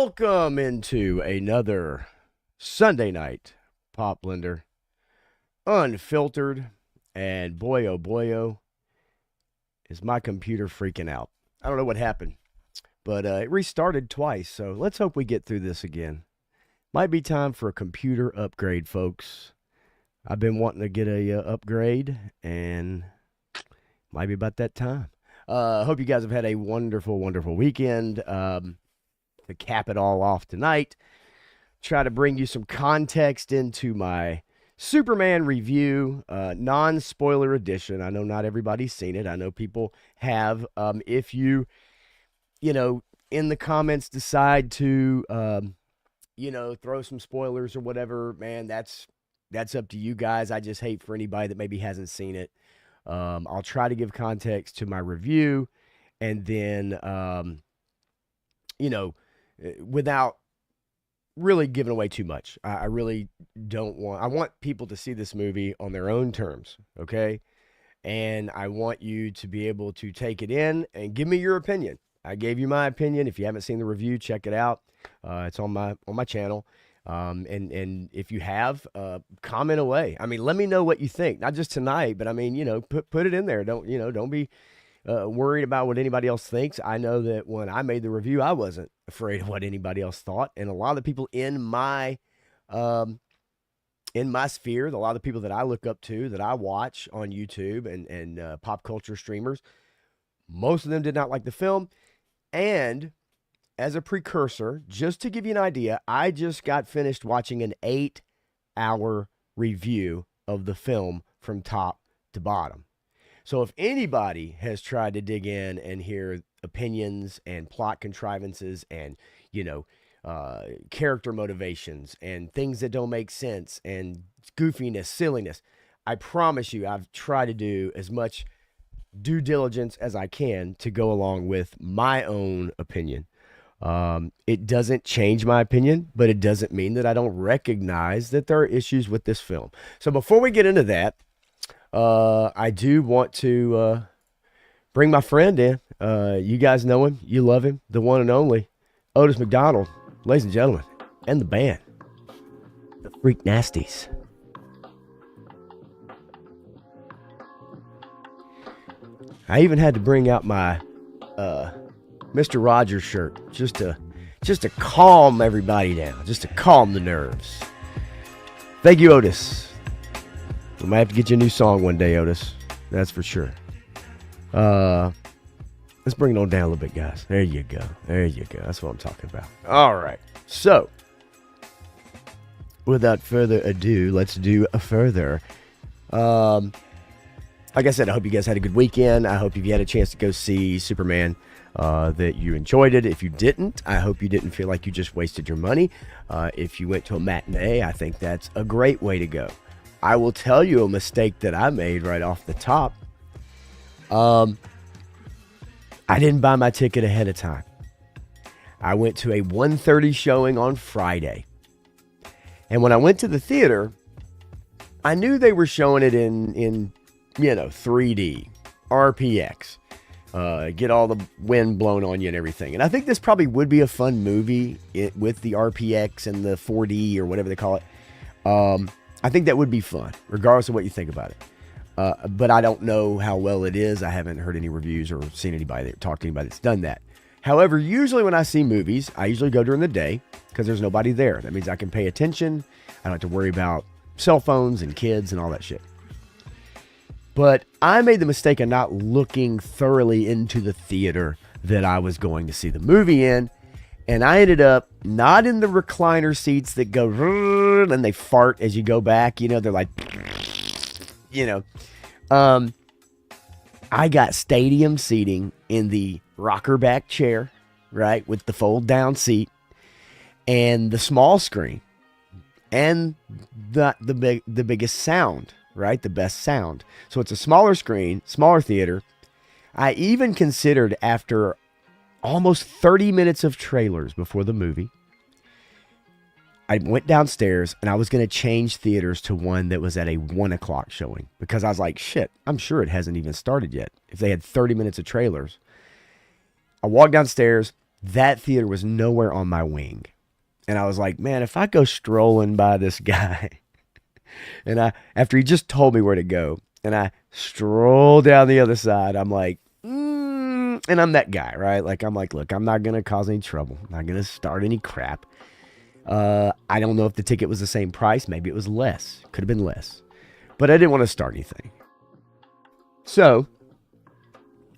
Welcome into another Sunday night Pop Blender, Unfiltered, and boy, oh, is my computer freaking out. I don't know what happened, but it restarted twice, so let's hope we get through this again. Might be time for a computer upgrade, folks. I've been wanting to get a upgrade, and might be about that time. Hope you guys have had a wonderful, wonderful weekend. To cap it all off tonight, try to bring you some context into my Superman review, non-spoiler edition. I know not everybody's seen it. I know people have. If you in the comments decide to, throw some spoilers or whatever, man, that's up to you guys. I just hate for anybody that maybe hasn't seen it. I'll try to give context to my review, and then, without really giving away too much. I really don't want, I want people to see this movie on their own terms, okay? And I want you to be able to take it in and give me your opinion. I gave you my opinion. If you haven't seen the review, check it out. It's on my channel. And if you have, comment away. I mean, let me know what you think. Not just tonight, but I mean, put it in there. Don't be worried about what anybody else thinks. I know that when I made the review, I wasn't afraid of what anybody else thought. And a lot of the people in my sphere, a lot of the people that I look up to, that I watch on YouTube and pop culture streamers, most of them did not like the film. And as a precursor, just to give you an idea, I just got finished watching an 8-hour review of the film from top to bottom. So if anybody has tried to dig in and hear opinions and plot contrivances and, character motivations and things that don't make sense and goofiness, silliness, I promise you I've tried to do as much due diligence as I can to go along with my own opinion. It doesn't change my opinion, but it doesn't mean that I don't recognize that there are issues with this film. So before we get into that, I do want to bring my friend in. You guys know him. You love him. The one and only Otis McDonald, ladies and gentlemen, and the band, the Freak Nasties. I even had to bring out my Mr. Rogers shirt just to calm everybody down, just to calm the nerves. Thank you, Otis. We might have to get you a new song one day, Otis. That's for sure. Let's bring it on down a little bit, guys. There you go. There you go. That's what I'm talking about. All right. So, without further ado, let's do a further. Like I said, I hope you guys had a good weekend. I hope if you had a chance to go see Superman, that you enjoyed it. If you didn't, I hope you didn't feel like you just wasted your money. If you went to a matinee, I think that's a great way to go. I will tell you a mistake that I made right off the top. I didn't buy my ticket ahead of time. I went to a 1:30 showing on Friday. And when I went to the theater, I knew they were showing it in 3D, RPX. Get all the wind blown on you and everything. And I think this probably would be a fun movie with the RPX and the 4D or whatever they call it. I think that would be fun, regardless of what you think about it. But I don't know how well it is. I haven't heard any reviews or seen anybody that talked to anybody that's done that. However, usually when I see movies, I usually go during the day because there's nobody there. That means I can pay attention. I don't have to worry about cell phones and kids and all that shit. But I made the mistake of not looking thoroughly into the theater that I was going to see the movie in. And I ended up not in the recliner seats that go and they fart as you go back. They're like, I got stadium seating in the rocker back chair, right, with the fold down seat and the small screen and the biggest sound, right, the best sound. So it's a smaller screen, smaller theater. I even considered, after almost 30 minutes of trailers before the movie, I went downstairs and I was going to change theaters to one that was at a 1 o'clock showing, because I was like, shit, I'm sure it hasn't even started yet if they had 30 minutes of trailers. I walked downstairs. That theater was nowhere on my wing. And I was like, man, if I go strolling by this guy and after he just told me where to go and I stroll down the other side, I'm like, and I'm that guy, right? Like, I'm like, look, I'm not going to cause any trouble. I'm not going to start any crap. I don't know if the ticket was the same price. Maybe it was less. Could have been less. But I didn't want to start anything. So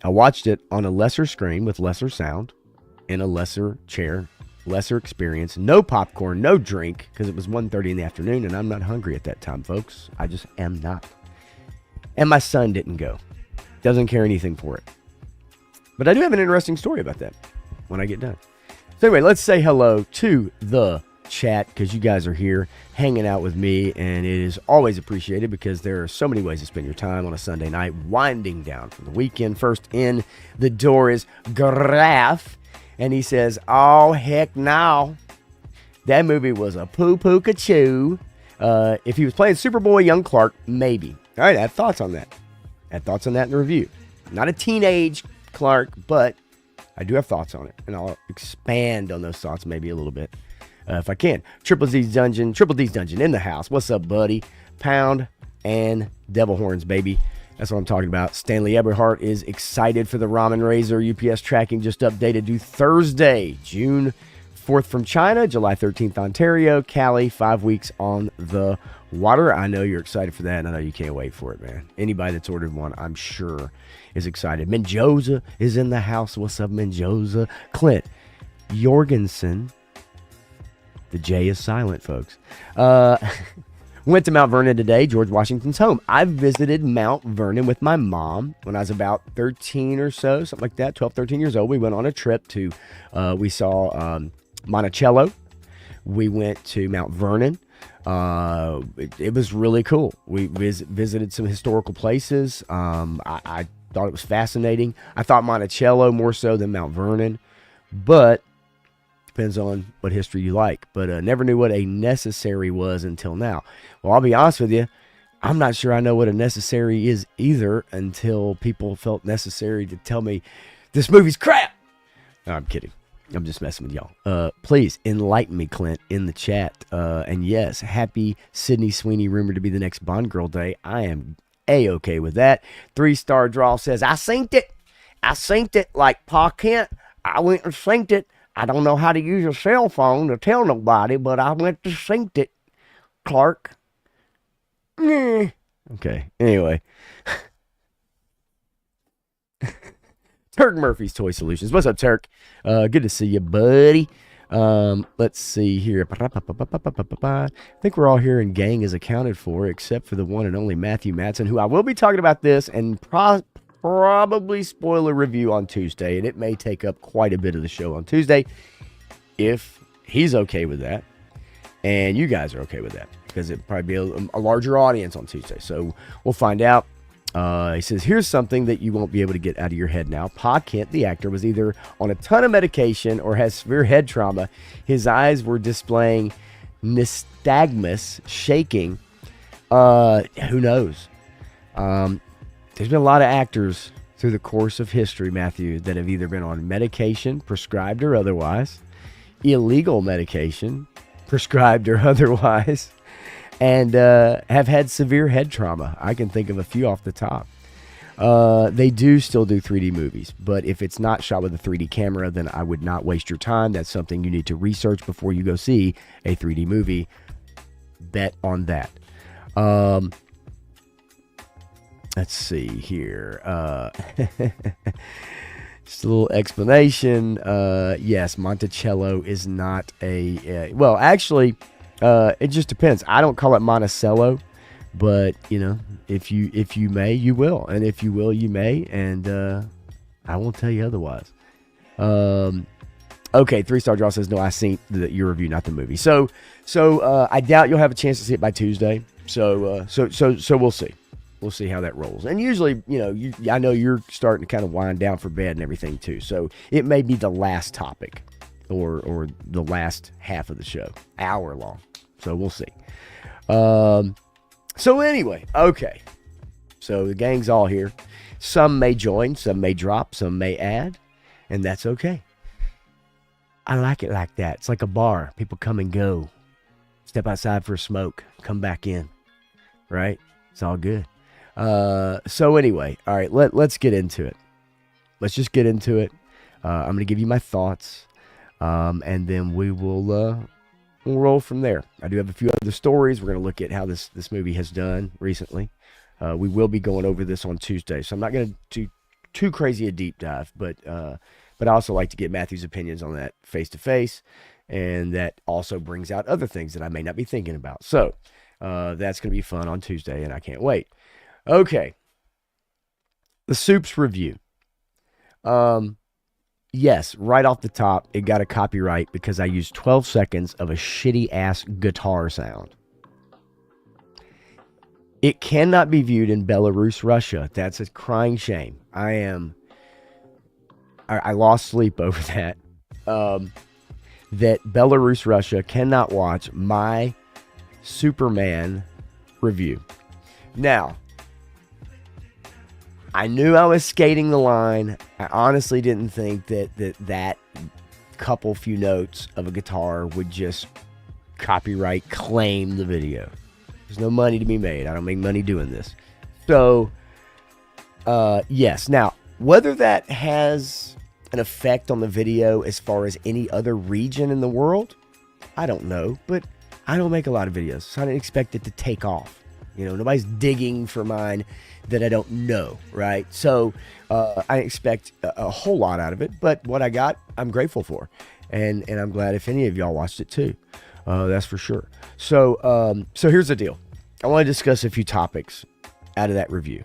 I watched it on a lesser screen with lesser sound in a lesser chair, lesser experience, no popcorn, no drink, because it was 1:30 in the afternoon and I'm not hungry at that time, folks. I just am not. And my son didn't go. Doesn't care anything for it. But I do have an interesting story about that when I get done. So anyway, let's say hello to the chat because you guys are here hanging out with me, and it is always appreciated because there are so many ways to spend your time on a Sunday night winding down from the weekend. First in the door is Graf, and he says, oh, heck no. That movie was a poo-poo-ka-choo. If he was playing Superboy Young Clark, maybe. All right, I have thoughts on that. I have thoughts on that in the review. Not a teenage Clark, but I do have thoughts on it, and I'll expand on those thoughts maybe a little bit if I can. Triple D's Dungeon in the house. What's up, buddy? Pound and Devil Horns, baby. That's what I'm talking about. Stanley Eberhardt is excited for the Ramen Razor. UPS tracking just updated due Thursday, June 4th from China, July 13th, Ontario, Cali, 5 weeks on the water. I know you're excited for that, and I know you can't wait for it, man. Anybody that's ordered one, I'm sure, is excited. Menjoza is in the house. What's up, Menjoza? Clint Jorgensen. The J is silent, folks. Went to Mount Vernon today, George Washington's home. I visited Mount Vernon with my mom when I was about 13 or so, something like that, 12, 13 years old. We went on a trip to, we saw Monticello. We went to Mount Vernon. It was really cool. We visited some historical places. I thought it was fascinating. I thought Monticello more so than Mount Vernon, but depends on what history you like. But never knew what a necessary was until now. Well, I'll be honest with you, I'm not sure I know what a necessary is either until people felt necessary to tell me this movie's crap. No, I'm kidding. I'm just messing with y'all. Please enlighten me, Clint, in the chat. And yes, happy Sydney Sweeney rumored to be the next Bond Girl Day. I am A-okay with that. 3-star draw says, I synced it. I synced it like Pa Kent. I went and synced it. I don't know how to use a cell phone to tell nobody, but I went to synced it, Clark. Okay, anyway. Turk Murphy's Toy Solutions. What's up, Turk? Good to see you, buddy. Let's see here. I think we're all here and gang is accounted for, except for the one and only Matthew Matson, who I will be talking about this and probably spoiler review on Tuesday, and it may take up quite a bit of the show on Tuesday if he's okay with that and you guys are okay with that, because it'll probably be a larger audience on Tuesday, so we'll find out. He says, here's something that you won't be able to get out of your head now. Pa Kent, the actor, was either on a ton of medication or has severe head trauma. His eyes were displaying nystagmus, shaking. Who knows? There's been a lot of actors through the course of history, Matthew, that have either been on medication, prescribed or otherwise, illegal medication, prescribed or otherwise, and have had severe head trauma. I can think of a few off the top. They do still do 3D movies, but if it's not shot with a 3D camera, then I would not waste your time. That's something you need to research before you go see a 3D movie. Bet on that. Let's see here. Just a little explanation. Yes, Monticello is not well, actually, it just depends. I don't call it Monticello, but you know, if you may, you will, and if you will, you may, and I won't tell you otherwise. Okay, 3-star draw says no. I seen your review, not the movie. So I doubt you'll have a chance to see it by Tuesday. So we'll see. We'll see how that rolls. And usually, you know, I know you're starting to kind of wind down for bed and everything too. So it may be the last topic or the last half of the show, hour long. So we'll see. So anyway, okay. So the gang's all here. Some may join, some may drop, some may add, and that's okay. I like it like that. It's like a bar. People come and go. Step outside for a smoke. Come back in. Right? It's all good. So anyway, all right, let's get into it. Let's just get into it. I'm going to give you my thoughts, and then we'll roll from there. I do have a few other stories. We're going to look at how this movie has done recently. We will be going over this on Tuesday, so I'm not going to do too crazy a deep dive, but I also like to get Matthew's opinions on that face to face, and that also brings out other things that I may not be thinking about. So that's going to be fun on Tuesday, and I can't wait. Okay, the Soups review. Yes, right off the top, it got a copyright because I used 12 seconds of a shitty ass guitar sound. It cannot be viewed in Belarus, Russia. That's a crying shame. I lost sleep over that. That Belarus, Russia cannot watch my Superman review. Now, I knew I was skating the line. I honestly didn't think that couple few notes of a guitar would just copyright claim the video. There's no money to be made. I don't make money doing this. So, yes. Now, whether that has an effect on the video as far as any other region in the world, I don't know. But I don't make a lot of videos, so I didn't expect it to take off. Nobody's digging for mine that I don't know, right? So I expect a whole lot out of it, but what I got, I'm grateful for. And I'm glad if any of y'all watched it too. That's for sure. So here's the deal. I want to discuss a few topics out of that review.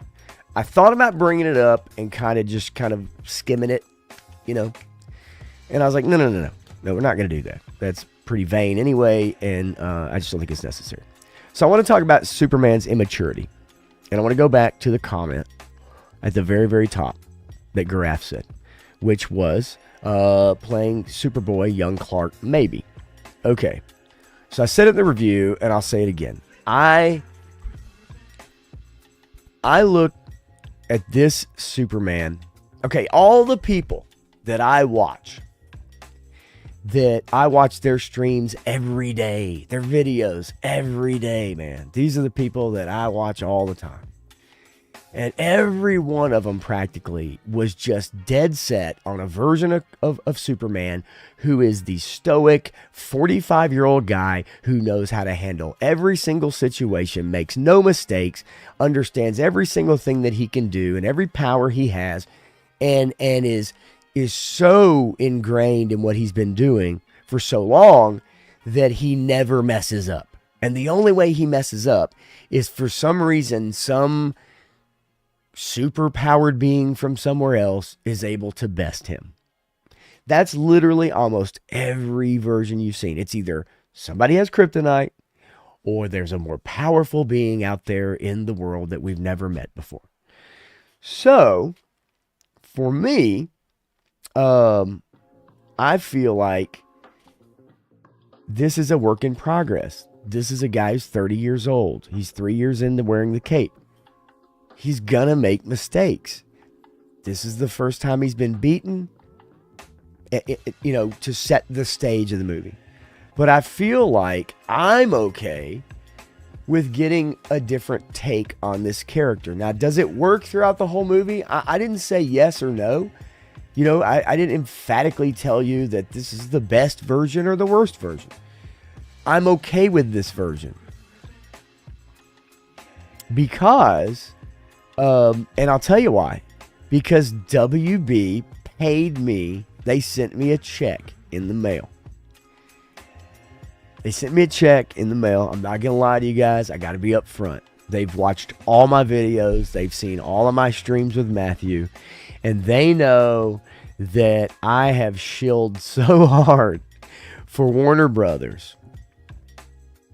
I thought about bringing it up and kind of skimming it, and I was like, no, we're not going to do that. That's pretty vain anyway, and I just don't think it's necessary. So I want to talk about Superman's immaturity. And I want to go back to the comment at the very, very top that Garaf said, which was playing Superboy, young Clark, maybe. Okay. So I said it in the review, and I'll say it again. I look at this Superman. Okay, all the people that I watch their streams every day, their videos every day, man. These are the people that I watch all the time. And every one of them practically was just dead set on a version of Superman who is the stoic 45-year-old guy who knows how to handle every single situation, makes no mistakes, understands every single thing that he can do and every power he has, and is so ingrained in what he's been doing for so long that he never messes up. And the only way he messes up is for some reason, some super powered being from somewhere else is able to best him. That's literally almost every version you've seen. It's either somebody has kryptonite or there's a more powerful being out there in the world that we've never met before. So for me, I feel like this is a work in progress. This is a guy who's 30 years old. He's 3 years into wearing the cape. He's gonna make mistakes. This is the first time he's been beaten, to set the stage of the movie. But I feel like I'm okay with getting a different take on this character. Now, does it work throughout the whole movie? I didn't say yes or no. I didn't emphatically tell you that this is the best version or the worst version. I'm okay with this version. Because, and I'll tell you why. Because WB paid me, they sent me a check in the mail. They sent me a check in the mail. I'm not going to lie to you guys. I got to be up front. They've watched all my videos. They've seen all of my streams with Matthew. And they know that I have shilled so hard for Warner Brothers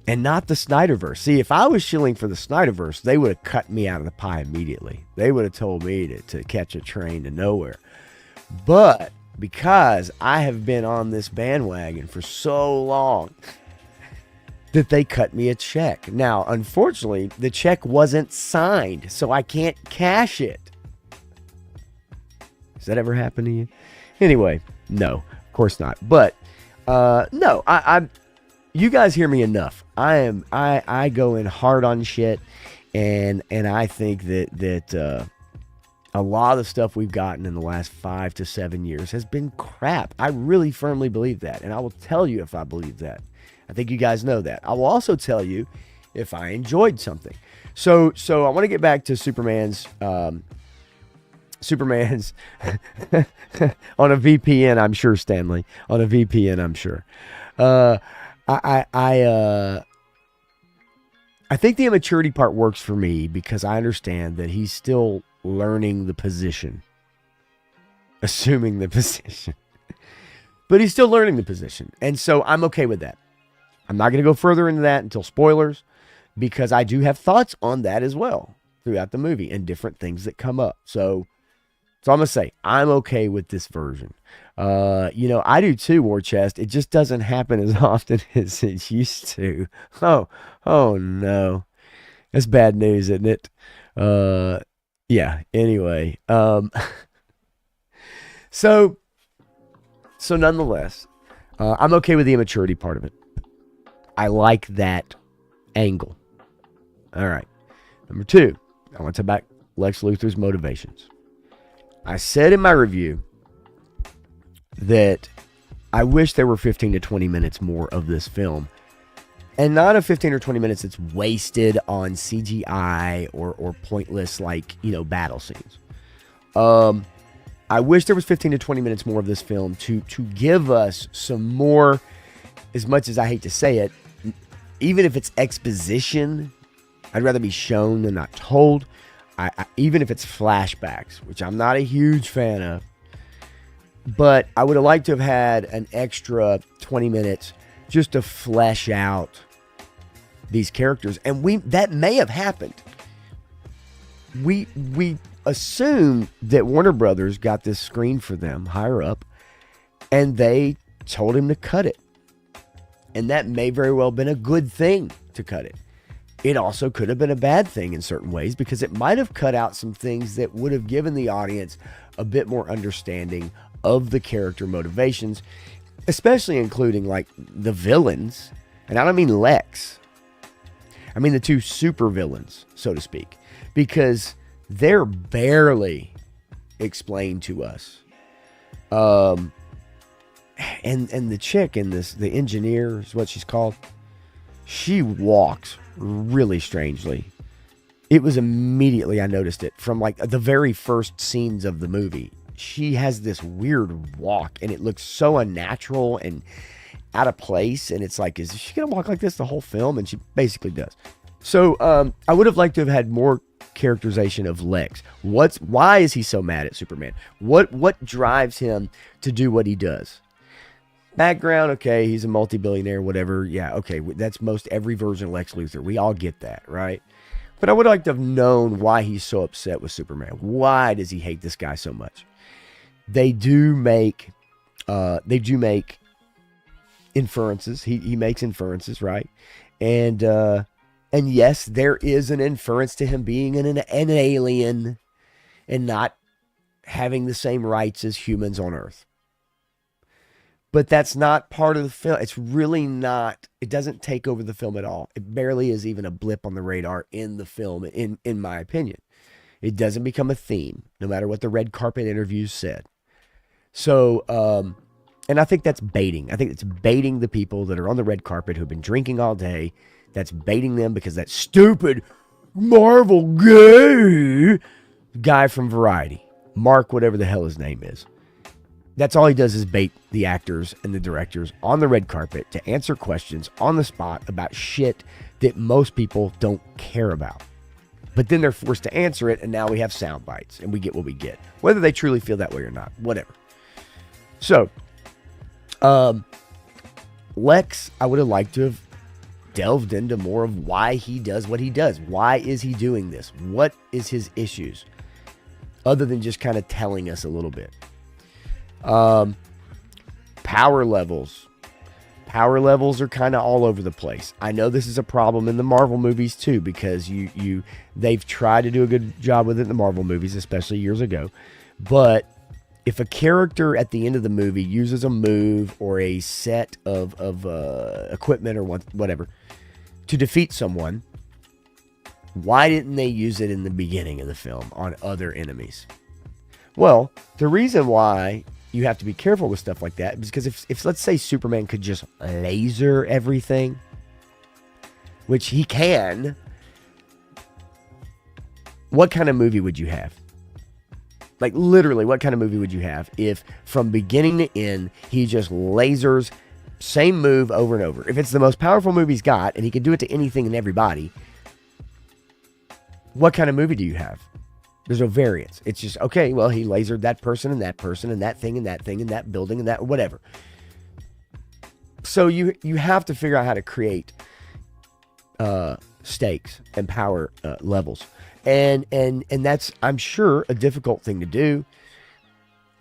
and not the Snyderverse. See, if I was shilling for the Snyderverse, they would have cut me out of the pie immediately. They would have told me to catch a train to nowhere. But because I have been on this bandwagon for so long, that they cut me a check. Now, unfortunately, the check wasn't signed, so I can't cash it. Has that ever happened to you? Anyway, no. course not. But no, I'm. You guys hear me enough. I go in hard on shit, and I think that a lot of stuff we've gotten in the last 5 to 7 years has been crap. I really firmly believe that, and I will tell you if I believe that. I think you guys know that. I will also tell you if I enjoyed something. So I want to get back to Superman's on a VPN, I'm sure, Stanley. On a VPN, I'm sure. I think the immaturity part works for me because I understand that he's still learning the position. Assuming the position. But he's still learning the position. And so I'm okay with that. I'm not going to go further into that until spoilers, because I do have thoughts on that as well throughout the movie and different things that come up. So I'm going to say I'm okay with this version. I do too, War Chest. It just doesn't happen as often as it used to. Oh no. That's bad news, isn't it? Yeah, anyway. So nonetheless, I'm okay with the immaturity part of it. I like that angle. All right. Number 2, I want to talk about Lex Luthor's motivations. I said in my review that I wish there were 15 to 20 minutes more of this film. And not a 15 or 20 minutes that's wasted on CGI or pointless, battle scenes. I wish there was 15 to 20 minutes more of this film to give us some more, as much as I hate to say it, even if it's exposition, I'd rather be shown than not told. Even if it's flashbacks, which I'm not a huge fan of. But I would have liked to have had an extra 20 minutes just to flesh out these characters. And that may have happened. We assume that Warner Brothers got this screen for them higher up, and they told him to cut it. And that may very well have been a good thing to cut it. It also could have been a bad thing in certain ways, because it might have cut out some things that would have given the audience a bit more understanding of the character motivations, especially including the villains. And I don't mean Lex. I mean the 2 super villains, so to speak, because they're barely explained to us. And the chick in this, the engineer is what she's called. She walks really strangely. It was immediately, I noticed it from the very first scenes of the movie. She has this weird walk, and it looks so unnatural and out of place. And it's is she going to walk like this the whole film? And she basically does. So I would have liked to have had more characterization of Lex. Why is he so mad at Superman? What drives him to do what he does? Background, okay, he's a multi-billionaire, whatever. Yeah, okay, that's most every version of Lex Luthor. We all get that, right? But I would like to have known why he's so upset with Superman. Why does he hate this guy so much? They do make inferences. He makes inferences, right? And yes, there is an inference to him being an alien and not having the same rights as humans on Earth. But that's not part of the film. It's really not. It doesn't take over the film at all. It barely is even a blip on the radar in the film, in my opinion. It doesn't become a theme, no matter what the red carpet interviews said. So, and I think that's baiting. I think it's baiting the people that are on the red carpet who've been drinking all day. That's baiting them because that stupid Marvel gay guy from Variety, Mark, whatever the hell his name is. That's all he does is bait the actors and the directors on the red carpet to answer questions on the spot about shit that most people don't care about. But then they're forced to answer it, and now we have sound bites, and we get what we get. Whether they truly feel that way or not, whatever. So, Lex, I would have liked to have delved into more of why he does what he does. Why is he doing this? What is his issues? Other than just kind of telling us a little bit. Power levels. Power levels are kind of all over the place. I know this is a problem in the Marvel movies too, because they've tried to do a good job with it in the Marvel movies, especially years ago. But if a character at the end of the movie uses a move or a set of equipment or whatever to defeat someone, why didn't they use it in the beginning of the film on other enemies? Well, the reason why you have to be careful with stuff like that is because if let's say Superman could just laser everything, which he can, what kind of movie would you have? Like, literally, what kind of movie would you have if from beginning to end, he just lasers, same move over and over? If it's the most powerful move he's got, and he can do it to anything and everybody, what kind of movie do you have? There's no variance. It's just, okay, well, he lasered that person and that person and that thing and that thing and that building and that whatever. So you have to figure out how to create stakes and power levels. And that's, I'm sure, a difficult thing to do.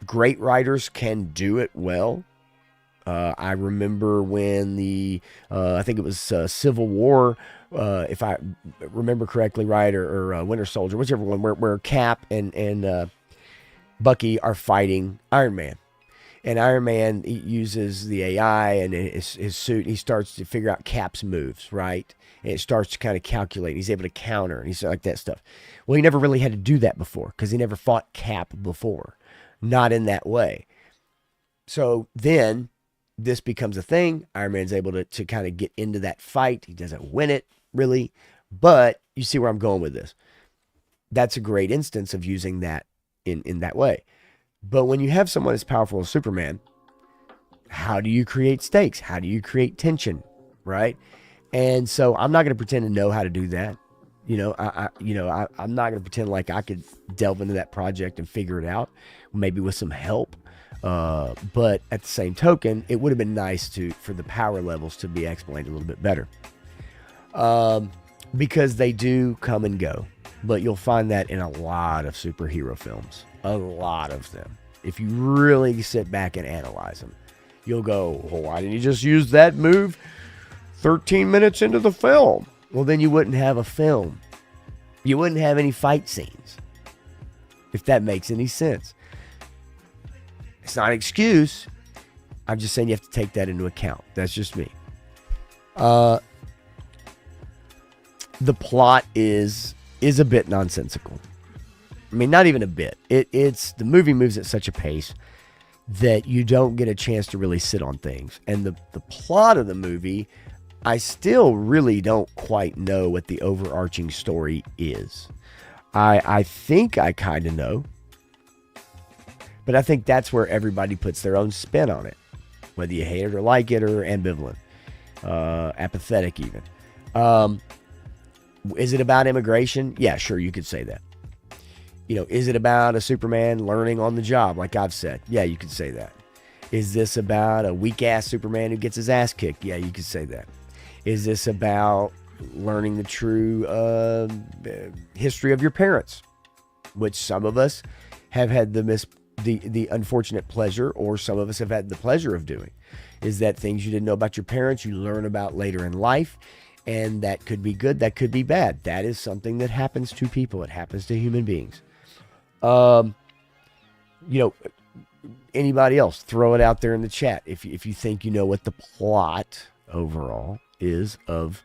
Great writers can do it well. I remember when I think it was Civil War, if I remember correctly, right, or Winter Soldier, whichever one, where Cap and Bucky are fighting Iron Man. And Iron Man uses the AI and his suit. He starts to figure out Cap's moves, right? And it starts to kind of calculate. He's able to counter, and he's like that stuff. Well, he never really had to do that before because he never fought Cap before. Not in that way. So then this becomes a thing. Iron Man's able to kind of get into that fight. He doesn't win it, really. But you see where I'm going with this. That's a great instance of using that in that way. But when you have someone as powerful as Superman, how do you create stakes? How do you create tension, right? And so I'm not going to pretend to know how to do that. I'm not going to pretend like I could delve into that project and figure it out, maybe with some help. But at the same token, it would have been nice for the power levels to be explained a little bit better. Because they do come and go. But you'll find that in a lot of superhero films. A lot of them. If you really sit back and analyze them, you'll go, well, why didn't you just use that move 13 minutes into the film? Well, then you wouldn't have a film. You wouldn't have any fight scenes. If that makes any sense. It's not an excuse. I'm just saying you have to take that into account. That's just me. The plot is a bit nonsensical. I mean, not even a bit. It's the movie moves at such a pace that you don't get a chance to really sit on things. And the plot of the movie, I still really don't quite know what the overarching story is. I think I kind of know. But I think that's where everybody puts their own spin on it. Whether you hate it or like it or ambivalent. Apathetic even. Is it about immigration? Yeah, sure, you could say that. Is it about a Superman learning on the job, like I've said? Yeah, you could say that. Is this about a weak-ass Superman who gets his ass kicked? Yeah, you could say that. Is this about learning the true history of your parents? Which some of us have had the unfortunate pleasure, or some of us have had the pleasure of doing. Is that things you didn't know about your parents, you learn about later in life, and that could be good, that could be bad. That is something that happens to people. It happens to human beings. Anybody else, throw it out there in the chat if you think you know what the plot overall is of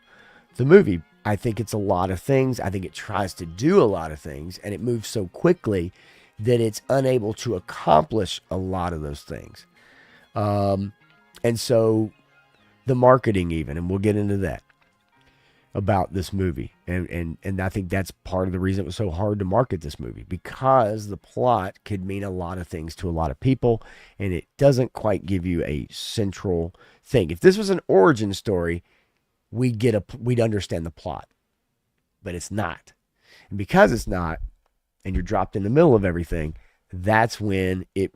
the movie. I think it's a lot of things. I think it tries to do a lot of things, and it moves so quickly that it's unable to accomplish a lot of those things. And so the marketing even, and we'll get into that, about this movie. And I think that's part of the reason it was so hard to market this movie, because the plot could mean a lot of things to a lot of people, and it doesn't quite give you a central thing. If this was an origin story, we'd understand the plot, but it's not. And because it's not, and you're dropped in the middle of everything, that's when it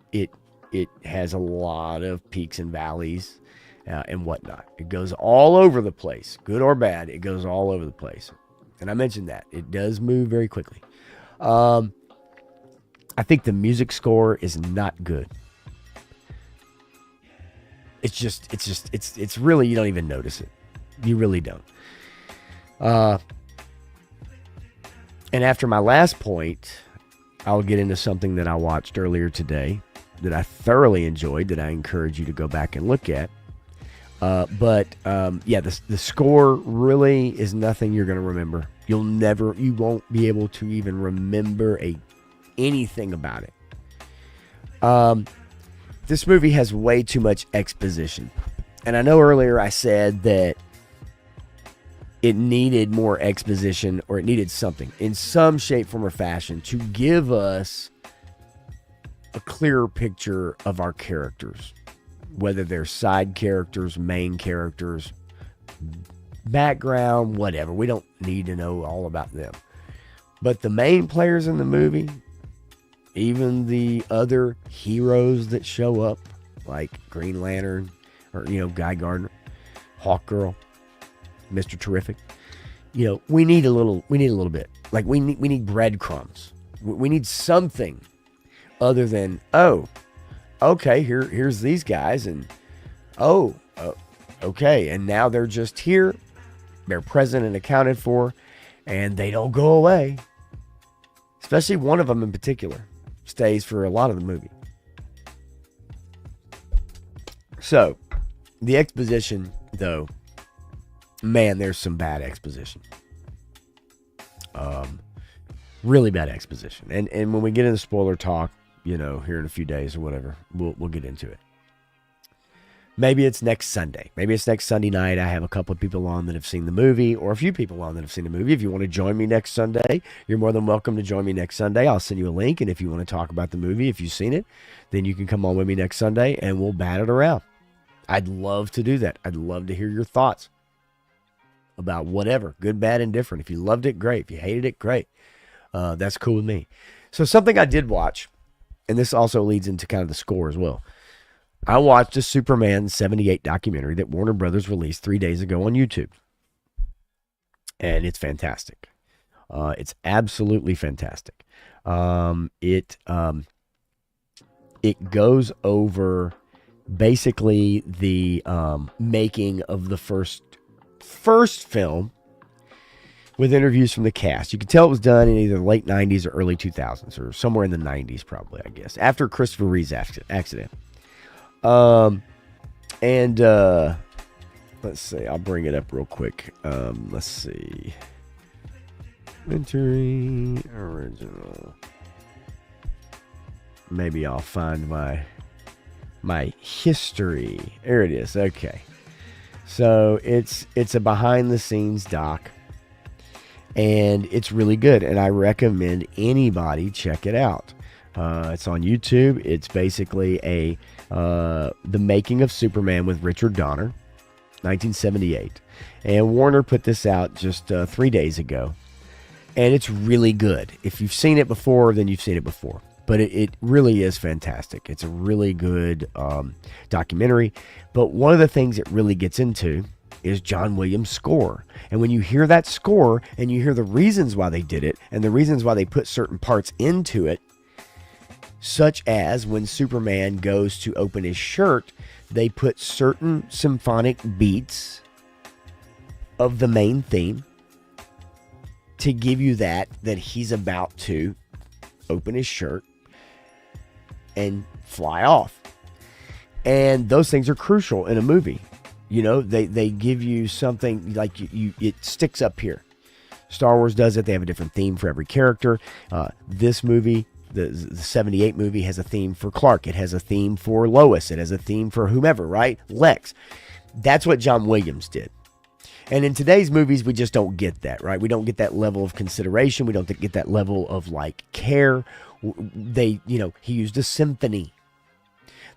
has a lot of peaks and valleys and whatnot. It goes all over the place, good or bad. It goes all over the place. And I mentioned that it does move very quickly. I think the music score is not good. It's really, you don't even notice it. You really don't. And after my last point, I'll get into something that I watched earlier today that I thoroughly enjoyed that I encourage you to go back and look at. Yeah, the score really is nothing you're going to remember. You won't be able to even remember anything about it. This movie has way too much exposition. And I know earlier I said that it needed more exposition, or it needed something in some shape, form, or fashion to give us a clearer picture of our characters, whether they're side characters, main characters, background, whatever. We don't need to know all about them. But the main players in the movie, even the other heroes that show up, like Green Lantern, or, Guy Gardner, Hawkgirl, Mr. Terrific, we need a little bit. Like, we need breadcrumbs. We need something other than, okay, here's these guys, and okay, and now they're just here, they're present and accounted for, and they don't go away. Especially one of them in particular stays for a lot of the movie. So, the exposition, though, man, there's some bad exposition. Really bad exposition. And when we get into spoiler talk, here in a few days or whatever, we'll get into it. Maybe it's next Sunday. Maybe it's next Sunday night. I have a couple of people on that have seen the movie, or a few people on that have seen the movie. If you want to join me next Sunday, you're more than welcome to join me next Sunday. I'll send you a link, and if you want to talk about the movie, if you've seen it, then you can come on with me next Sunday, and we'll bat it around. I'd love to do that. I'd love to hear your thoughts about whatever, good, bad, indifferent. If you loved it, great. If you hated it, great. That's cool with me. So something I did watch, and this also leads into kind of the score as well. I watched a Superman 78 documentary that Warner Brothers released 3 days ago on YouTube. And it's fantastic. It's absolutely fantastic. It goes over basically the making of the first film with interviews from the cast. You could tell it was done in either the late 90s or early 2000s, or somewhere in the 90s probably, I guess, after Christopher Reeve's accident. Let's see, I'll bring it up real quick. Let's see. Entering original. Maybe I'll find my history. There it is. Okay. So it's a behind the scenes doc, and it's really good, and I recommend anybody check it out. It's on YouTube. It's basically the making of Superman with Richard Donner, 1978. And Warner put this out just 3 days ago. And it's really good. If you've seen it before, then you've seen it before. But it really is fantastic. It's a really good documentary. But one of the things it really gets into is John Williams' score. And when you hear that score, and you hear the reasons why they did it, and the reasons why they put certain parts into it, such as when Superman goes to open his shirt, they put certain symphonic beats of the main theme to give you that he's about to open his shirt and fly off. And those things are crucial in a movie. They give you something like it sticks up here. Star Wars does it. They have a different theme for every character. This movie, the 78 movie, has a theme for Clark. It has a theme for Lois. It has a theme for whomever, right? Lex. That's what John Williams did. And in today's movies, we just don't get that, right? We don't get that level of consideration. We don't get that level of care. He used a symphony.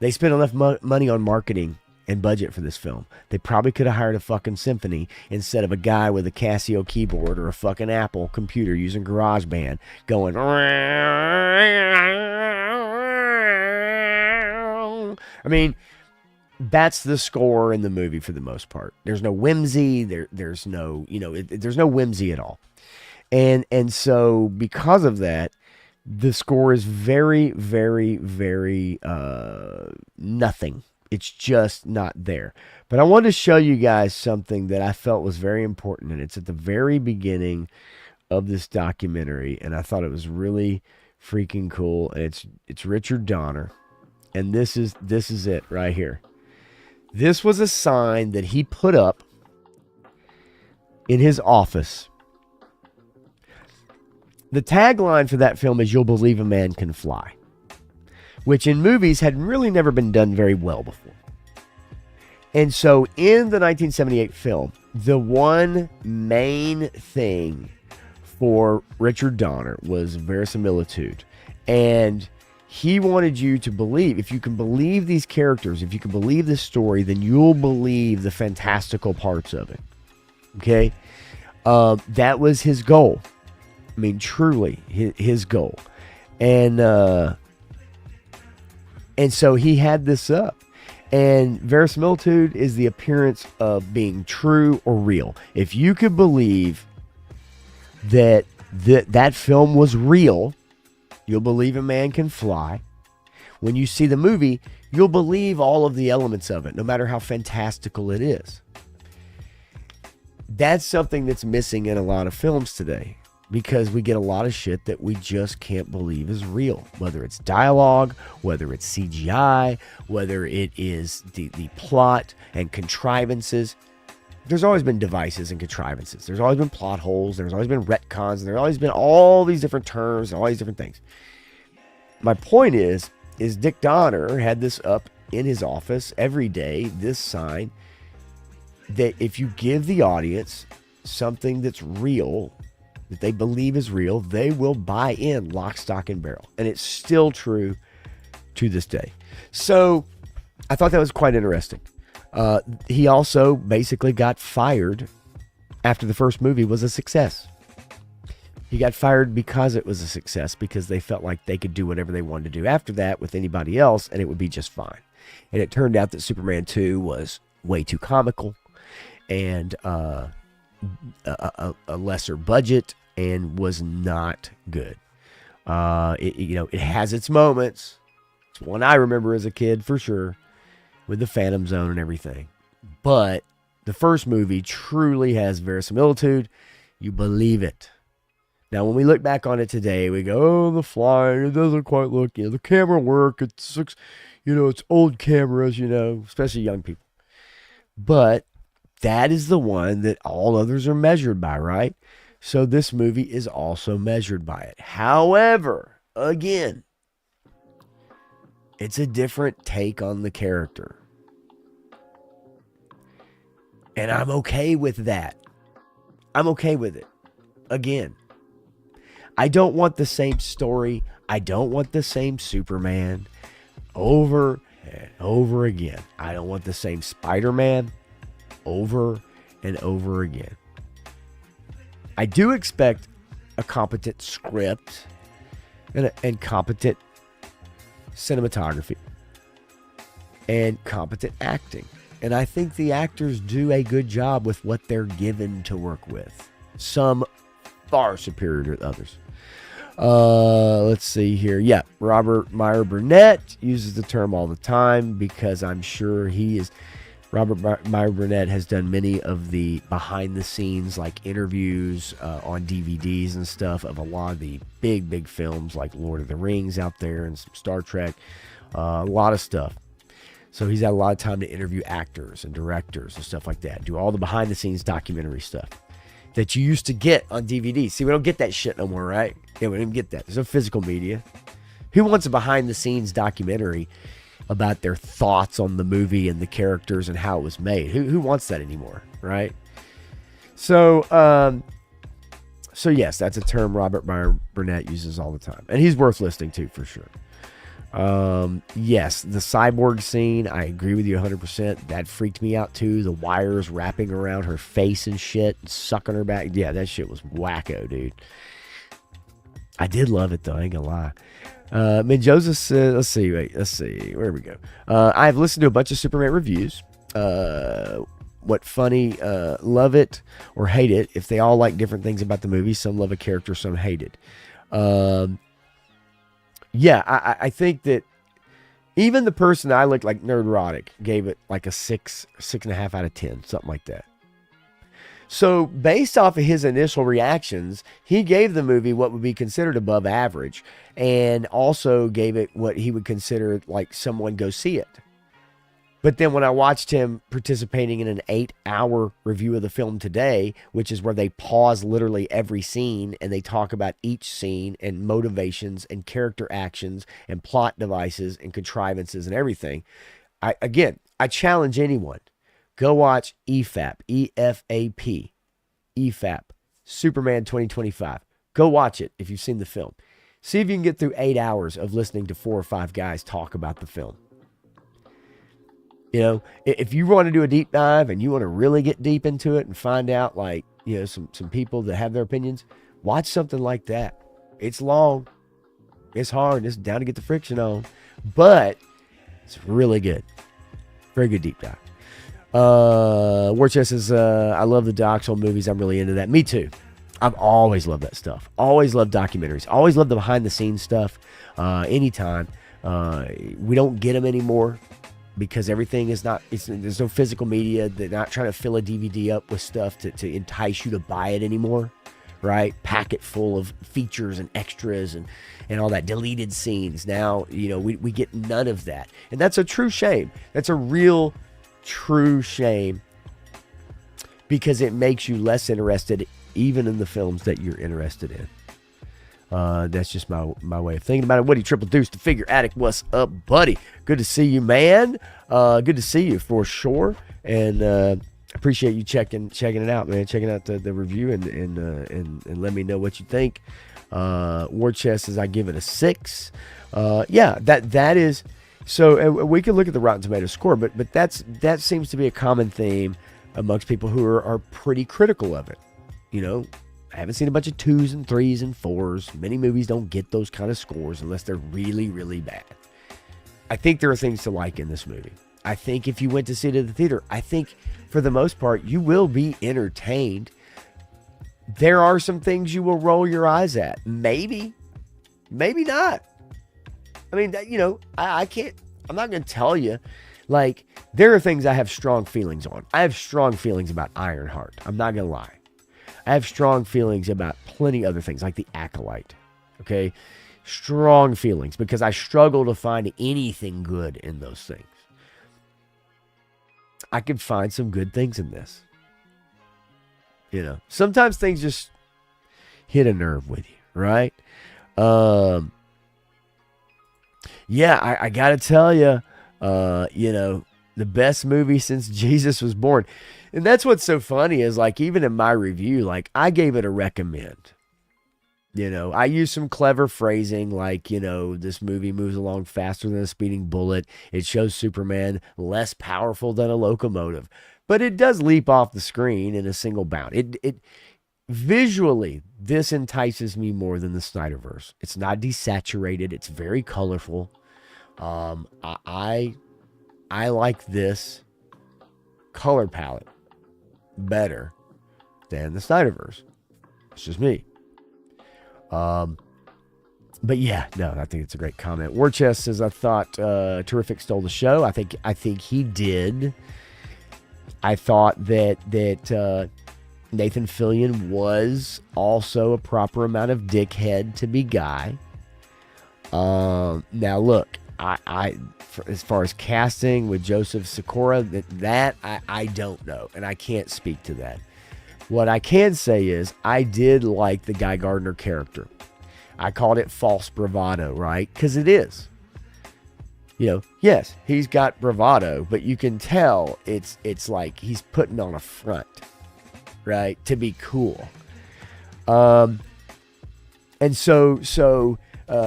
They spent enough money on marketing and budget for this film. They probably could have hired a fucking symphony instead of a guy with a Casio keyboard or a fucking Apple computer using GarageBand going. I mean, that's the score in the movie for the most part. There's no whimsy. There's no, there's no whimsy at all. And so because of that, the score is very, very, very nothing. It's just not there. But I wanted to show you guys something that I felt was very important, and it's at the very beginning of this documentary, and I thought it was really freaking cool. And it's Richard Donner, And this is it right here. This was a sign that he put up in his office. The tagline for that film is "You'll believe a man can fly," which in movies had really never been done very well before. And so in the 1978 film, the one main thing for Richard Donner was verisimilitude. And he wanted you to believe, if you can believe these characters, if you can believe this story, then you'll believe the fantastical parts of it. Okay? That was his goal. I mean, truly his goal. And so he had this up. And verisimilitude is the appearance of being true or real. If you could believe that that film was real, you'll believe a man can fly. When you see the movie, you'll believe all of the elements of it, no matter how fantastical it is. That's something that's missing in a lot of films today, because we get a lot of shit that we just can't believe is real, whether it's dialogue, whether it's CGI, whether it is the plot and contrivances. There's always been devices and contrivances. There's always been plot holes. There's always been retcons. And there's always been all these different terms and all these different things. My point is Dick Donner had this up in his office every day, this sign, that if you give the audience something that's real, that they believe is real, they will buy in lock, stock, and barrel. And it's still true to this day. So I thought that was quite interesting. He also basically got fired after the first movie was a success. He got fired because it was a success, because they felt like they could do whatever they wanted to do after that with anybody else, and it would be just fine. And it turned out that Superman 2 was way too comical, and a lesser budget, and was not good. It has its moments. It's one I remember as a kid for sure, with the Phantom Zone and everything. But the first movie truly has verisimilitude. You believe it. Now, when we look back on it today, we go, "Oh, the flying, it doesn't quite look, the camera work, it's old cameras, especially young people." But that is the one that all others are measured by, right? So this movie is also measured by it. However, again, it's a different take on the character. And I'm okay with that. I'm okay with it. Again, I don't want the same story. I don't want the same Superman over and over again. I don't want the same Spider-Man over and over again. I do expect a competent script and competent cinematography and competent acting. And I think the actors do a good job with what they're given to work with. Some far superior to others. Let's see here. Yeah, Robert Meyer Burnett uses the term all the time, because I'm sure Robert Meyer Burnett has done many of the behind the scenes, like interviews on DVDs and stuff, of a lot of the big films like Lord of the Rings out there, and some Star Trek, a lot of stuff. So he's had a lot of time to interview actors and directors and stuff like that. Do all the behind the scenes documentary stuff that you used to get on DVD. See, we don't get that shit no more, right? Yeah, we don't even get that. There's no physical media. Who wants a behind the scenes documentary about their thoughts on the movie and the characters and how it was made? Who wants that anymore, right? So yes, that's a term Robert Meyer Burnett uses all the time, and he's worth listening to for sure. Yes, the cyborg scene, I agree with you 100%. That freaked me out too. The wires wrapping around her face and shit, and sucking her back. Yeah, that shit was wacko, dude. I did love it though, I ain't gonna lie. Joseph said, let's see, where we go. I've listened to a bunch of Superman reviews. What funny, love it or hate it. If they all like different things about the movie, some love a character, some hate it. Yeah, I think that even the person I look like, Nerdrotic, gave it like a 6.5 out of 10, something like that. So based off of his initial reactions, he gave the movie what would be considered above average, and also gave it what he would consider like someone go see it. But then when I watched him participating in an 8-hour review of the film today, which is where they pause literally every scene and they talk about each scene and motivations and character actions and plot devices and contrivances and everything, I challenge anyone. Go watch EFAP, E-F-A-P, EFAP, Superman 2025. Go watch it if you've seen the film. See if you can get through 8 hours of listening to 4 or 5 guys talk about the film. You know, if you want to do a deep dive and you want to really get deep into it and find out, like, you know, some people that have their opinions, watch something like that. It's long. It's hard. It's down to get the friction on. But it's really good. Very good deep dive. Warchest says, I love the docs on movies. I'm really into that. Me too. I've always loved that stuff. Always loved documentaries. Always loved the behind the scenes stuff. Anytime. We don't get them anymore because everything is not, there's no physical media. They're not trying to fill a DVD up with stuff to entice you to buy it anymore. Right? Pack it full of features and extras and all that, deleted scenes. Now, you know, we get none of that. And that's a true shame. That's a real true shame, because it makes you less interested even in the films that you're interested in. That's just my way of thinking about it. Woody Triple Deuce, the Figure Addict, what's up, buddy? Good to see you, man. Good to see you for sure. And appreciate you checking it out, man. Checking out the review and let me know what you think. War Chest says I give it a 6. Yeah, that is. So we can look at the Rotten Tomatoes score, but that seems to be a common theme amongst people who are pretty critical of it. You know, I haven't seen a bunch of 2s and 3s and 4s. Many movies don't get those kind of scores unless they're really, really bad. I think there are things to like in this movie. I think if you went to see it at the theater, I think for the most part you will be entertained. There are some things you will roll your eyes at. Maybe not. I mean, you know, I can't, I'm not going to tell you. Like, there are things I have strong feelings on. I have strong feelings about Ironheart. I'm not going to lie. I have strong feelings about plenty other things, like The Acolyte. Okay? Strong feelings, because I struggle to find anything good in those things. I can find some good things in this. You know, sometimes things just hit a nerve with you, right? Yeah, I got to tell you, you know, the best movie since Jesus was born. And that's what's so funny is, like, even in my review, like, I gave it a recommend. You know, I used some clever phrasing like, you know, this movie moves along faster than a speeding bullet. It shows Superman less powerful than a locomotive. But it does leap off the screen in a single bound. It visually, this entices me more than the Snyderverse. It's not desaturated. It's very colorful. I like this color palette better than the Snyderverse. It's just me. But yeah, no, I think it's a great comment. Warchest says, I thought Terrific stole the show. I think he did. I thought that Nathan Fillion was also a proper amount of dickhead to be Guy. Now look, as far as casting with Joseph Sikora, that I don't know, and I can't speak to that. What I can say is I did like the Guy Gardner character. I called it false bravado, right? Because it is. You know, yes, he's got bravado, but you can tell it's like he's putting on a front, right? To be cool. And so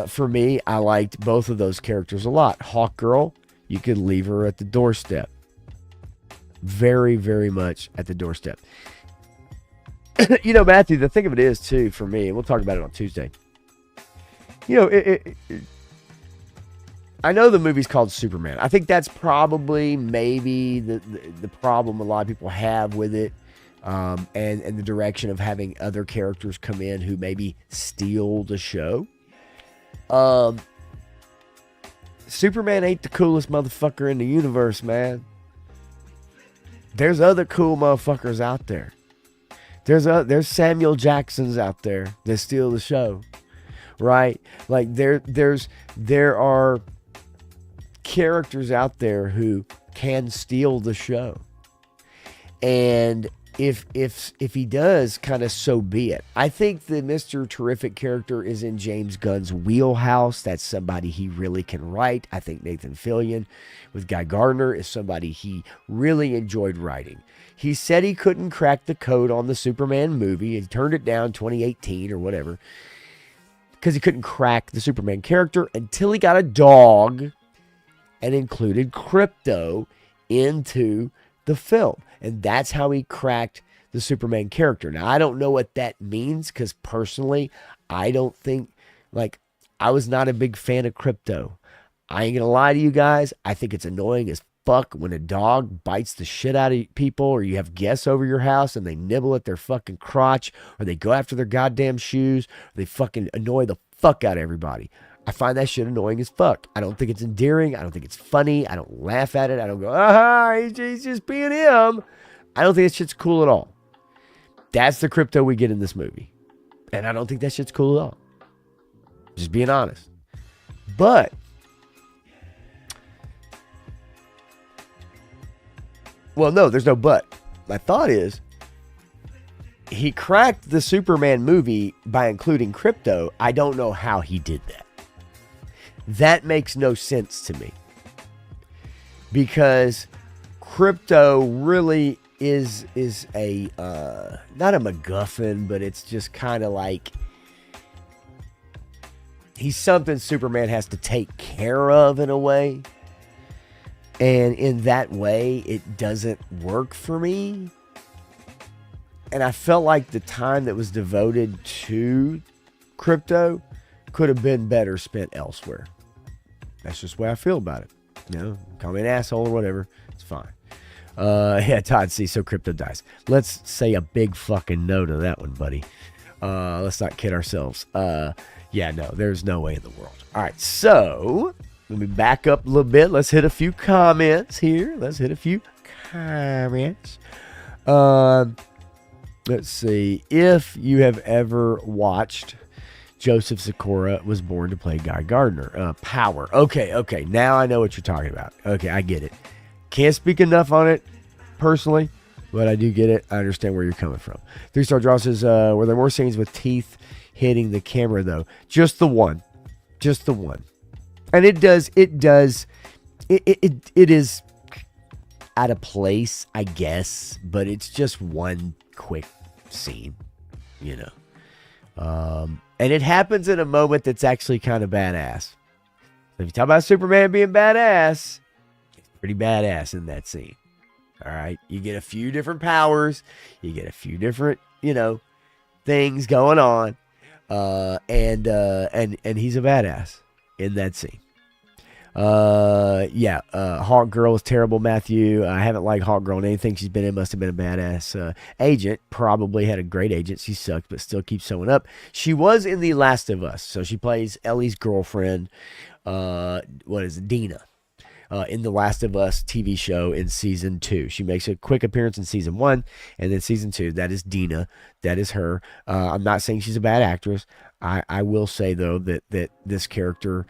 for me, I liked both of those characters a lot. Hawkgirl, you could leave her at the doorstep. Very, very much at the doorstep. You know, Matthew, the thing of it is, too, for me, and we'll talk about it on Tuesday. You know, I know the movie's called Superman. I think that's probably maybe the problem a lot of people have with it, and the direction of having other characters come in who maybe steal the show. Superman ain't the coolest motherfucker in the universe, man. There's other cool motherfuckers out there. There's Samuel Jacksons out there that steal the show, right? Like there are characters out there who can steal the show. And if he does, kind of so be it. I think the Mr. Terrific character is in James Gunn's wheelhouse. That's somebody he really can write. I think Nathan Fillion with Guy Gardner is somebody he really enjoyed writing. He said he couldn't crack the code on the Superman movie. He turned it down 2018 or whatever because he couldn't crack the Superman character until he got a dog and included Krypto into the film. And that's how he cracked the Superman character. Now, I don't know what that means because personally, I don't think, like, I was not a big fan of Krypto. I ain't going to lie to you guys. I think it's annoying as fuck when a dog bites the shit out of people, or you have guests over your house and they nibble at their fucking crotch, or they go after their goddamn shoes, or they fucking annoy the fuck out of everybody. I find that shit annoying as fuck. I don't think it's endearing. I don't think it's funny. I don't laugh at it. I don't go, he's just being him. I don't think that shit's cool at all. That's the Krypto we get in this movie. And I don't think that shit's cool at all. Just being honest. But, well, no, there's no but. My thought is, he cracked the Superman movie by including Krypto. I don't know how he did that. That makes no sense to me. Because Krypto really is a, not a MacGuffin, but it's just kind of like, he's something Superman has to take care of in a way. And in that way, it doesn't work for me. And I felt like the time that was devoted to Krypto could have been better spent elsewhere. That's just the way I feel about it. You know, call me an asshole or whatever. It's fine. Yeah, Todd C. So Krypto dies. Let's say a big fucking no to that one, buddy. Let's not kid ourselves. Yeah, no, there's no way in the world. All right, so let me back up a little bit. Let's hit a few comments here. Let's see. If you have ever watched Joseph Sikora Was Born to Play Guy Gardner. Power. Okay. Now I know what you're talking about. Okay, I get it. Can't speak enough on it personally, but I do get it. I understand where you're coming from. 3-star draw says, were there more scenes with teeth hitting the camera though? Just the one. And it is out of place, I guess, but it's just one quick scene, you know. And it happens in a moment that's actually kind of badass. So if you talk about Superman being badass, it's pretty badass in that scene. All right. You get a few different powers. You get a few different, you know, things going on. And he's a badass in that scene. Hawk Girl is terrible, Matthew. I haven't liked Hawk Girl in anything she's been in. Must have been a badass agent. Probably had a great agent. She sucked, but still keeps showing up. She was in The Last of Us, so she plays Ellie's girlfriend. Dina. In The Last of Us TV show in season 2. She makes a quick appearance in season 1, and then season 2, that is Dina. That is her. I'm not saying she's a bad actress. I will say, though, that this character,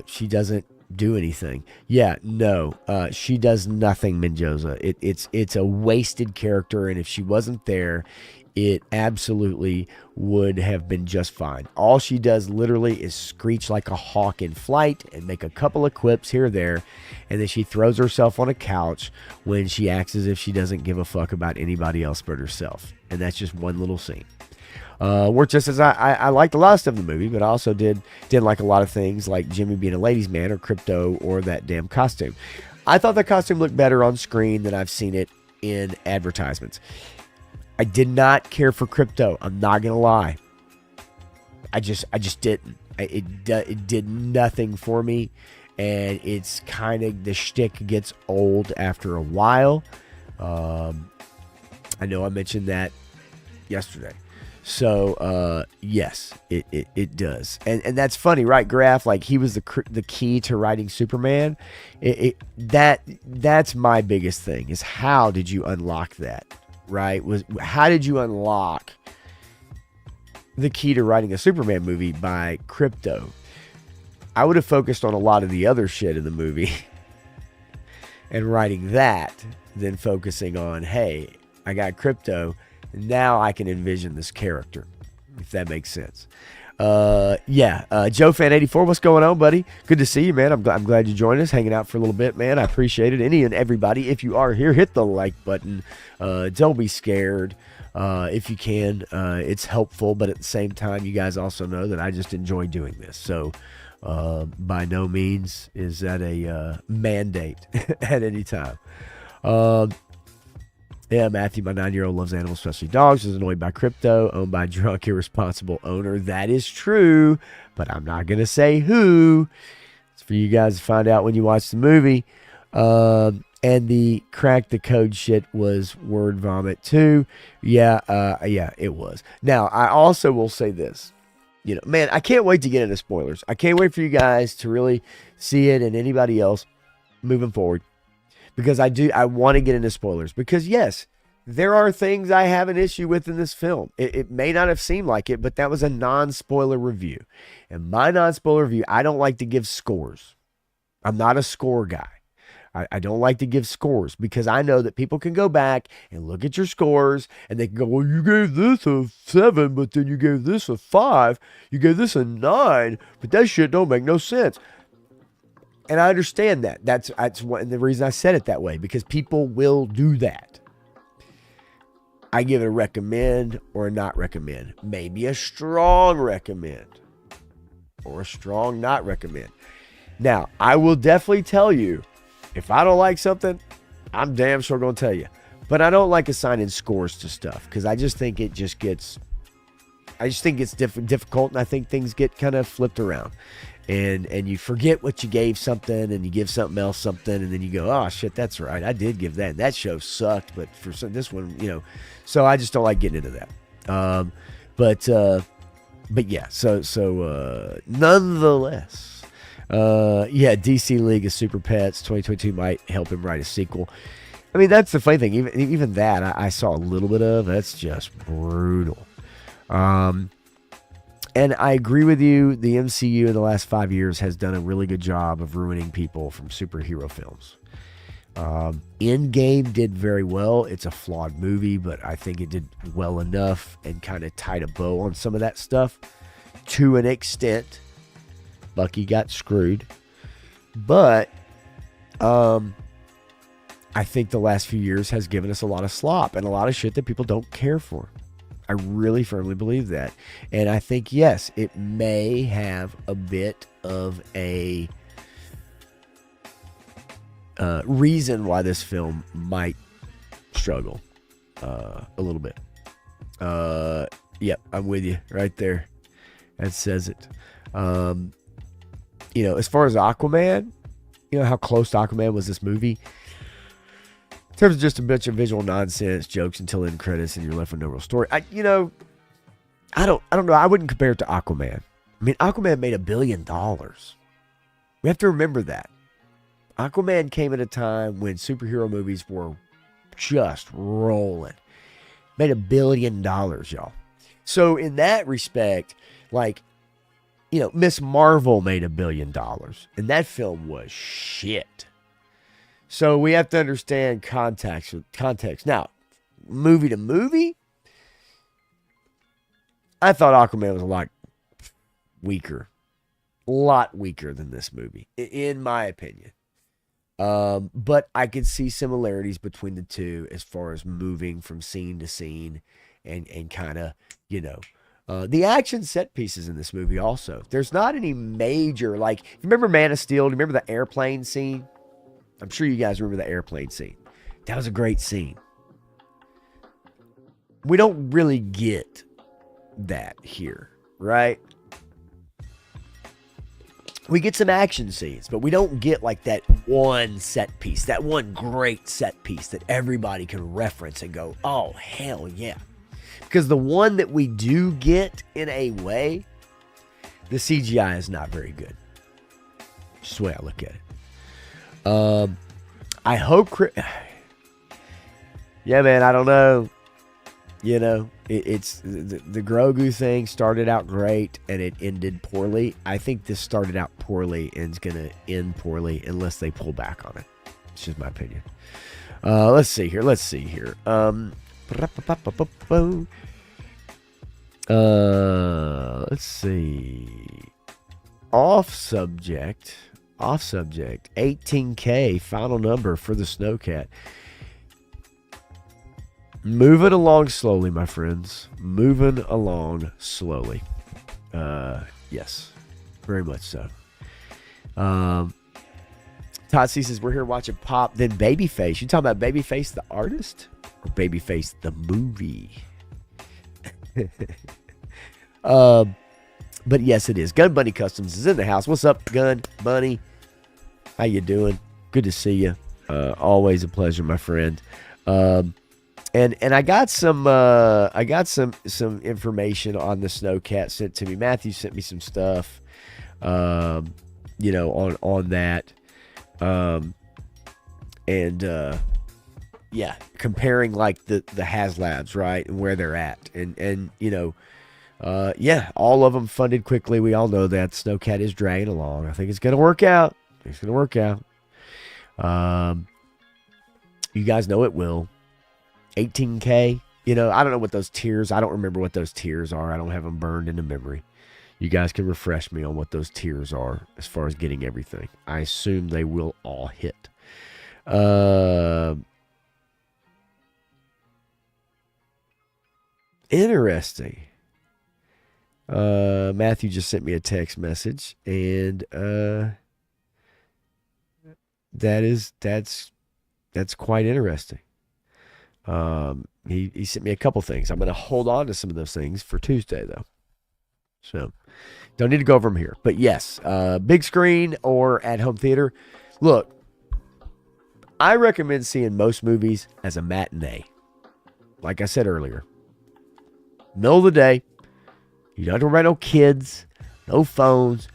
she doesn't do anything. Yeah, no, she does nothing, Mendoza. It's a wasted character, and if she wasn't there, it absolutely would have been just fine. All she does literally is screech like a hawk in flight and make a couple of quips here or there, and then she throws herself on a couch when she acts as if she doesn't give a fuck about anybody else but herself. And that's just one little scene. Worked just as I liked a lot of stuff in the movie, but I also didn't like a lot of things like Jimmy being a ladies' man or Krypto or that damn costume. I thought the costume looked better on screen than I've seen it in advertisements. I did not care for Krypto. I'm not gonna lie. I just didn't. It did nothing for me, and it's kind of, the shtick gets old after a while. I know I mentioned that yesterday. So yes, it does, and that's funny, right, Graph? Like, he was the key to writing Superman. That's my biggest thing, is how did you unlock that? right? Was how did you unlock the key to writing a Superman movie by Crypto? I would have focused on a lot of the other shit in the movie and writing that than focusing on, hey, I got Crypto. Now I can envision this character, if that makes sense. Joe Fan 84, what's going on, buddy? Good to see you, man. I'm glad you joined us, hanging out for a little bit, man. I appreciate it. Any and everybody, if you are here, hit the like button. Don't be scared. If you can, it's helpful, but at the same time, you guys also know that I just enjoy doing this. So by no means is that a mandate at any time. Yeah, Matthew, my 9-year-old loves animals, especially dogs, is annoyed by Crypto, owned by a drunk, irresponsible owner. That is true, but I'm not going to say who. It's for you guys to find out when you watch the movie. And the crack the code shit was word vomit too. Yeah, it was. Now, I also will say this. You know, man, I can't wait to get into spoilers. I can't wait for you guys to really see it and anybody else moving forward. Because I want to get into spoilers. Because yes, there are things I have an issue with in this film. It may not have seemed like it, but that was a non-spoiler review. And my non-spoiler review, I don't like to give scores. I'm not a score guy. I don't like to give scores because I know that people can go back and look at your scores and they can go, well, you gave this a 7, but then you gave this a 5. You gave this a 9, but that shit don't make no sense. And I understand that. That's the reason I said it that way, because people will do that. I give it a recommend or a not recommend. Maybe a strong recommend or a strong not recommend. Now, I will definitely tell you, if I don't like something, I'm damn sure going to tell you. But I don't like assigning scores to stuff because I just think it just gets, difficult, and I think things get kind of flipped around. And you forget what you gave something, and you give something else something, and then you go, oh shit, that's right, I did give that. That show sucked, but for this one, you know, so I just don't like getting into that. But yeah, so nonetheless, DC League of Super Pets 2022 might help him write a sequel. I mean, that's the funny thing. Even that I saw a little bit of. That's just brutal. And I agree with you. The MCU in the last 5 years has done a really good job of ruining people from superhero films. Endgame did very well. It's a flawed movie, but I think it did well enough and kind of tied a bow on some of that stuff to an extent. Bucky got screwed. But I think the last few years has given us a lot of slop and a lot of shit that people don't care for. I really firmly believe that. And I think, yes, it may have a bit of a reason why this film might struggle a little bit. Yep, I'm with you right there. That says it. You know, as far as Aquaman, you know how close to Aquaman was this movie? In terms of just a bunch of visual nonsense, jokes until end credits, and you're left with no real story. I don't know. I wouldn't compare it to Aquaman. I mean, Aquaman made $1 billion. We have to remember that. Aquaman came at a time when superhero movies were just rolling. Made $1 billion, y'all. So in that respect, like, you know, Miss Marvel made $1 billion, and that film was shit. So we have to understand context. Now, movie to movie, I thought Aquaman was a lot weaker than this movie, in my opinion. But I could see similarities between the two as far as moving from scene to scene and kind of, you know, the action set pieces in this movie also. There's not any major, like, remember Man of Steel? Do you remember the airplane scene? I'm sure you guys remember the airplane scene. That was a great scene. We don't really get that here, right? We get some action scenes, but we don't get like that one set piece, that one great set piece that everybody can reference and go, oh, hell yeah. Because the one that we do get in a way, the CGI is not very good. Just the way I look at it. I hope... Yeah, man, I don't know. You know, it's the Grogu thing started out great and it ended poorly. I think this started out poorly and is going to end poorly unless they pull back on it. It's just my opinion. Let's see here. Let's see. Off subject. 18K, final number for the Snowcat. Moving along slowly, my friends. Moving along slowly. Yes, very much so. Totsy says, we're here watching Pop, then Babyface. You talking about Babyface the artist or Babyface the movie? But yes, it is. Gun Bunny Customs is in the house. What's up, Gun Bunny? How you doing? Good to see you. Always a pleasure, my friend. And I got some information on the Snowcat sent to me. Matthew sent me some stuff, on that, comparing like the HasLabs, right, and where they're at, and all of them funded quickly. We all know that Snowcat is dragging along. I think it's gonna work out. You guys know it will. 18K, I don't know what those tiers, I don't remember what those tiers are. I don't have them burned into memory. You guys can refresh me on what those tiers are as far as getting everything. I assume they will all hit. Interesting. Matthew just sent me a text message, and that's quite interesting. He sent me a couple things. I'm going to hold on to some of those things for Tuesday, though. So, don't need to go over them here. But yes, big screen or at home theater. Look, I recommend seeing most movies as a matinee. Like I said earlier, middle of the day. You don't have to worry about no kids, no phones.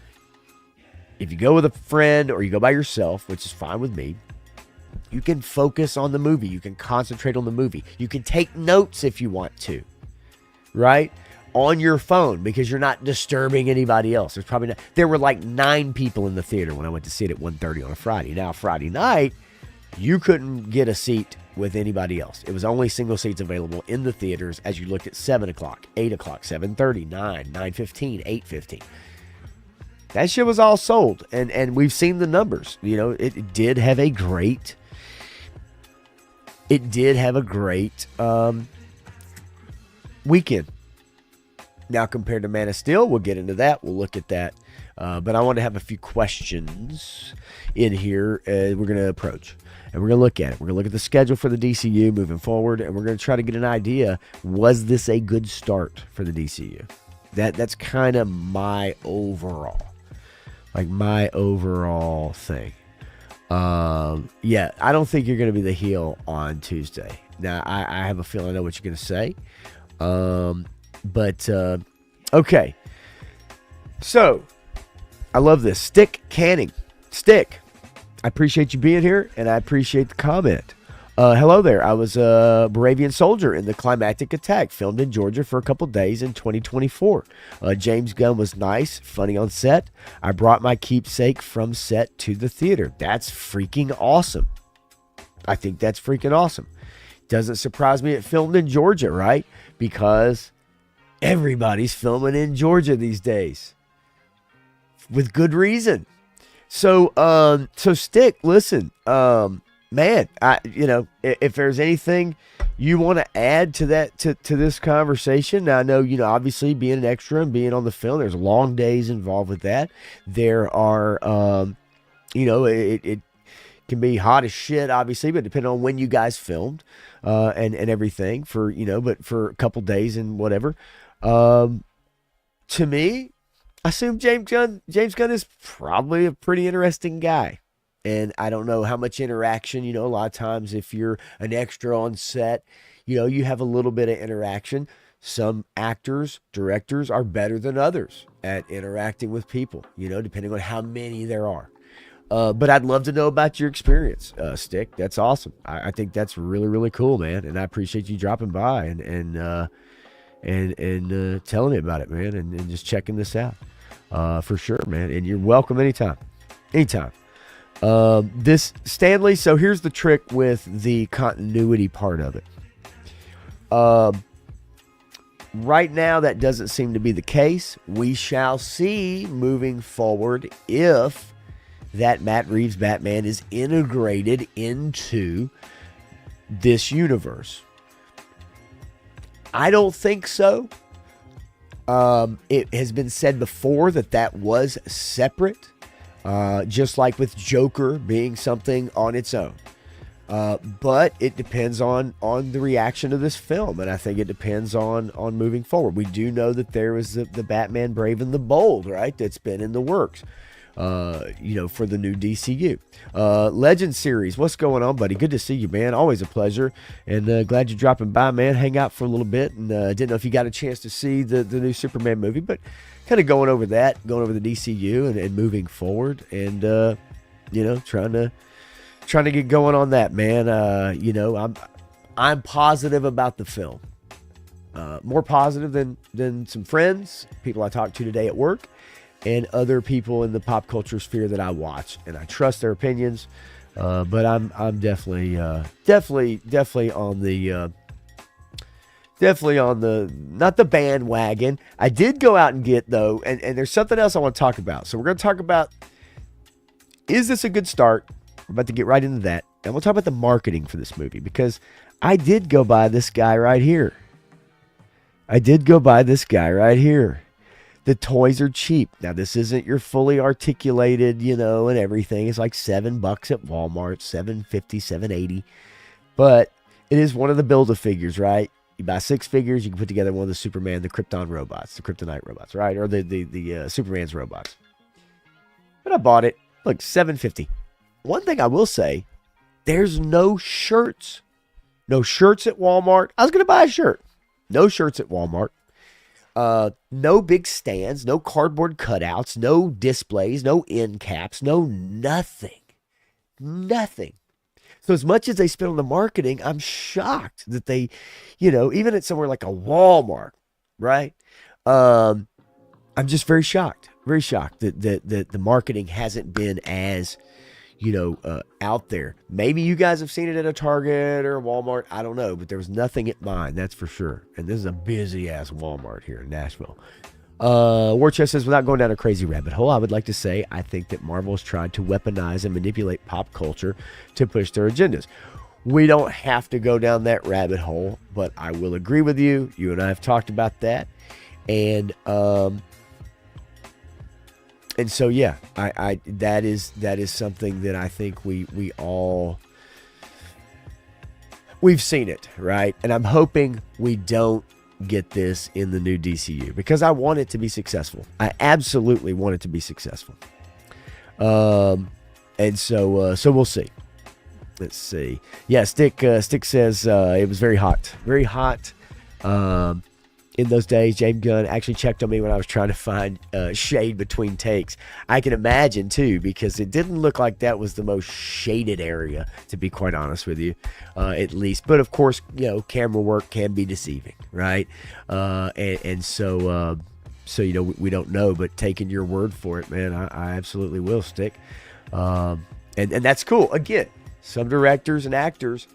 If you go with a friend or you go by yourself, which is fine with me, you can focus on the movie. You can concentrate on the movie. You can take notes if you want to, right? On your phone, because you're not disturbing anybody else. There were like 9 people in the theater when I went to see it at 1:30 on a Friday. Now, Friday night, you couldn't get a seat with anybody else. It was only single seats available in the theaters as you looked at 7 o'clock, 8 o'clock, 7:30, 9, 9:15, 8:15. That shit was all sold. And we've seen the numbers. It did have a great weekend. Now, compared to Man of Steel, we'll get into that. We'll look at that. But I want to have a few questions in here we're going to approach. And we're going to look at it. We're going to look at the schedule for the DCU moving forward. And we're going to try to get an idea, was this a good start for the DCU? That's kind of my overall thing. I don't think you're going to be the heel on Tuesday. Now, I have a feeling I know what you're going to say. Okay. So, I love this. Stick Canning. Stick. I appreciate you being here, and I appreciate the comment. Hello there. I was a Moravian soldier in the climactic attack, filmed in Georgia for a couple days in 2024. James Gunn was nice, funny on set. I brought my keepsake from set to the theater. That's freaking awesome. I think that's freaking awesome. Doesn't surprise me it filmed in Georgia, right? Because everybody's filming in Georgia these days. With good reason. So Stick, listen, man, if there's anything you want to add to that, to this conversation, now I know, obviously being an extra and being on the film, there's long days involved with that. There are, it can be hot as shit, obviously, but depending on when you guys filmed, and everything but for a couple days and whatever. To me, I assume James Gunn is probably a pretty interesting guy. And I don't know how much interaction, a lot of times if you're an extra on set, you have a little bit of interaction. Some actors, directors are better than others at interacting with people, depending on how many there are. But I'd love to know about your experience, Stick. That's awesome. I think that's really, really cool, man. And I appreciate you dropping by and telling me about it, man, and just checking this out, for sure, man. And you're welcome anytime, anytime. This Stanley. So here's the trick with the continuity part of it. Right now, that doesn't seem to be the case. We shall see moving forward if that Matt Reeves Batman is integrated into this universe. I don't think so. It has been said before that was separate, just like with Joker being something on its own. But it depends on the reaction to this film, and I think it depends on moving forward. We do know that there was the Batman Brave and the Bold, right? That's been in the works, for the new DCU. Legend series, what's going on, buddy? Good to see you, man. Always a pleasure, and glad you're dropping by, man. Hang out for a little bit, and didn't know if you got a chance to see the new Superman movie, but kind of going over the DCU and moving forward, and trying to get going on that, man. I'm positive about the film. More positive than some friends, people I talked to today at work, and other people in the pop culture sphere that I watch, and I trust their opinions. But I'm definitely on the not the bandwagon. I did go out and get though, and there's something else I want to talk about. So we're going to talk about, is this a good start? We're about to get right into that. And we'll talk about the marketing for this movie, because I did go buy this guy right here. The toys are cheap. Now, this isn't your fully articulated, and everything. It's like $7 at Walmart, $7.50, $7.80. But it is one of the Build-A-Figures, right? You buy 6 figures, you can put together one of the Superman, the Kryptonite robots, right? Or the Superman's robots. But I bought it. Look, $7.50. One thing I will say, there's no shirts. No shirts at Walmart. I was going to buy a shirt. No shirts at Walmart. No big stands, no cardboard cutouts, no displays, no end caps, no nothing. Nothing. So as much as they spend on the marketing, I'm shocked that they, even at somewhere like a Walmart, right? I'm just very shocked that the marketing hasn't been as, out there. Maybe you guys have seen it at a Target or a Walmart. I don't know, but there was nothing at mine, that's for sure. And this is a busy ass Walmart here in Nashville. Warchest says, without going down a crazy rabbit hole, I would like to say I think that Marvel has tried to weaponize and manipulate pop culture to push their agendas. We don't have to go down that rabbit hole, but I will agree with you. You and I have talked about that. And so yeah, I that is something that I think we've seen it, right? And I'm hoping we don't get this in the new DCU, because I want it to be successful. I absolutely want it to be successful. And so we'll see. Let's see. Yeah, Stick says it was very hot. Very hot. In those days, James Gunn actually checked on me when I was trying to find shade between takes. I can imagine, too, because it didn't look like that was the most shaded area, to be quite honest with you, at least. But, of course, camera work can be deceiving, right? So, we don't know, but taking your word for it, man, I absolutely will, Stick. And that's cool. Again, some directors and actors,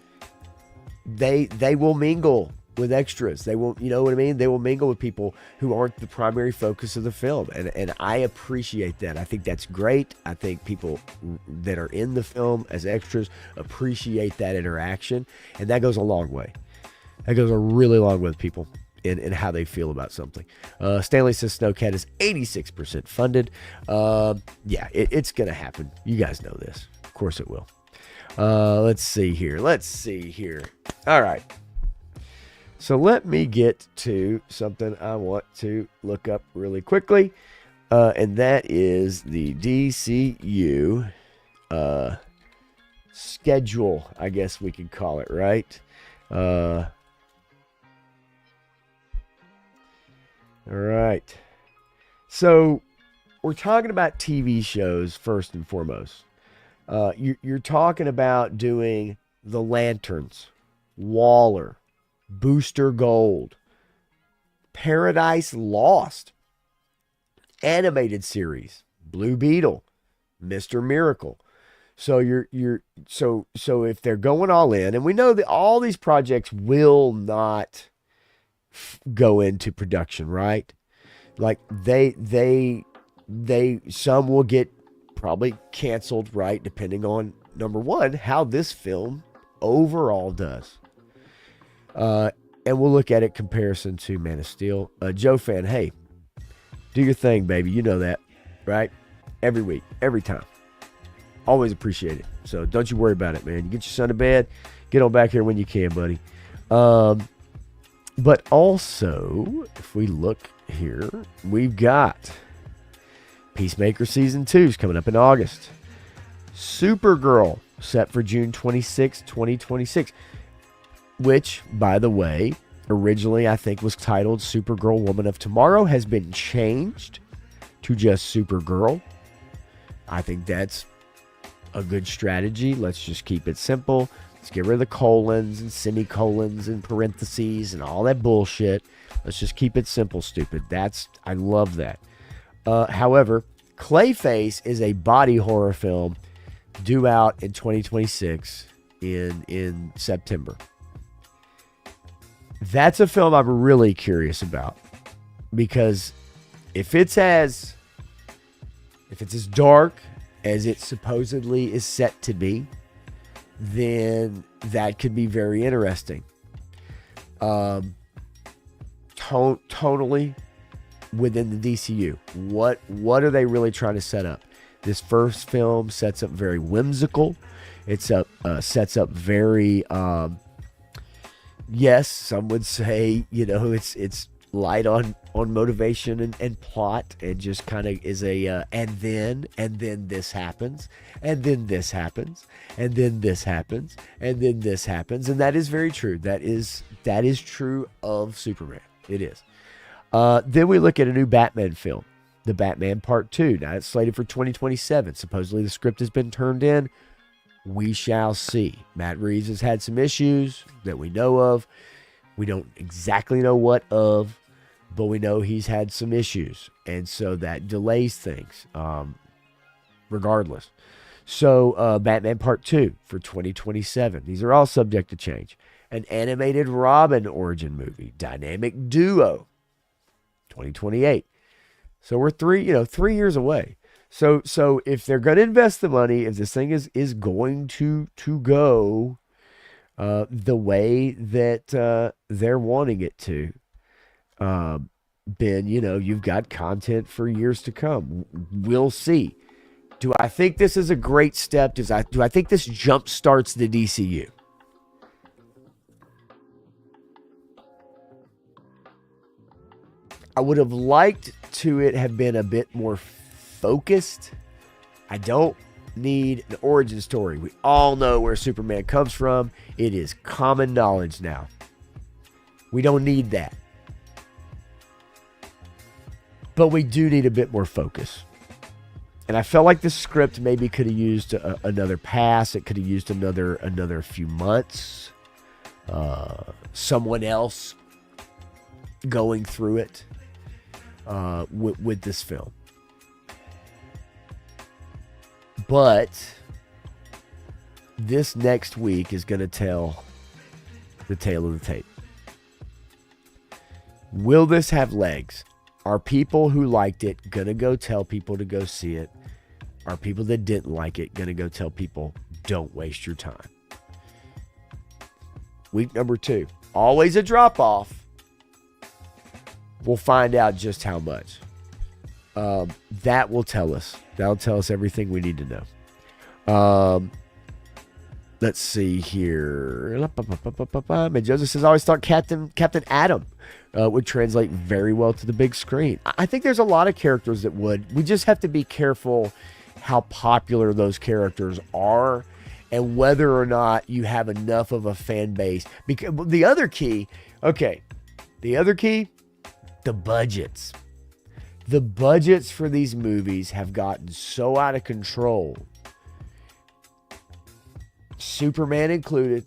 they will mingle with extras. They will, what I mean? They will mingle with people who aren't the primary focus of the film. And I appreciate that. I think that's great. I think people that are in the film as extras appreciate that interaction. And that goes a long way. That goes a really long way with people in how they feel about something. Stanley says Snowcat is 86% funded. Yeah, it's going to happen. You guys know this. Of course it will. Let's see here. All right. So let me get to something I want to look up really quickly, and that is the DCU schedule, I guess we could call it, right? All right. So we're talking about TV shows first and foremost. You're talking about doing The Lanterns, Waller, Booster Gold, Paradise Lost, animated series, Blue Beetle, Mr. Miracle. So so if they're going all in, and we know that all these projects will not go into production, right? Like they some will get probably canceled, right? Depending on number one, how this film overall does. And we'll look at it comparison to Man of Steel. Joe fan, hey, do your thing, baby. You know that, right? Every week, every time. Always appreciate it. So don't you worry about it, man. You get your son to bed. Get on back here when you can, buddy. But also, if we look here, we've got Peacemaker Season 2 is coming up in August. Supergirl set for June 26, 2026. Which, by the way, originally I think was titled Supergirl Woman of Tomorrow, has been changed to just Supergirl. I think that's a good strategy. Let's just keep it simple. Let's get rid of the colons and semicolons and parentheses and all that bullshit. Let's just keep it simple, stupid. I love that. However, Clayface is a body horror film due out in 2026 in September. That's a film I'm really curious about, because if it's as dark as it supposedly is set to be, then that could be very interesting. Totally within the DCU. What are they really trying to set up? This first film sets up very whimsical. Sets up very yes, some would say, it's light on motivation and plot, and just kind of is a and then this happens, and then this happens, and then this happens, and then this happens. And that is very true. That is true of Superman. It is. Then we look at a new Batman film, The Batman Part 2. Now it's slated for 2027. Supposedly the script has been turned in. We shall see. Matt Reeves has had some issues that we know of. We don't exactly know what of, but we know he's had some issues. And so that delays things, regardless. So Batman Part 2 for 2027. These are all subject to change. An animated Robin origin movie, Dynamic Duo, 2028. So we're 3 years away. So if they're going to invest the money, if this thing is going to go the way that they're wanting it to, then, you've got content for years to come. We'll see. Do I think this is a great step? Do I think this jump starts the DCU? I would have liked to it have been a bit more focused. I don't need an origin story. We all know where Superman comes from. It is common knowledge now. We don't need that. But we do need a bit more focus. And I felt like the script maybe could have used another pass. It could have used another few months. Someone else going through it with this film. But this next week is going to tell the tale of the tape. Will this have legs? Are people who liked it going to go tell people to go see it? Are people that didn't like it going to go tell people, don't waste your time? Week number 2. Always a drop-off. We'll find out just how much. That will tell us. That'll tell us everything we need to know. Let's see here. And Joseph says, I always thought Captain Atom would translate very well to the big screen. I think there's a lot of characters that would. We just have to be careful how popular those characters are and whether or not you have enough of a fan base. Because the other key, the budgets. The budgets for these movies have gotten so out of control Superman included,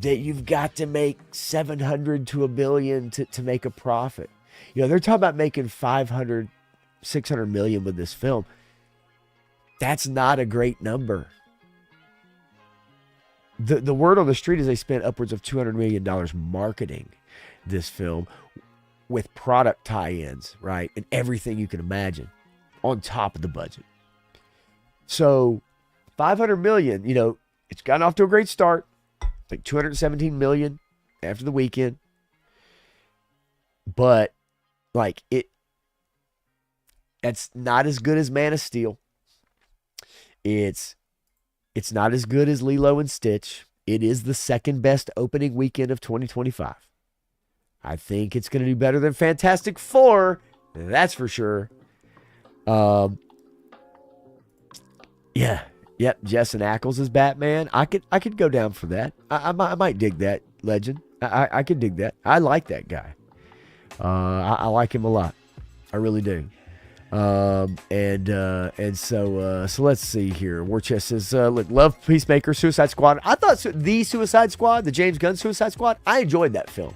that you've got to make 700 to a billion to make a profit. You know, they're talking about making 500, 600 million with this film. That's not a great number. The word on the street is they spent upwards of $200 million marketing this film with product tie-ins, right? And everything you can imagine on top of the budget. So 500 million, you know, it's gotten off to a great start. Like 217 million after the weekend. But like that's not as good as Man of Steel. It's not as good as Lilo and Stitch. It is the second best opening weekend of 2025. I think it's going to do better than Fantastic Four. That's for sure. Yeah. Yep. Jensen Ackles is Batman. I could go down for that. I might dig that, Legend. I could dig that. I like that guy. I like him a lot. I really do. And so let's see here. War Chest says, look, love Peacemaker, Suicide Squad. I thought the Suicide Squad, the James Gunn Suicide Squad, I enjoyed that film.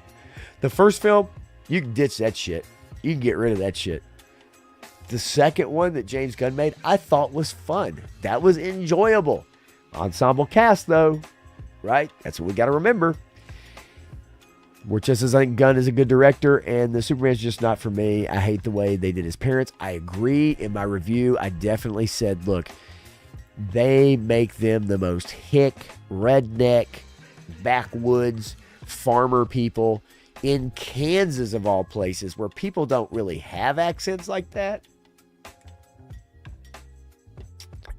The first film, you can ditch that shit. You can get rid of that shit. The second one that James Gunn made, I thought was fun. That was enjoyable. Ensemble cast, though, right? That's what we got to remember. Warchest says, I think Gunn is a good director, and the Superman's just not for me. I hate the way they did his parents. I agree. In my review, I definitely said, look, they make them the most hick, redneck, backwoods, farmer people in Kansas, of all places, where people don't really have accents like that.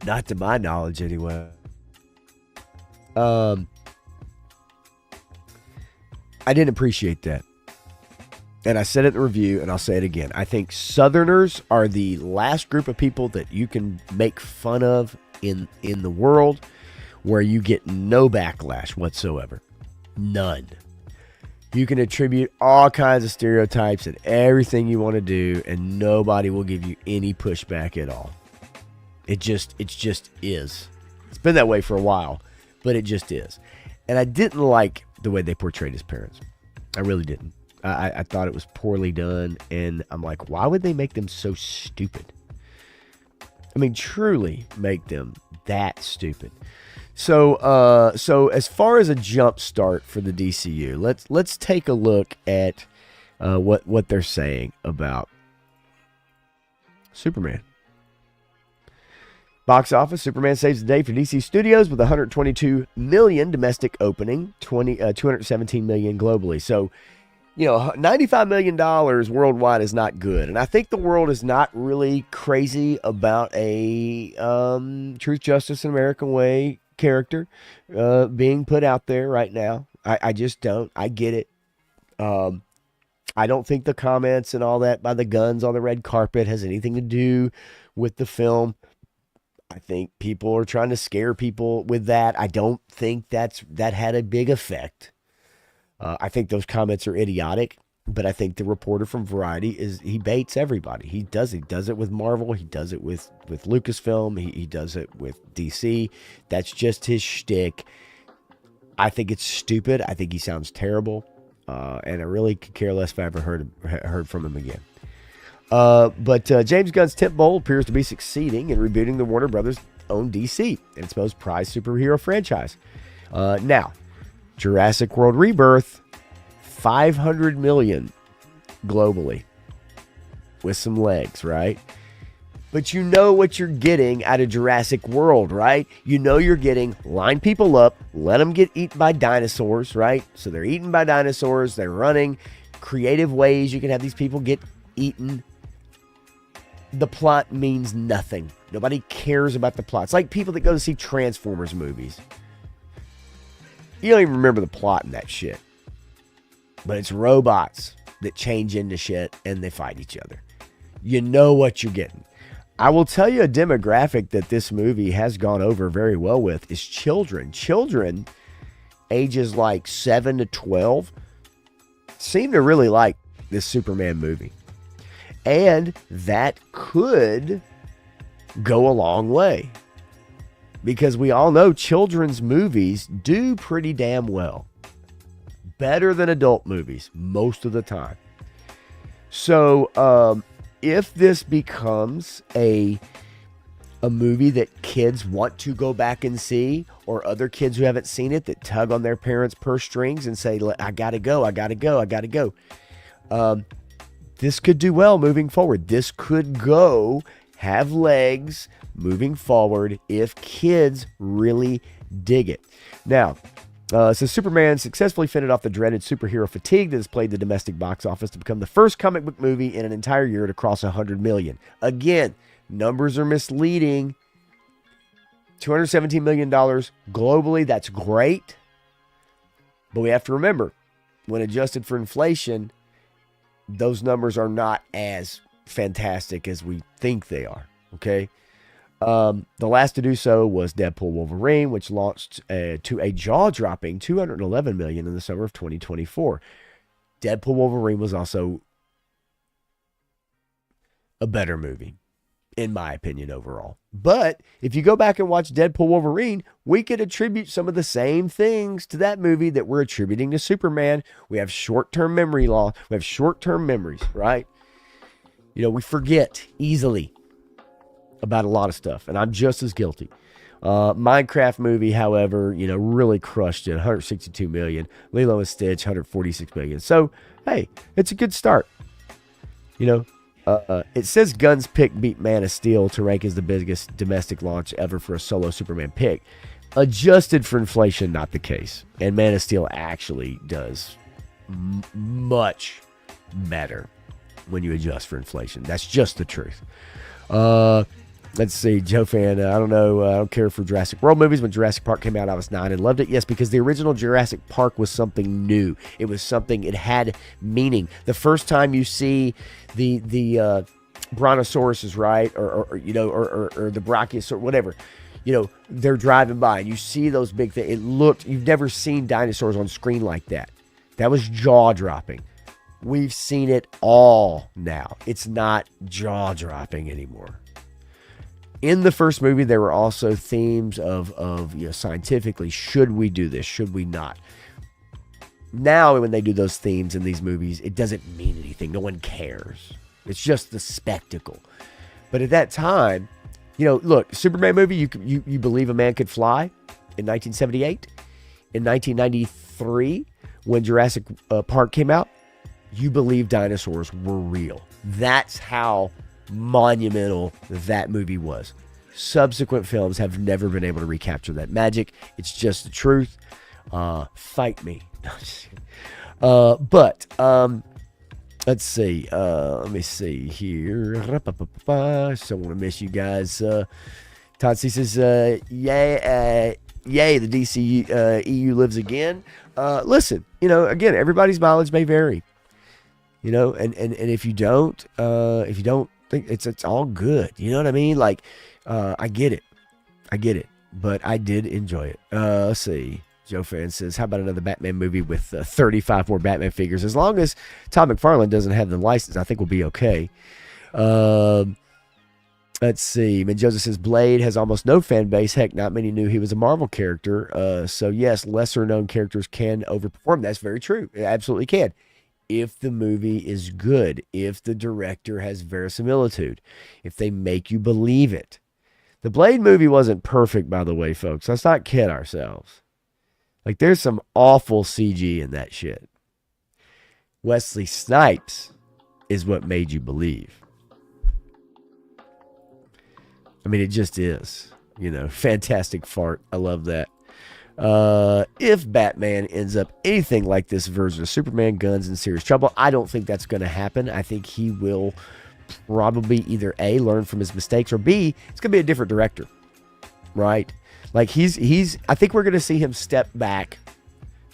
Not to my knowledge, anyway. I didn't appreciate that. And I said it in the review, and I'll say it again. I think Southerners are the last group of people that you can make fun of in the world, where you get no backlash whatsoever. None. You can attribute all kinds of stereotypes and everything you want to do, and nobody will give you any pushback at all. It just is. It's been that way for a while, but it just is. And I didn't like the way they portrayed his parents. I really didn't. I thought it was poorly done, and I'm like, why would they make them so stupid? I mean, truly make them that stupid. So as far as a jump start for the DCU, let's take a look at what they're saying about Superman. Box office, Superman saves the day for DC Studios with $122 million domestic opening, $217 million globally. So, you know, $95 million worldwide is not good. And I think the world is not really crazy about a Truth, Justice, and American Way character being put out there right now. I just don't. I get it. I don't think the comments and all that by the Guns on the red carpet has anything to do with the film. I think people are trying to scare people with that. I don't think that had a big effect. I think those comments are idiotic, but I think the reporter from Variety he baits everybody. He does it with Marvel. He does it with Lucasfilm. He does it with DC. That's just his shtick. I think it's stupid. I think he sounds terrible. And I really could care less if I ever heard from him again. But James Gunn's tentpole appears to be succeeding in rebooting the Warner Brothers' own DC and its most prized superhero franchise. Now, Jurassic World Rebirth, $500 million globally with some legs, right? But you know what you're getting out of Jurassic World, right? You know you're getting line people up, let them get eaten by dinosaurs, right? So they're eaten by dinosaurs, they're running creative ways you can have these people get eaten. The plot means nothing. Nobody cares about the plot. It's like people that go to see Transformers movies. You don't even remember the plot in that shit. But it's robots that change into shit and they fight each other. You know what you're getting. I will tell you a demographic that this movie has gone over very well with is children. Children ages like 7 to 12 seem to really like this Superman movie. And that could go a long way. because we all know children's movies do pretty damn well. Better than adult movies most of the time. So if this becomes a movie that kids want to go back and see, or other kids who haven't seen it that tug on their parents' purse strings and say, I gotta go. This could do well moving forward. This could have legs moving forward if kids really dig it. Now, so Superman successfully fended off the dreaded superhero fatigue that has plagued the domestic box office to become the first comic book movie in an entire year to cross 100 million. Again, numbers are misleading. $217 million globally, that's great. But we have to remember, when adjusted for inflation, those numbers are not as fantastic as we think they are, okay? The last to do so was Deadpool Wolverine, which launched to a jaw-dropping $211 million in the summer of 2024. Deadpool Wolverine was also a better movie, in my opinion, overall. But if you go back and watch Deadpool Wolverine, we could attribute some of the same things to that movie that we're attributing to Superman. We have short-term memory loss. We have short-term memories, right? You know, we forget easily about a lot of stuff, and I'm just as guilty. Minecraft movie, however, you know, really crushed it. 162 million. Lilo and Stitch, 146 million. So, hey, it's a good start. You know, it says Gunn's pick beat Man of Steel to rank as the biggest domestic launch ever for a solo Superman pick. Adjusted for inflation, not the case. And Man of Steel actually does much better when you adjust for inflation. That's just the truth. Let's see, Joe Fan, I don't know, I don't care for Jurassic World movies. When Jurassic Park came out, I was 9 and loved it. Yes, because the original Jurassic Park was something new. It was something, it had meaning. The first time you see the brontosauruses, right, or you know, or the brachiosaurus, whatever, you know, they're driving by and you see those big things. It looked, you've never seen dinosaurs on screen like that. That was jaw-dropping. We've seen it all now. It's not jaw-dropping anymore. In the first movie, there were also themes of you know, scientifically, should we do this? Should we not? Now, when they do those themes in these movies, it doesn't mean anything. No one cares. It's just the spectacle. But at that time, you know, look, Superman movie, you believe a man could fly in 1978? In 1993, when Jurassic Park came out, you believe dinosaurs were real. That's how monumental that movie was. Subsequent films have never been able to recapture that magic. It's just the truth. Fight me. But let's see. Let me see here. So want to miss you guys. Todd C says, yay, the DCU EU lives again. Listen, you know, again, everybody's mileage may vary. You know, and if you don't think it's all good. You know what I mean? Like, I get it, but I did enjoy it. Let's see. Joe Fan says, how about another Batman movie with 35 more Batman figures? As long as Todd McFarlane doesn't have the license, I think we'll be okay. Let's see. Mendoza says, Blade has almost no fan base. Heck, not many knew he was a Marvel character. So yes, lesser known characters can overperform. That's very true. It absolutely can. If the movie is good, if the director has verisimilitude, if they make you believe it. The Blade movie wasn't perfect, by the way, folks. Let's not kid ourselves. Like, there's some awful CG in that shit. Wesley Snipes is what made you believe. I mean, it just is. You know, fantastic fart. I love that. If Batman ends up anything like this version of Superman, Gunn's in serious trouble. I don't think that's going to happen. I think he will probably either A, learn from his mistakes, or B, it's going to be a different director, right? Like, I think we're going to see him step back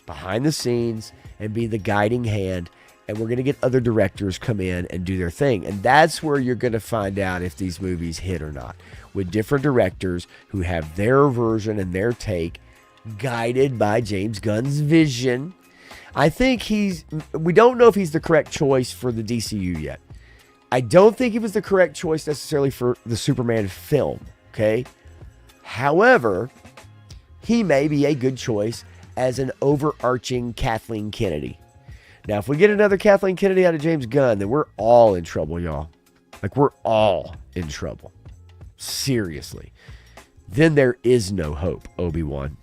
behind the scenes and be the guiding hand, and we're going to get other directors come in and do their thing. And that's where you're going to find out if these movies hit or not, with different directors who have their version and their take, guided by James Gunn's vision. I think we don't know if he's the correct choice for the DCU yet. I don't think he was the correct choice necessarily for the Superman film, okay? However, he may be a good choice as an overarching Kathleen Kennedy. Now, if we get another Kathleen Kennedy out of James Gunn, then we're all in trouble, y'all. Like, we're all in trouble. Seriously. Then there is no hope, Obi-Wan.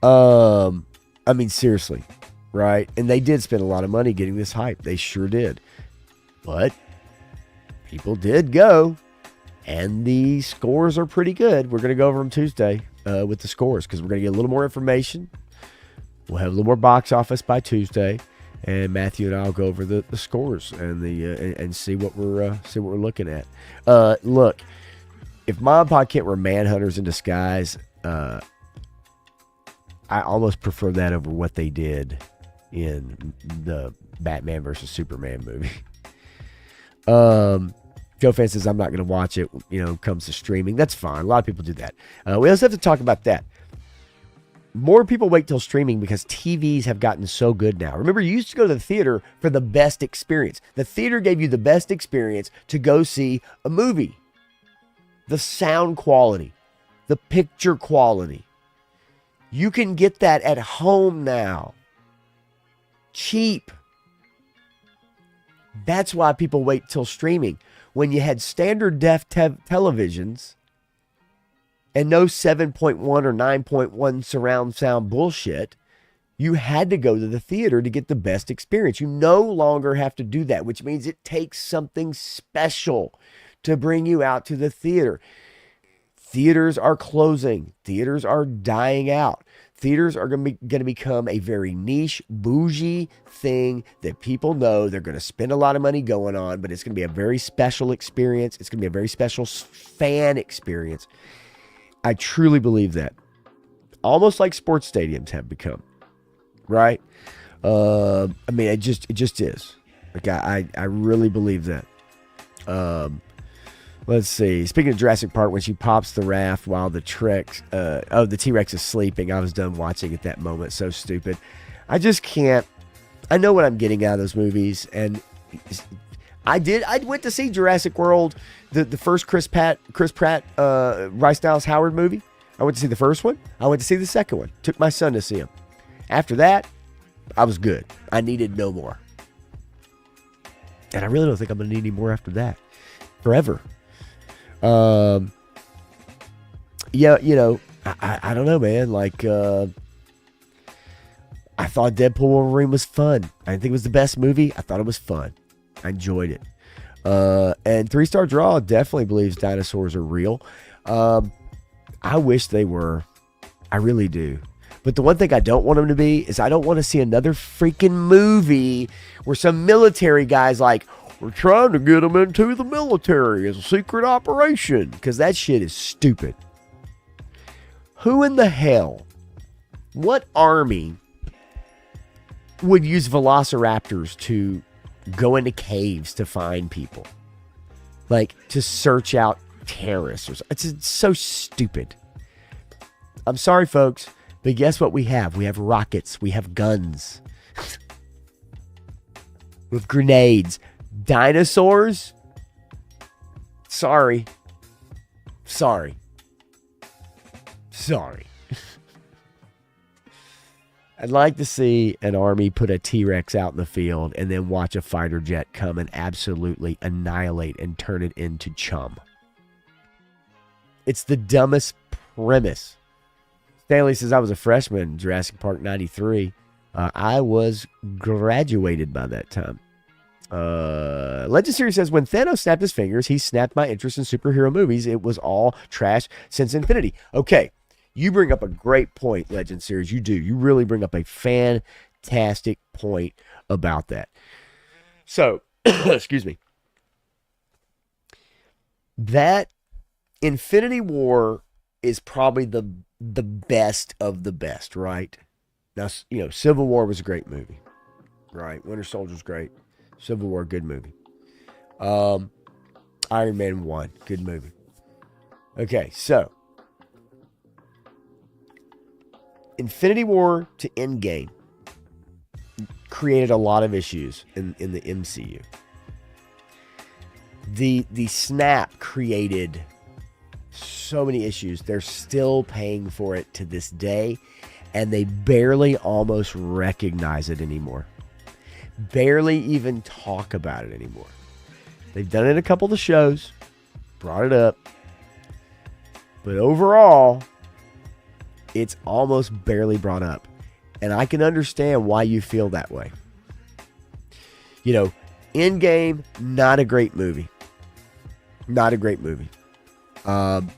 I mean, seriously, right? And they did spend a lot of money getting this hype. They sure did. But people did go, and the scores are pretty good. We're going to go over them Tuesday with the scores because we're going to get a little more information. We'll have a little more box office by Tuesday, and Matthew and I'll go over the scores and and see what we're looking at. Look, if Mom and Pop Kent were manhunters in disguise, I almost prefer that over what they did in the Batman versus Superman movie. Joe Fan says, I'm not going to watch it, comes to streaming. That's fine. A lot of people do that. We also have to talk about that. More people wait till streaming because TVs have gotten so good now. Remember, you used to go to the theater for the best experience. The theater gave you the best experience to go see a movie. The sound quality, the picture quality. You can get that at home now. Cheap. That's why people wait till streaming. When you had standard def televisions and no 7.1 or 9.1 surround sound bullshit, you had to go to the theater to get the best experience. You no longer have to do that, which means it takes something special to bring you out to the theater. Theaters are closing. Theaters are dying out. Theaters are going to become a very niche, bougie thing that people know they're going to spend a lot of money going on, but it's going to be a very special experience. It's going to be a very special fan experience. I truly believe that. Almost like sports stadiums have become, right? I mean, it just is. Like I really believe that. Let's see. Speaking of Jurassic Park, when she pops the raft while the T-Rex is sleeping, I was done watching at that moment. So stupid. I just can't. I know what I'm getting out of those movies, and I went to see Jurassic World, the first Chris Pratt, Bryce Dallas Howard movie. I went to see the first one. I went to see the second one. Took my son to see him. After that, I was good. I needed no more. And I really don't think I'm going to need any more after that. Forever. Yeah, I don't know, man. Like, I thought Deadpool Wolverine was fun. I didn't think it was the best movie. I thought it was fun. I enjoyed it. And 3-star draw definitely believes dinosaurs are real. I wish they were. I really do. But the one thing I don't want them to be is I don't want to see another freaking movie where some military guy's like, we're trying to get them into the military as a secret operation. Because that shit is stupid. Who in the hell, what army would use velociraptors to go into caves to find people? Like, to search out terrorists. It's so stupid. I'm sorry, folks, but guess what we have? We have rockets. We have guns. With grenades. Dinosaurs? Sorry. I'd like to see an army put a T-Rex out in the field and then watch a fighter jet come and absolutely annihilate and turn it into chum. It's the dumbest premise. Stanley says, I was a freshman in Jurassic Park 93. I was graduated by that time. Legend Series says, when Thanos snapped his fingers, he snapped my interest in superhero movies. It was all trash since Infinity. Okay, you bring up a great point, Legend Series. You do. You really bring up a fantastic point about that. So, excuse me. That Infinity War is probably the best of the best, right? Now, Civil War was a great movie, right? Winter Soldier's great. Civil War, good movie. Iron Man 1, good movie. Okay, so Infinity War to Endgame created a lot of issues in the MCU. The snap created so many issues. They're still paying for it to this day, and they barely almost recognize it anymore. Barely even talk about it anymore. They've done it in a couple of the shows, brought it up, but overall, it's almost barely brought up. And I can understand why you feel that way. You know, Endgame, not a great movie. Not a great movie.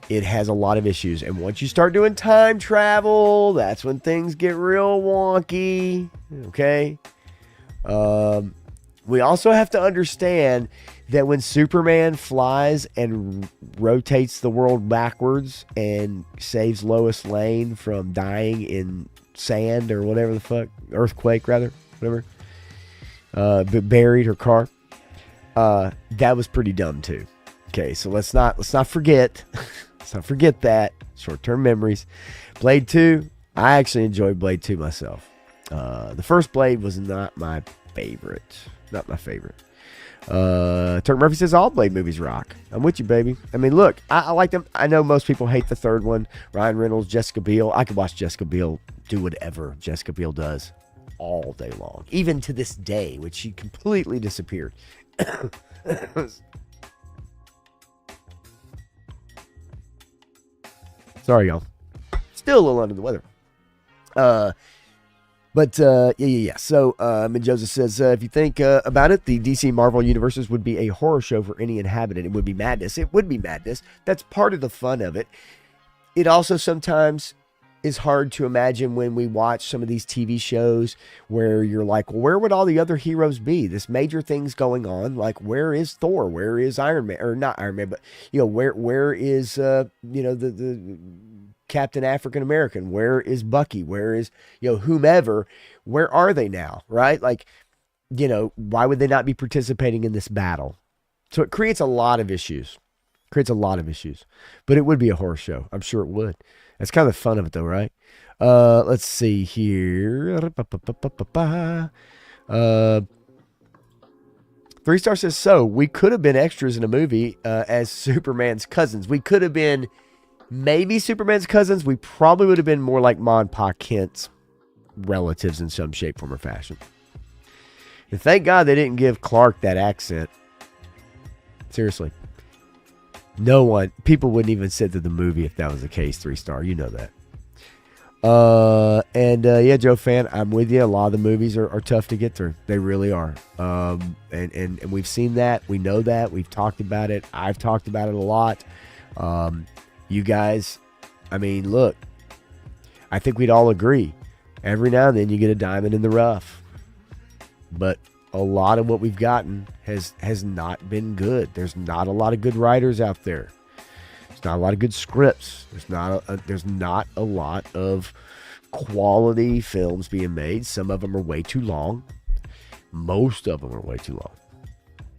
It has a lot of issues. And once you start doing time travel, that's when things get real wonky. Okay? We also have to understand that when Superman flies and rotates the world backwards and saves Lois Lane from dying in sand or whatever the fuck, earthquake rather, whatever, buried her car, that was pretty dumb too. Okay, so let's not forget, let's not forget that short-term memories. Blade 2, I actually enjoyed Blade 2 myself. The first Blade was not my favorite. Not my favorite. Turk Murphy says all Blade movies rock. I'm with you, baby. I mean, look, I like them. I know most people hate the third one. Ryan Reynolds, Jessica Biel. I could watch Jessica Biel do whatever Jessica Biel does all day long. Even to this day, which she completely disappeared. Sorry, y'all. Still a little under the weather. But yeah. So, and Joseph says, if you think about it, the DC Marvel universes would be a horror show for any inhabitant. It would be madness. It would be madness. That's part of the fun of it. It also sometimes is hard to imagine when we watch some of these TV shows where you're like, well, where would all the other heroes be? This major thing's going on. Like, where is Thor? Where is Iron Man? Or not Iron Man, but, you know, where is, you know, the Captain African American? Where is Bucky? Where is, you know, whomever? Where are they now? Right? Like, you know, why would they not be participating in this battle? So it creates a lot of issues. But it would be a horror show. I'm sure it would. That's kind of the fun of it though, right? Let's see here. 3-star says, so we could have been extras in a movie as Superman's cousins. We could have been maybe Superman's cousins. We probably would have been more like Ma and Pa Kent's relatives in some shape, form, or fashion. And thank God they didn't give Clark that accent. Seriously. No one, people wouldn't even sit through the movie if that was the case. 3-star, you know that. Yeah, Joe Fan, I'm with you. A lot of the movies are tough to get through. They really are. And we've seen that. We know that. We've talked about it. I've talked about it a lot. You guys, I mean, look, I think we'd all agree. Every now and then you get a diamond in the rough. But a lot of what we've gotten has not been good. There's not a lot of good writers out there. There's not a lot of good scripts. There's not a lot of quality films being made. Some of them are way too long. Most of them are way too long.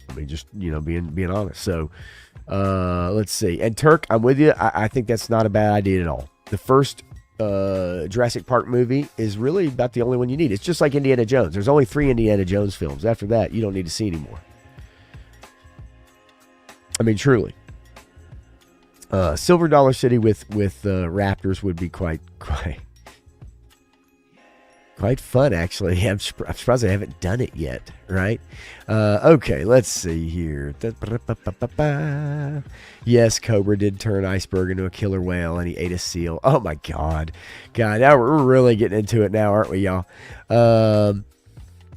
I mean, just, you know, being honest. So, let's see. And Turk, I'm with you. I think that's not a bad idea at all. The first Jurassic Park movie is really about the only one you need. It's just like Indiana Jones. There's only 3 Indiana Jones films. After that, you don't need to see anymore. I mean, truly. Silver Dollar City with Raptors would be quite fun, actually. I'm surprised I haven't done it yet, right? Okay, let's see here. Yes, Cobra did turn Iceberg into a killer whale, and he ate a seal. Oh, my God. Now we're really getting into it now, aren't we, y'all?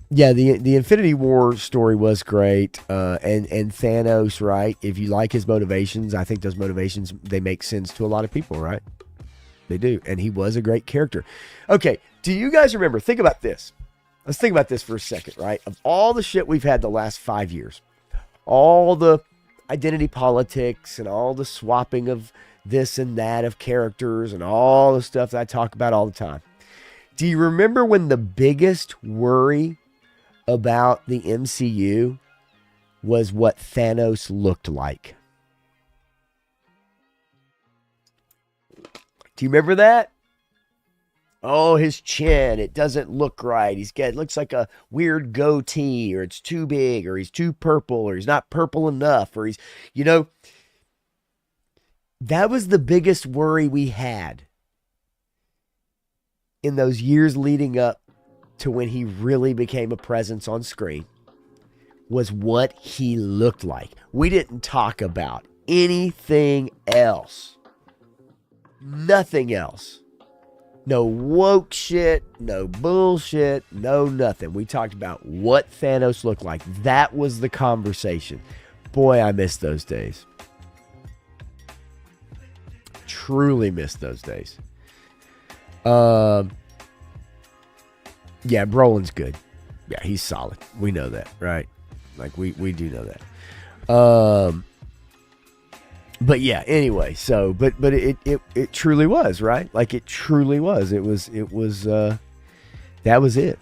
Yeah, the Infinity War story was great, and Thanos, right? If you like his motivations, I think those motivations, they make sense to a lot of people, right? They do, and he was a great character. Okay, do you guys remember? Think about this. Let's think about this for a second, right? Of all the shit we've had the last 5 years, all the identity politics and all the swapping of this and that of characters and all the stuff that I talk about all the time. Do you remember when the biggest worry about the MCU was what Thanos looked like? Do you remember that? Oh, his chin, it doesn't look right. It looks like a weird goatee, or it's too big, or he's too purple, or he's not purple enough, or he's, you know, That was the biggest worry we had in those years leading up to when he really became a presence on screen, was what he looked like. We didn't talk about anything else. Nothing else. No woke shit, no bullshit, no nothing. We talked about what Thanos looked like. That was the conversation. Boy, I miss those days. Truly miss those days. Yeah, Brolin's good. Yeah, he's solid. We know that, right? Like we do know that. But yeah, anyway, so but it truly was, right? Like it truly was. It was that was it.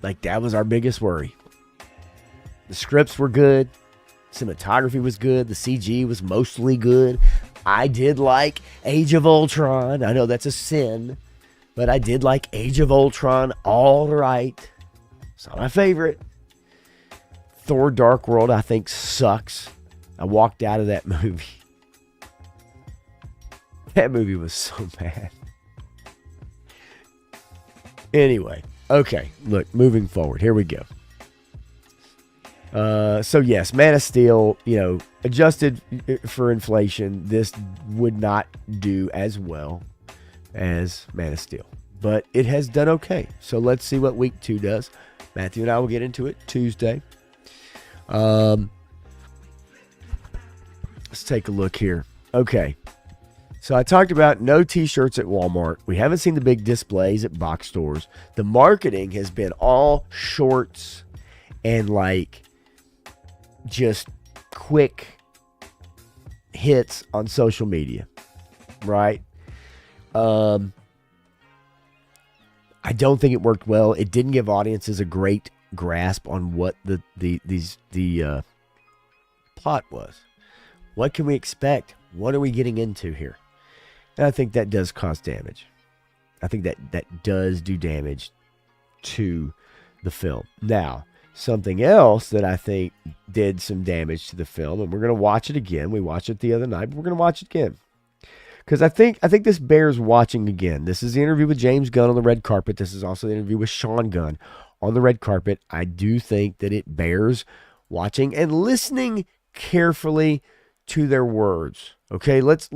Like that was our biggest worry. The scripts were good, cinematography was good, the CG was mostly good. I did like Age of Ultron. I know that's a sin, but I did like Age of Ultron all right. It's not my favorite. Thor Dark World, I think, sucks. I walked out of that movie. That movie was so bad. Anyway, okay, look, moving forward. Here we go. So yes, Man of Steel, adjusted for inflation, this would not do as well as Man of Steel. But it has done okay. So let's see what week 2 does. Matthew and I will get into it Tuesday. Let's take a look here. Okay. So I talked about no t-shirts at Walmart. We haven't seen the big displays at box stores. The marketing has been all shorts and like just quick hits on social media, right? I don't think it worked well. It didn't give audiences a great grasp on what the plot was. What can we expect? What are we getting into here? And I think that does cause damage. I think that does do damage to the film. Now, something else that I think did some damage to the film, and we're going to watch it again. We watched it the other night, but we're going to watch it again. Because I think this bears watching again. This is the interview with James Gunn on the red carpet. This is also the interview with Sean Gunn on the red carpet. I do think that it bears watching and listening carefully to their words. Okay, let's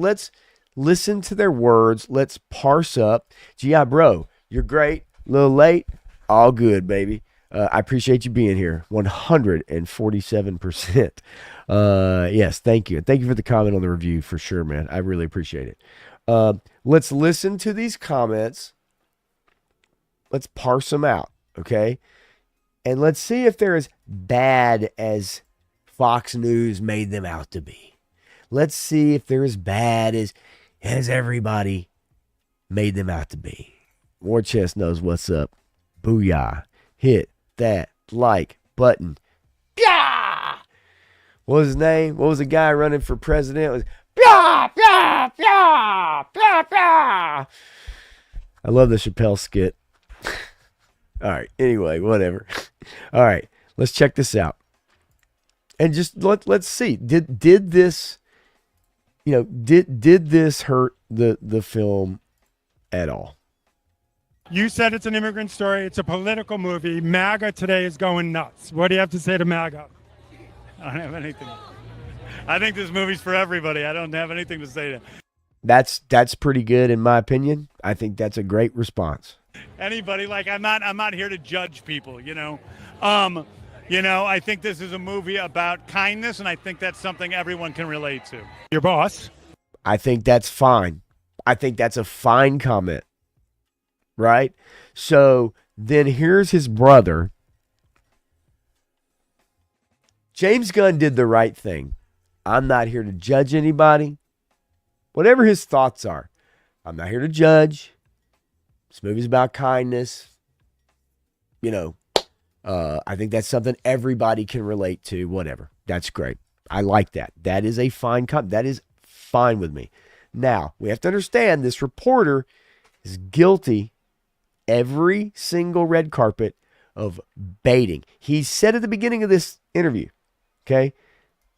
listen to their words. Let's parse up. G.I. Bro, you're great. A little late. All good, baby. I appreciate you being here. 147%. Yes, thank you. And thank you for the comment on the review for sure, man. I really appreciate it. Let's listen to these comments. Let's parse them out, okay? And let's see if they're as bad as Fox News made them out to be. Let's see if they're as bad as everybody made them out to be. War Chest knows what's up. Booyah. Hit that like button. Yeah! What was his name? What was the guy running for president? It was Pya, Pya, Pya, Pya, Pya. I love the Chappelle skit. All right. Anyway, whatever. All right. Let's check this out. And just let's see. Did this, did this hurt the film at all? You said it's an immigrant story. It's a political movie. MAGA today is going nuts. What do you have to say to MAGA? I don't have anything. I think this movie's for everybody. I don't have anything to say to That's pretty good in my opinion. I think that's a great response. anybody. Like I'm not here to judge people. I think this is a movie about kindness, and I think that's something everyone can relate to. Your boss. I think that's fine. I think that's a fine comment. Right? So then here's his brother. James Gunn did the right thing. I'm not here to judge anybody. Whatever his thoughts are, I'm not here to judge. This movie's about kindness. I think that's something everybody can relate to. Whatever. That's great. I like that. That is a fine comment. That is fine with me. Now, we have to understand this reporter is guilty every single red carpet of baiting. He said at the beginning of this interview, okay?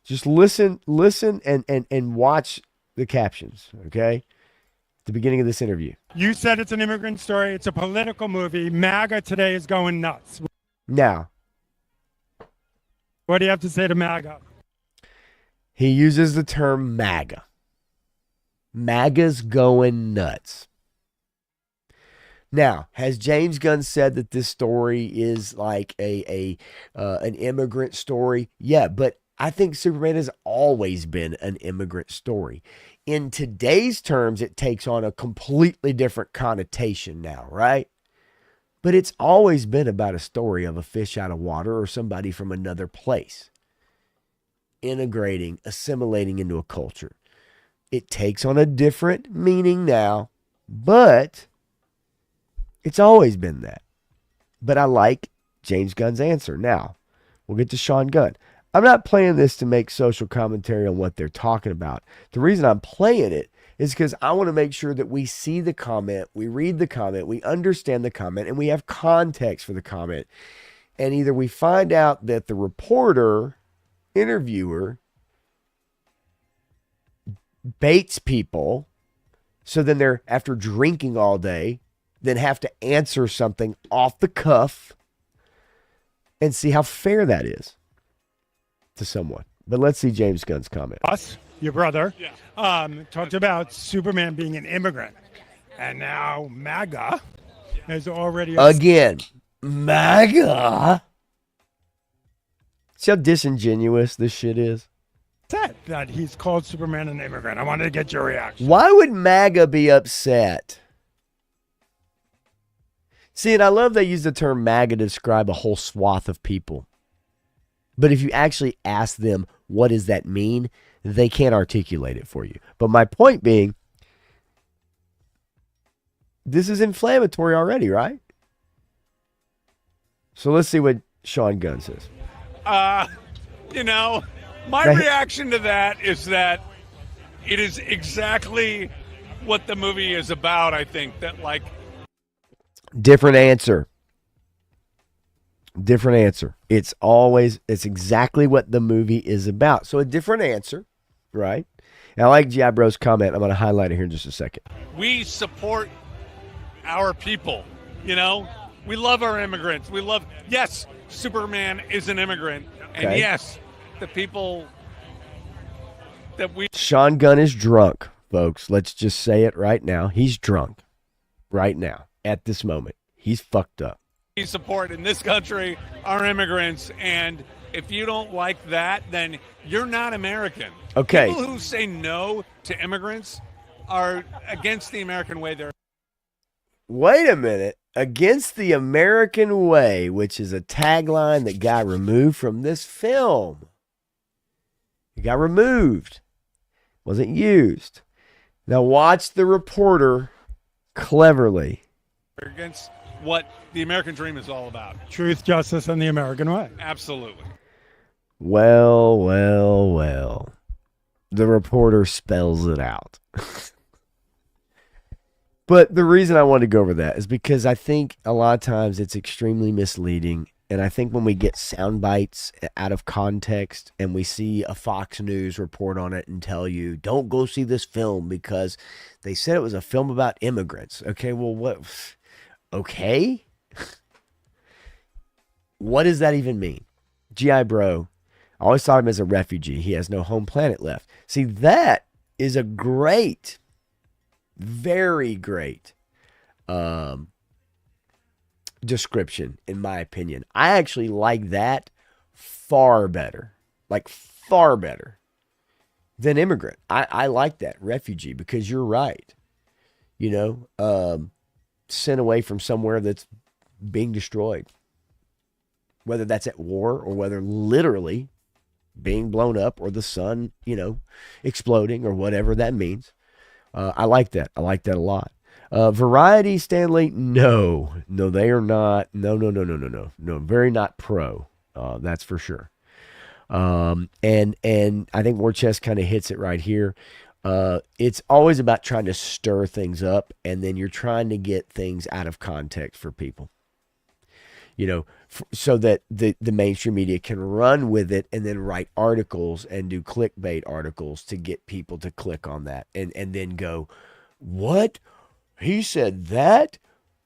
Just listen and watch the captions, okay? At the beginning of this interview. You said it's an immigrant story. It's a political movie. MAGA today is going nuts. Now, What do you have to say to MAGA? he uses the term MAGA. MAGA's going nuts. Now, has James Gunn said that this story is like an immigrant story? Yeah, but I think Superman has always been an immigrant story. In today's terms, it takes on a completely different connotation now, right? But it's always been about a story of a fish out of water or somebody from another place integrating, assimilating into a culture. It takes on a different meaning now, but it's always been that. But I like James Gunn's answer. Now, we'll get to Sean Gunn. I'm not playing this to make social commentary on what they're talking about. The reason I'm playing it is because I want to make sure that we see the comment, we read the comment, we understand the comment, and we have context for the comment. And either we find out that the reporter, interviewer, baits people, so then they're, after drinking all day, then have to answer something off the cuff and see how fair that is to someone. But let's see James Gunn's comment. Us, your brother, talked about Superman being an immigrant. And now MAGA is already... Again, MAGA? See how disingenuous this shit is? upset that he's called Superman an immigrant. I wanted to get your reaction. Why would MAGA be upset? See, and I love they use the term MAGA to describe a whole swath of people. But if you actually ask them, what does that mean? They can't articulate it for you. But my point being, this is inflammatory already, right? So let's see what Sean Gunn says. My reaction to that is that it is exactly what the movie is about, I think. That, like... Different answer. Different answer. It's exactly what the movie is about. So a different answer, right? And I like G.I. Bro's comment. I'm going to highlight it here in just a second. We support our people, We love our immigrants. Yes, Superman is an immigrant. And Okay. yes, the people that we... Sean Gunn is drunk, folks. Let's just say it right now. He's drunk right now at this moment. He's fucked up. We support in this country are immigrants, and if you don't like that, then you're not American. Okay. People who say no to immigrants are against the American way. They're... Wait a minute. Against the American way, which is a tagline that got removed from this film. It got removed. Wasn't used. Now watch the reporter cleverly. against what the American dream is all about. Truth, justice, and the American way. Absolutely. Well. The reporter spells it out. But the reason I wanted to go over that is because I think a lot of times it's extremely misleading. And I think when we get sound bites out of context and we see a Fox News report on it and tell you, don't go see this film because they said it was a film about immigrants. Okay, well, what? Okay? What does that even mean? G.I. Bro, I always thought of him as a refugee. He has no home planet left. See, that is a great, very great description, in my opinion. I actually like that far better. Like, far better than immigrant. I like that, refugee, because you're right. Sent away from somewhere that's being destroyed. Whether that's at war or whether literally being blown up or the sun, exploding or whatever that means. I like that. I like that a lot. Variety, Stanley, no, they are not. No, very not pro. That's for sure. And I think War Chest kind of hits it right here. It's always about trying to stir things up, and then you're trying to get things out of context for people. so that the mainstream media can run with it and then write articles and do clickbait articles to get people to click on that and then go, what? He said that?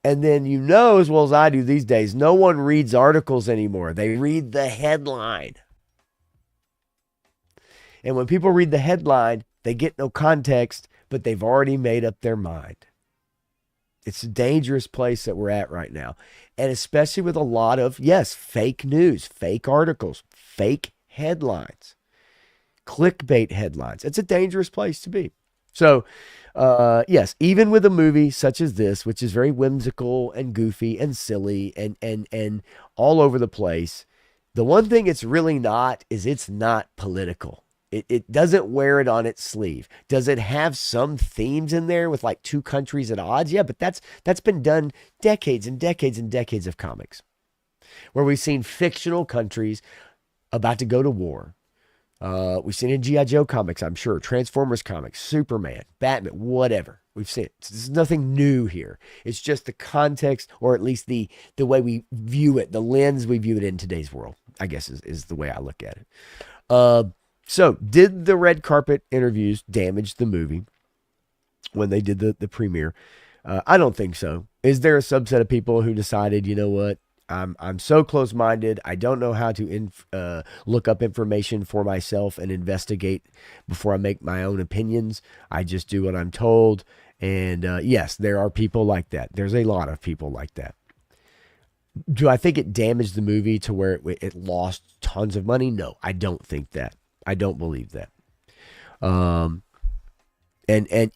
And then as well as I do these days, no one reads articles anymore. They read the headline. And when people read the headline, they get no context, but they've already made up their mind. It's a dangerous place that we're at right now. And especially with a lot of, fake news, fake articles, fake headlines, clickbait headlines. It's a dangerous place to be. So, even with a movie such as this, which is very whimsical and goofy and silly and all over the place, the one thing it's really not is it's not political. It doesn't wear it on its sleeve. Does it have some themes in there with like two countries at odds? Yeah, but that's been done decades and decades and decades of comics, where we've seen fictional countries about to go to war. We've seen it in G.I. Joe comics, I'm sure, Transformers comics, Superman, Batman, whatever. We've seen it. There's nothing new here. It's just the context, or at least the way we view it, the lens we view it in today's world, I guess is the way I look at it. So did the red carpet interviews damage the movie when they did the premiere? I don't think so. Is there a subset of people who decided, you know what? I'm so close-minded. I don't know how to look up information for myself and investigate before I make my own opinions. I just do what I'm told. And yes, there are people like that. There's a lot of people like that. Do I think it damaged the movie to where it lost tons of money? No, I don't think that. I don't believe that. And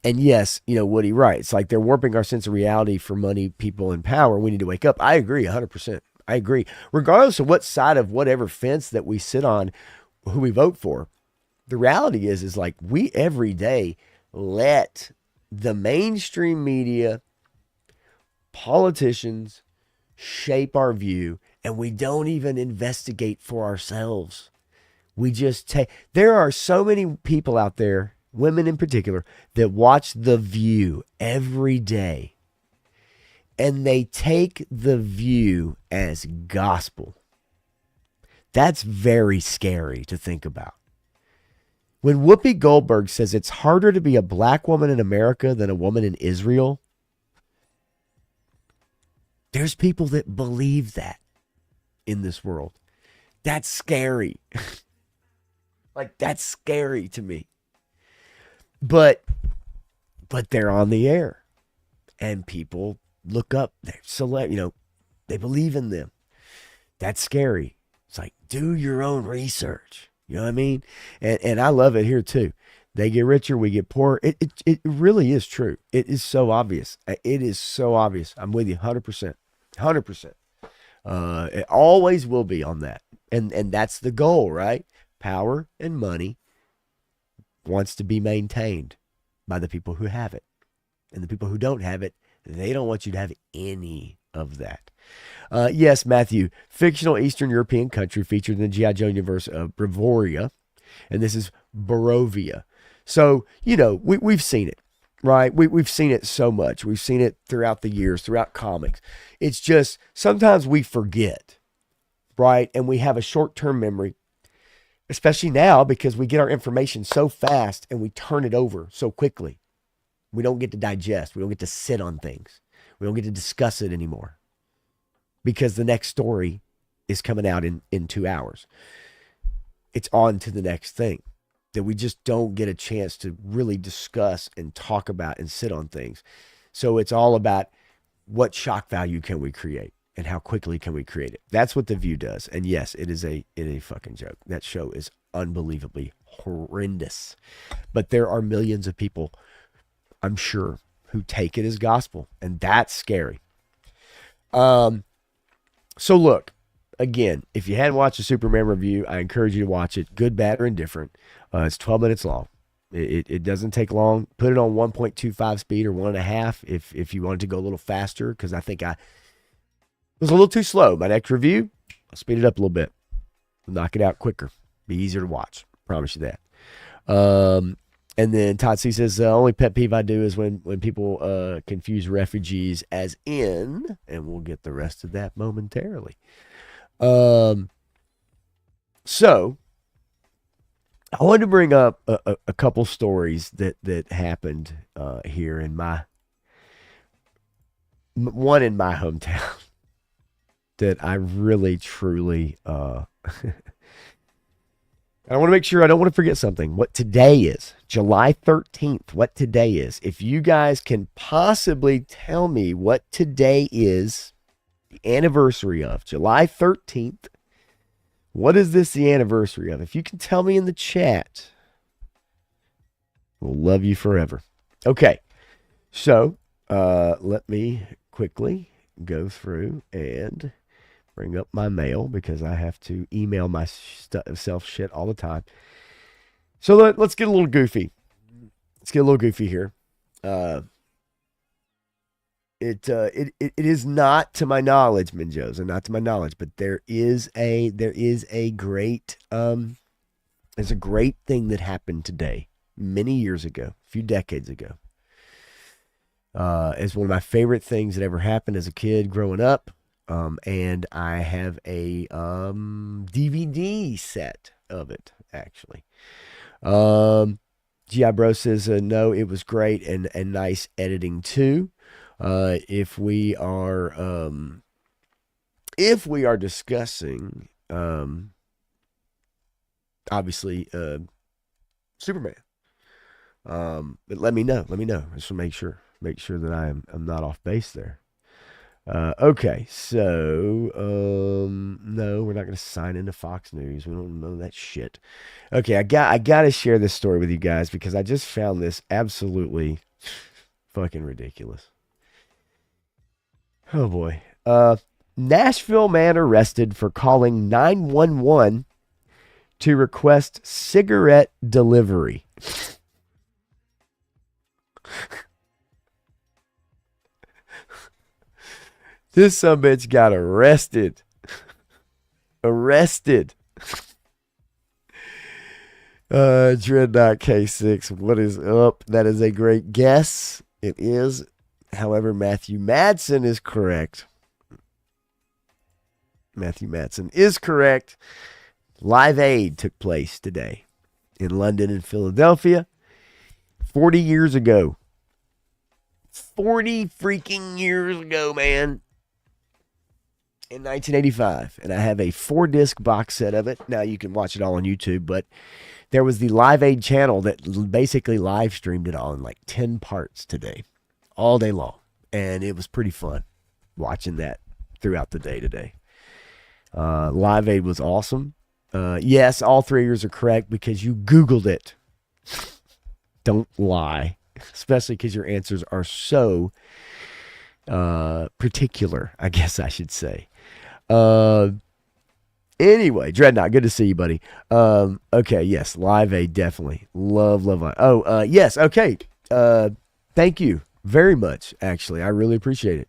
yes, Woody, right. It's like they're warping our sense of reality for money, people, and power. We need to wake up. I agree 100%. I agree. Regardless of what side of whatever fence that we sit on, who we vote for, the reality is like we every day let the mainstream media, politicians shape our view, and we don't even investigate for ourselves. We just there are so many people out there, women in particular, that watch The View every day. And they take The View as gospel. That's very scary to think about. When Whoopi Goldberg says it's harder to be a black woman in America than a woman in Israel, there's people that believe that in this world. That's scary. Like, that's scary to me. But they're on the air. And people look up. They're they believe in them. That's scary. It's like, do your own research. You know what I mean? And I love it here too. They get richer, we get poorer. It really is true. It is so obvious. It is so obvious. I'm with you 100%. 100%. It always will be on that. And that's the goal, right? Power and money wants to be maintained by the people who have it. And the people who don't have it, they don't want you to have any of that. Yes, Matthew, fictional Eastern European country featured in the G.I. Joe universe of Bavaria. And this is Barovia. So, we've seen it, right? We've seen it so much. We've seen it throughout the years, throughout comics. It's just sometimes we forget, right? And we have a short-term memory. Especially now because we get our information so fast and we turn it over so quickly. We don't get to digest. We don't get to sit on things. We don't get to discuss it anymore because the next story is coming out in 2 hours. It's on to the next thing that we just don't get a chance to really discuss and talk about and sit on things. So it's all about what shock value can we create? And how quickly can we create it? That's what The View does. And yes, it is a fucking joke. That show is unbelievably horrendous. But there are millions of people, I'm sure, who take it as gospel. And that's scary. So look, again, if you hadn't watched the Superman review, I encourage you to watch it. Good, bad, or indifferent. It's 12 minutes long. It doesn't take long. Put it on 1.25 speed or 1.5 if you wanted to go a little faster, because I think I was a little too slow. My next review, I'll speed it up a little bit. Knock it out quicker. Be easier to watch. Promise you that. And then Todd C says, only pet peeve I do is when people confuse refugees as in, and we'll get the rest of that momentarily. So I wanted to bring up a couple stories that happened here in one in my hometown that I really, truly, I want to make sure I don't want to forget something. What today is, July 13th, what today is. If you guys can possibly tell me what today is the anniversary of, July 13th, what is this the anniversary of? If you can tell me in the chat, we'll love you forever. Okay, so let me quickly go through and bring up my mail because I have to email myself shit all the time. So let's get a little goofy. Let's get a little goofy here. It is not to my knowledge, Minjosa, not to my knowledge, but there's a great thing that happened today, many years ago, a few decades ago. It's one of my favorite things that ever happened as a kid growing up. And I have a DVD set of it, actually. G.I. Bro says, no, it was great and nice editing too. If we are discussing, obviously, Superman, but let me know, just to make sure that I'm not off base there. Okay, so, no, we're not going to sign into Fox News. We don't know that shit. Okay, I got to share this story with you guys because I just found this absolutely fucking ridiculous. Oh boy. Nashville man arrested for calling 911 to request cigarette delivery. This sumbitch got arrested. Dreadnought K6, what is up? That is a great guess. It is. However, Matthew Madsen is correct. Live Aid took place today in London and Philadelphia 40 years ago. 40 freaking years ago, man. In 1985, and I have a 4-disc box set of it. Now you can watch it all on YouTube, but there was the Live Aid channel that basically live streamed it all in like 10 parts today, all day long, and it was pretty fun watching that throughout the day today. Live Aid was awesome. Yes, all 3 years are correct because you Googled it. Don't lie, especially because your answers are so particular, I guess I should say. Anyway, Dreadnought, good to see you, buddy. Okay, yes, Live Aid, definitely. Love. Oh, yes, okay. Thank you very much, actually. I really appreciate it.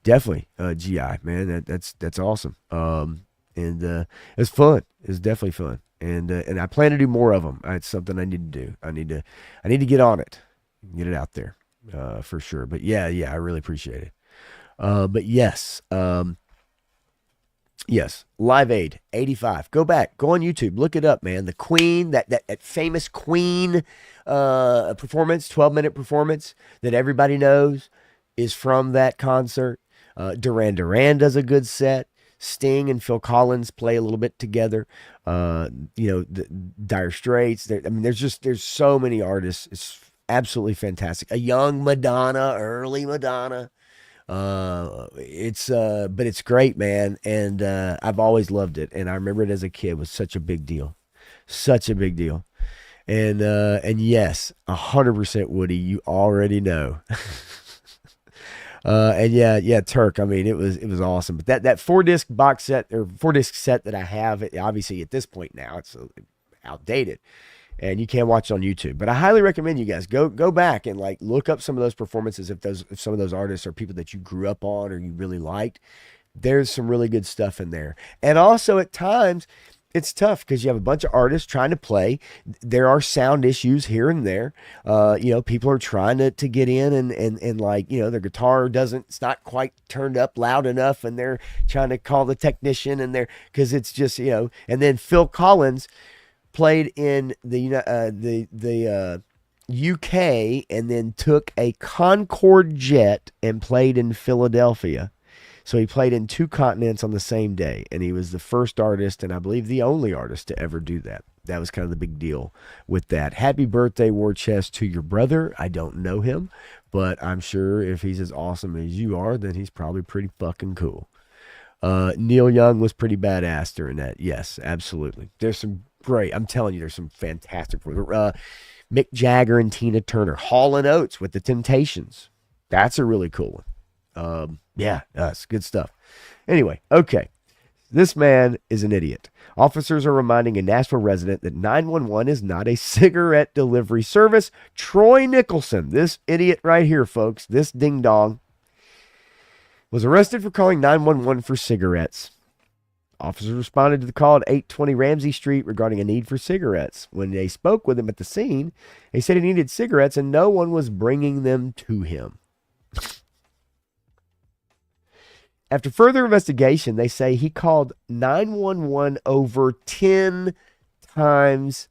Definitely, GI, man, that's awesome. And it's fun. It's definitely fun. And I plan to do more of them. It's something I need to do. I need to get on it, get it out there, for sure. But yeah, I really appreciate it. But yes, yes, Live Aid 85. Go back, go on YouTube, look it up, man. The Queen, that famous Queen performance, 12-minute performance that everybody knows is from that concert. Duran Duran does a good set. Sting and Phil Collins play a little bit together. The Dire Straits. There's so many artists. It's absolutely fantastic. A young Madonna, early Madonna. But it's great, man. And I've always loved it. And I remember it as a kid. It was such a big deal. And yes, 100% Woody, you already know. And yeah, Turk. I mean, it was awesome. But that 4-disc box set or 4-disc set that I have, obviously at this point now it's outdated, and you can't watch it on YouTube. But I highly recommend you guys go back and like look up some of those performances if some of those artists are people that you grew up on or you really liked. There's some really good stuff in there, and also at times it's tough because you have a bunch of artists trying to play. There are sound issues here and there. People are trying to get in and like, their guitar it's not quite turned up loud enough, and they're trying to call the technician, and because it's just, and then Phil Collins played in the UK and then took a Concorde jet and played in Philadelphia. So he played in 2 continents on the same day, and he was the first artist, and I believe the only artist to ever do that. That was kind of the big deal with that. Happy birthday, War Chest, to your brother. I don't know him, but I'm sure if he's as awesome as you are, then he's probably pretty fucking cool. Neil Young was pretty badass during that. Yes, absolutely. There's some great, I'm telling you, there's some fantastic. Mick Jagger and Tina Turner. Hall & Oates with the Temptations. That's a really cool one. That's good stuff. Anyway, okay. This man is an idiot. Officers are reminding a Nashville resident that 911 is not a cigarette delivery service. Troy Nicholson, this idiot right here, folks, this ding-dong, was arrested for calling 911 for cigarettes. Officers responded to the call at 820 Ramsey Street regarding a need for cigarettes. When they spoke with him at the scene, they said he needed cigarettes and no one was bringing them to him. After further investigation, they say he called 911 over 10 times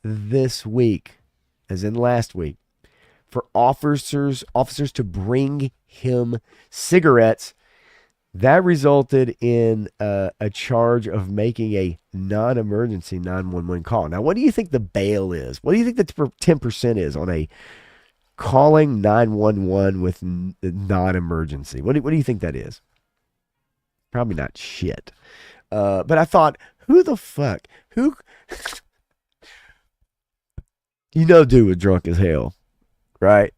this week, as in last week, for officers to bring him cigarettes. That resulted in a charge of making a non-emergency 911 call. Now, what do you think the bail is? What do you think the 10% is on a calling 911 with non-emergency? What do you think that is? Probably not shit. But I thought, who the fuck? Dude was drunk as hell, right?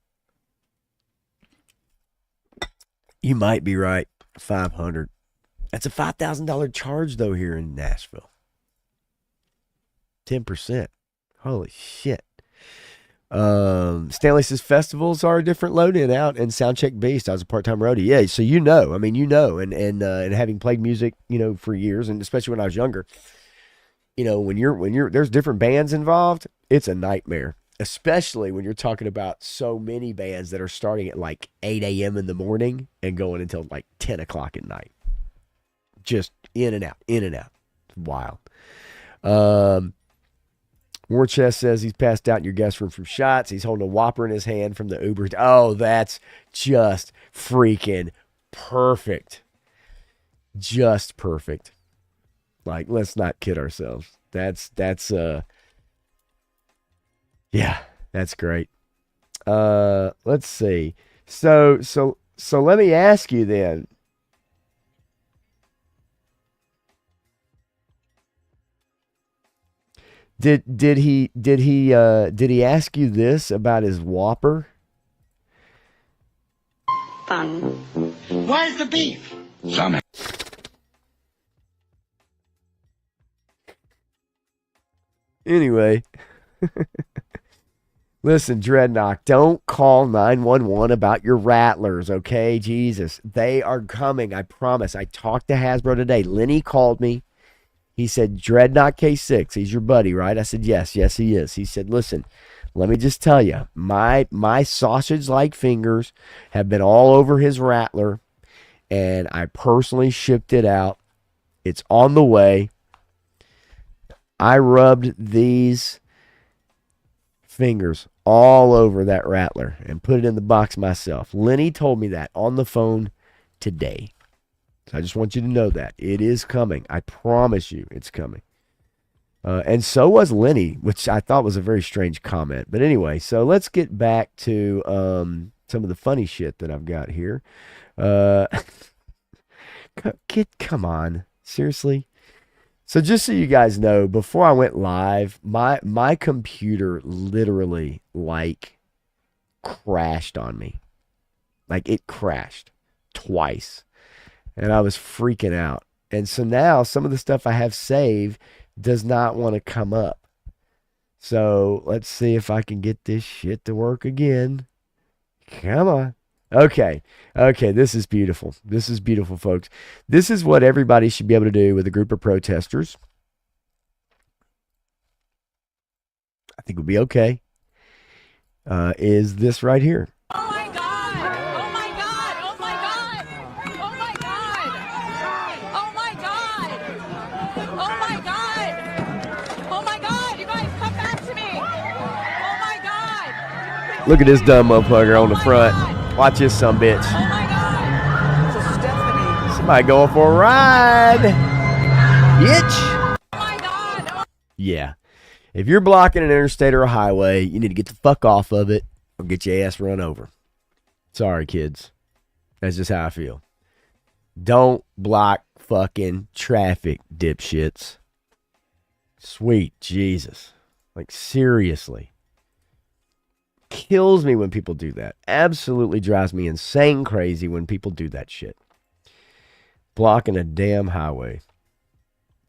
You might be right. $500. That's a $5,000 charge, though, here in Nashville. 10%. Holy shit. Stanley says festivals are a different load-in out in Soundcheck Beast. I was a part-time roadie. Yeah, so and having played music, for years, and especially when I was younger, when you're there's different bands involved, it's a nightmare. Especially when you're talking about so many bands that are starting at like 8 a.m. in the morning and going until like 10 o'clock at night. Just in and out. It's wild. Warchest says he's passed out in your guest room from shots. He's holding a Whopper in his hand from the Uber. Oh, that's just freaking perfect. Just perfect. Like, let's not kid ourselves. That's great. Let's see. So let me ask you then. Did he ask you this about his Whopper? Fun. Where's the beef? Some. Anyway. Listen, Dreadnought, don't call 911 about your rattlers, okay? Jesus, they are coming, I promise. I talked to Hasbro today. Lenny called me. He said, Dreadnought K6, he's your buddy, right? I said, yes, he is. He said, listen, let me just tell you, my sausage-like fingers have been all over his rattler, and I personally shipped it out. It's on the way. I rubbed these fingers all over that rattler and put it in the box myself. Lenny told me that on the phone today. So I just want you to know that. It is coming. I promise you it's coming. And so was Lenny, which I thought was a very strange comment. But anyway, so let's get back to some of the funny shit that I've got here. Come on. Seriously? So just so you guys know, before I went live, my computer literally crashed on me. Like it crashed twice. And I was freaking out. And so now some of the stuff I have saved does not want to come up. So let's see if I can get this shit to work again. Come on. Okay, this is beautiful. This is beautiful, folks. This is what everybody should be able to do with a group of protesters. I think would be okay, is this right here. Oh my God! Oh my God! Oh my God! Oh my God! Oh my God! Oh my God! Oh my God! You guys come back to me! Oh my God! Look at this dumb motherfucker on the front. Watch this sumbitch. Oh my God! So Stephanie. Somebody going for a ride. Bitch. Oh my God! Yeah. If you're blocking an interstate or a highway, you need to get the fuck off of it or get your ass run over. Sorry, kids. That's just how I feel. Don't block fucking traffic, dipshits. Sweet Jesus. Like, seriously. Kills me when people do that. Absolutely drives me insane crazy when people do that shit. Blocking a damn highway.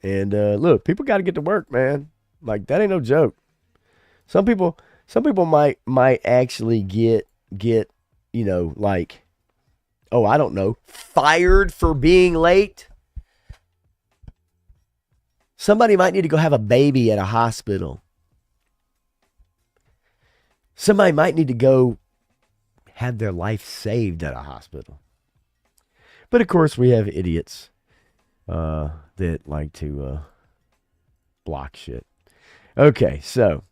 And look, people got to get to work, man. Like, that ain't no joke. Some people might actually get you know, like, oh, I don't know, fired for being late. Somebody might need to go have a baby at a hospital. Somebody might need to go have their life saved at a hospital. But of course, we have idiots that like to block shit. Okay, so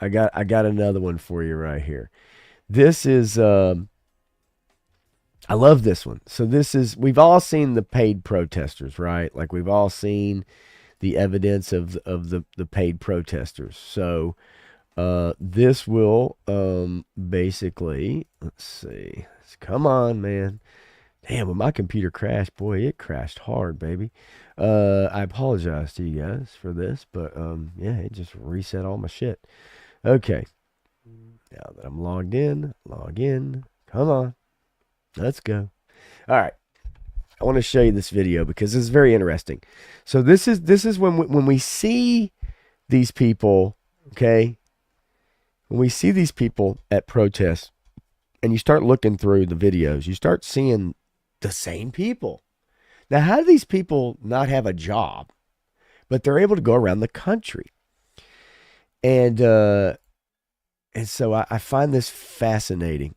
I got another one for you right here. This is I love this one. So this is, we've all seen the paid protesters, right? Like, we've all seen the evidence of the paid protesters. So this will basically, let's see. Come on, man. Damn, when my computer crashed, boy, it crashed hard, baby. I apologize to you guys for this, but yeah, it just reset all my shit. Okay. Now that I'm logged in, log in. Come on. Let's go. All right. I want to show you this video because this is very interesting. So this is when we see these people, okay? When we see these people at protests and you start looking through the videos, you start seeing the same people. Now, how do these people not have a job, but they're able to go around the country? And so I find this fascinating.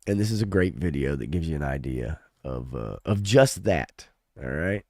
And this is a great video that gives you an idea of just that. All right.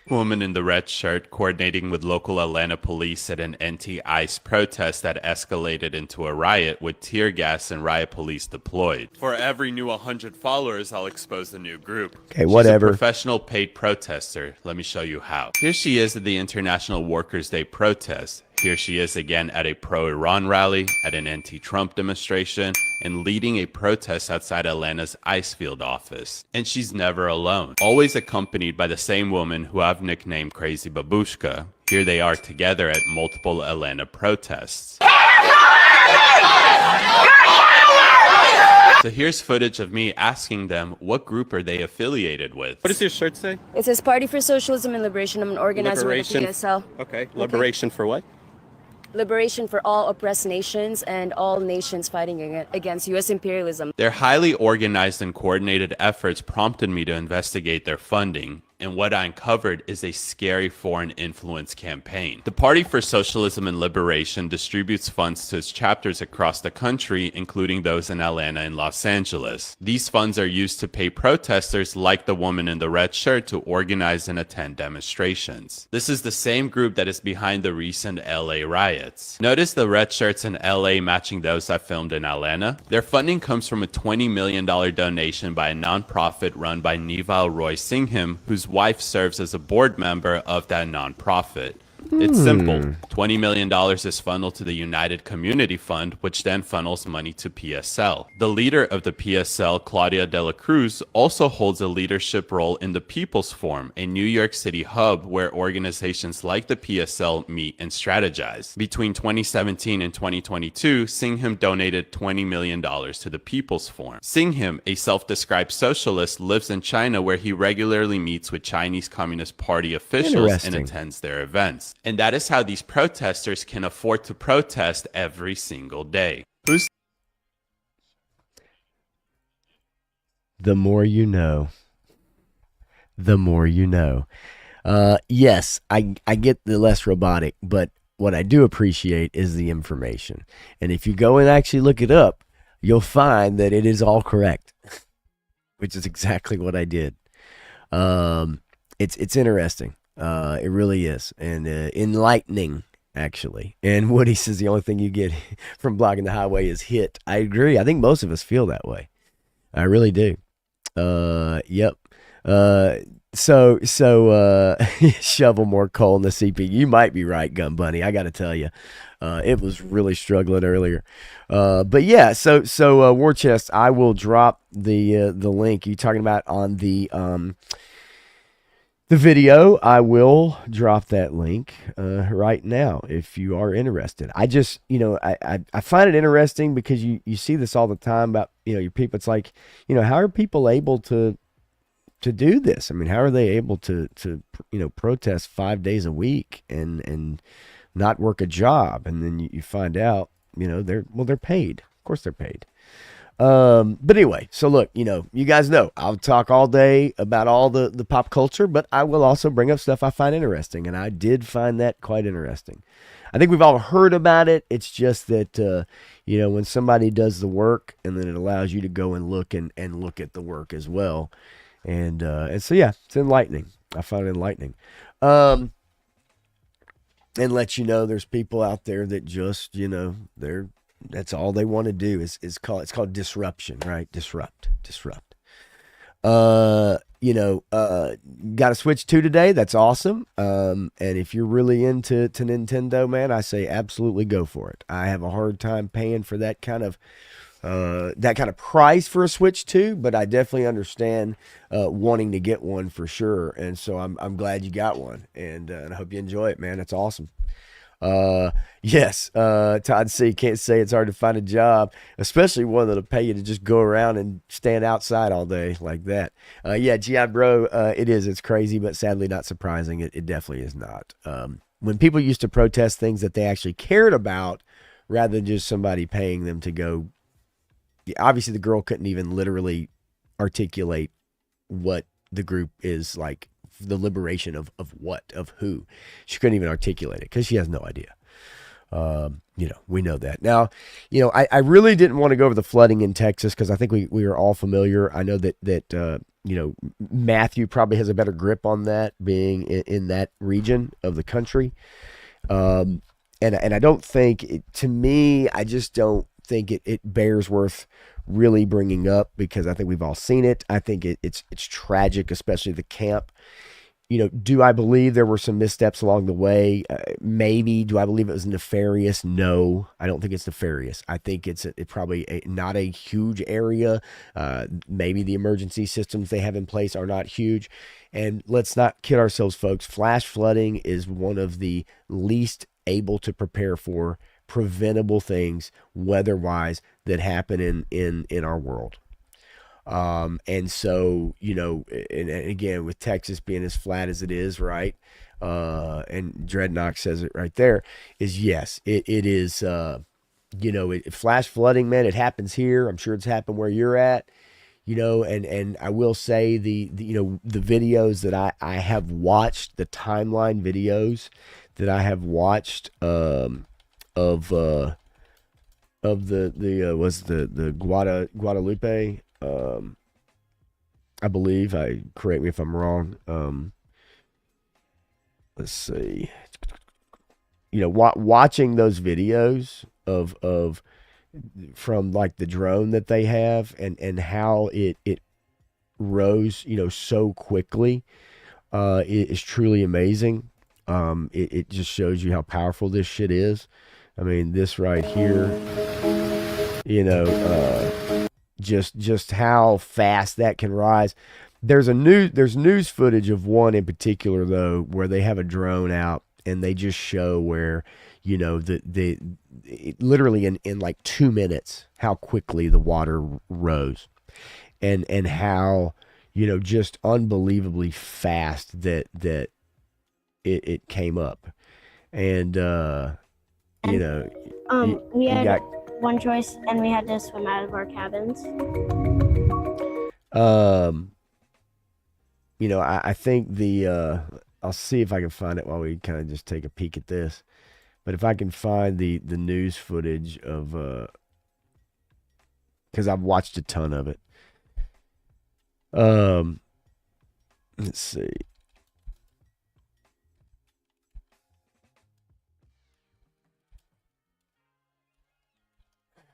Woman in the red shirt coordinating with local Atlanta police at an anti-ICE protest that escalated into a riot with tear gas and riot police deployed. For every new 100 followers, I'll expose the new group. Okay, whatever. She's a professional paid protester. Let me show you how. Here she is at the International Workers' Day protest. Here she is again at a pro-Iran rally, at an anti-Trump demonstration, and leading a protest outside Atlanta's ice field office. And she's never alone. Always accompanied by the same woman who I've nicknamed Crazy Babushka. Here they are together at multiple Atlanta protests. So here's footage of me asking them what group are they affiliated with. What does your shirt say? It says Party for Socialism and Liberation. I'm an organizer with the PSL. Okay. Liberation for what? Liberation for all oppressed nations and all nations fighting against U.S. imperialism. Their highly organized and coordinated efforts prompted me to investigate their funding, and what I uncovered is a scary foreign influence campaign. The Party for Socialism and Liberation distributes funds to its chapters across the country, including those in Atlanta and Los Angeles. These funds are used to pay protesters like the woman in the red shirt to organize and attend demonstrations. This is the same group that is behind the recent LA riots. Notice the red shirts in LA matching those I filmed in Atlanta. Their funding comes from a $20 million donation by a nonprofit run by Nival Roy Singham, whose wife serves as a board member of that nonprofit. It's simple. $20 million is funneled to the United Community Fund, which then funnels money to PSL. The leader of the PSL, Claudia de la Cruz, also holds a leadership role in the People's Forum, a New York City hub where organizations like the PSL meet and strategize. Between 2017 and 2022, Singham donated $20 million to the People's Forum. Singham, a self-described socialist, lives in China where he regularly meets with Chinese Communist Party officials and attends their events. And that is how these protesters can afford to protest every single day. The more you know. The more you know. Yes, I get the less robotic, but what I do appreciate is the information. And if you go and actually look it up, you'll find that it is all correct, which is exactly what I did. It's interesting. It really is, and enlightening, actually. And Woody says the only thing you get from blocking the highway is hit. I agree. I think most of us feel that way. I really do. Yep. So shovel more coal in the CP. You might be right, Gun Bunny. I got to tell you, it was really struggling earlier. But yeah, so War Chest, I will drop the link you talking about on the video. I will drop that link right now if you are interested. I just, I find it interesting because you see this all the time about, your people. It's like, how are people able to do this? I mean, how are they able to protest 5 days a week and not work a job? And then you find out, they're paid. Of course they're paid. But anyway, so look, you guys know I'll talk all day about all the pop culture, but I will also bring up stuff I find interesting. And I did find that quite interesting. I think we've all heard about it. It's just that, when somebody does the work and then it allows you to go and look and look at the work as well. And so, yeah, it's enlightening. I found it enlightening. And let you know there's people out there that just, that's all they want to do it's called disruption, right? Disrupt. Got a Switch 2 today. That's awesome. And if you're really into Nintendo, man, I say absolutely go for it. I have a hard time paying for that kind of price for a Switch 2, but I definitely understand wanting to get one for sure. And so I'm glad you got one, and I hope you enjoy it, man. That's awesome. Yes, Todd C. can't say it's hard to find a job, especially one that'll pay you to just go around and stand outside all day like that. Yeah, GI bro, it is. It's crazy, but sadly not surprising. It definitely is not. When people used to protest things that they actually cared about, rather than just somebody paying them to go. Obviously, the girl couldn't even literally articulate what the group is like. The liberation of what, of who. She couldn't even articulate it because she has no idea. We know that. Now, I really didn't want to go over the flooding in Texas because I think we are all familiar. I know that Matthew probably has a better grip on that, being in that region of the country. And I don't think, to me, I just don't think it bears worth really bringing up because I think we've all seen it. I think it's tragic, especially the camp. Do I believe there were some missteps along the way? Maybe. Do I believe it was nefarious? No, I don't think it's nefarious. I think it's probably not a huge area. Maybe the emergency systems they have in place are not huge. And let's not kid ourselves, folks. Flash flooding is one of the least able to prepare for preventable things weather-wise that happen in our world. And so, and again, with Texas being as flat as it is, right? And Dreadnought says it right there, is yes, it is, flash flooding, man, it happens here. I'm sure it's happened where you're at, and I will say the videos that I have watched, the timeline videos that I have watched, of the Guadalupe, I believe, correct me if I'm wrong. Let's see, watching those videos of from like the drone that they have and how it rose, so quickly, it is truly amazing. It just shows you how powerful this shit is. I mean, this right here, just how fast that can rise. There's news footage of one in particular though, where they have a drone out and they just show where, literally in like 2 minutes, how quickly the water rose and how, just unbelievably fast that it came up. And, we had one choice and we had to swim out of our cabins. I think I'll see if I can find it while we kind of just take a peek at this. But if I can find the news footage of, because I've watched a ton of it. Let's see.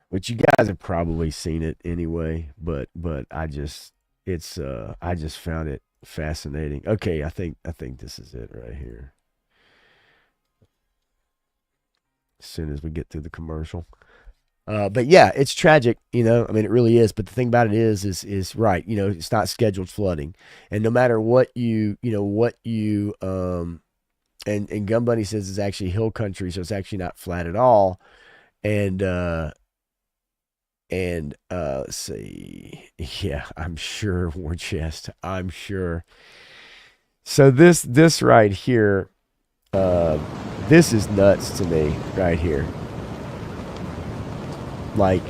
Which you guys have probably seen it anyway, but I just found it fascinating. Okay, I think this is it right here. As soon as we get through the commercial. But yeah, it's tragic, I mean, it really is. But the thing about it is right. It's not scheduled flooding, and no matter what and Gun Bunny says it's actually hill country, so it's actually not flat at all. And let's see, yeah, I'm sure War Chest, I'm sure. So this right here, this is nuts to me right here. Like,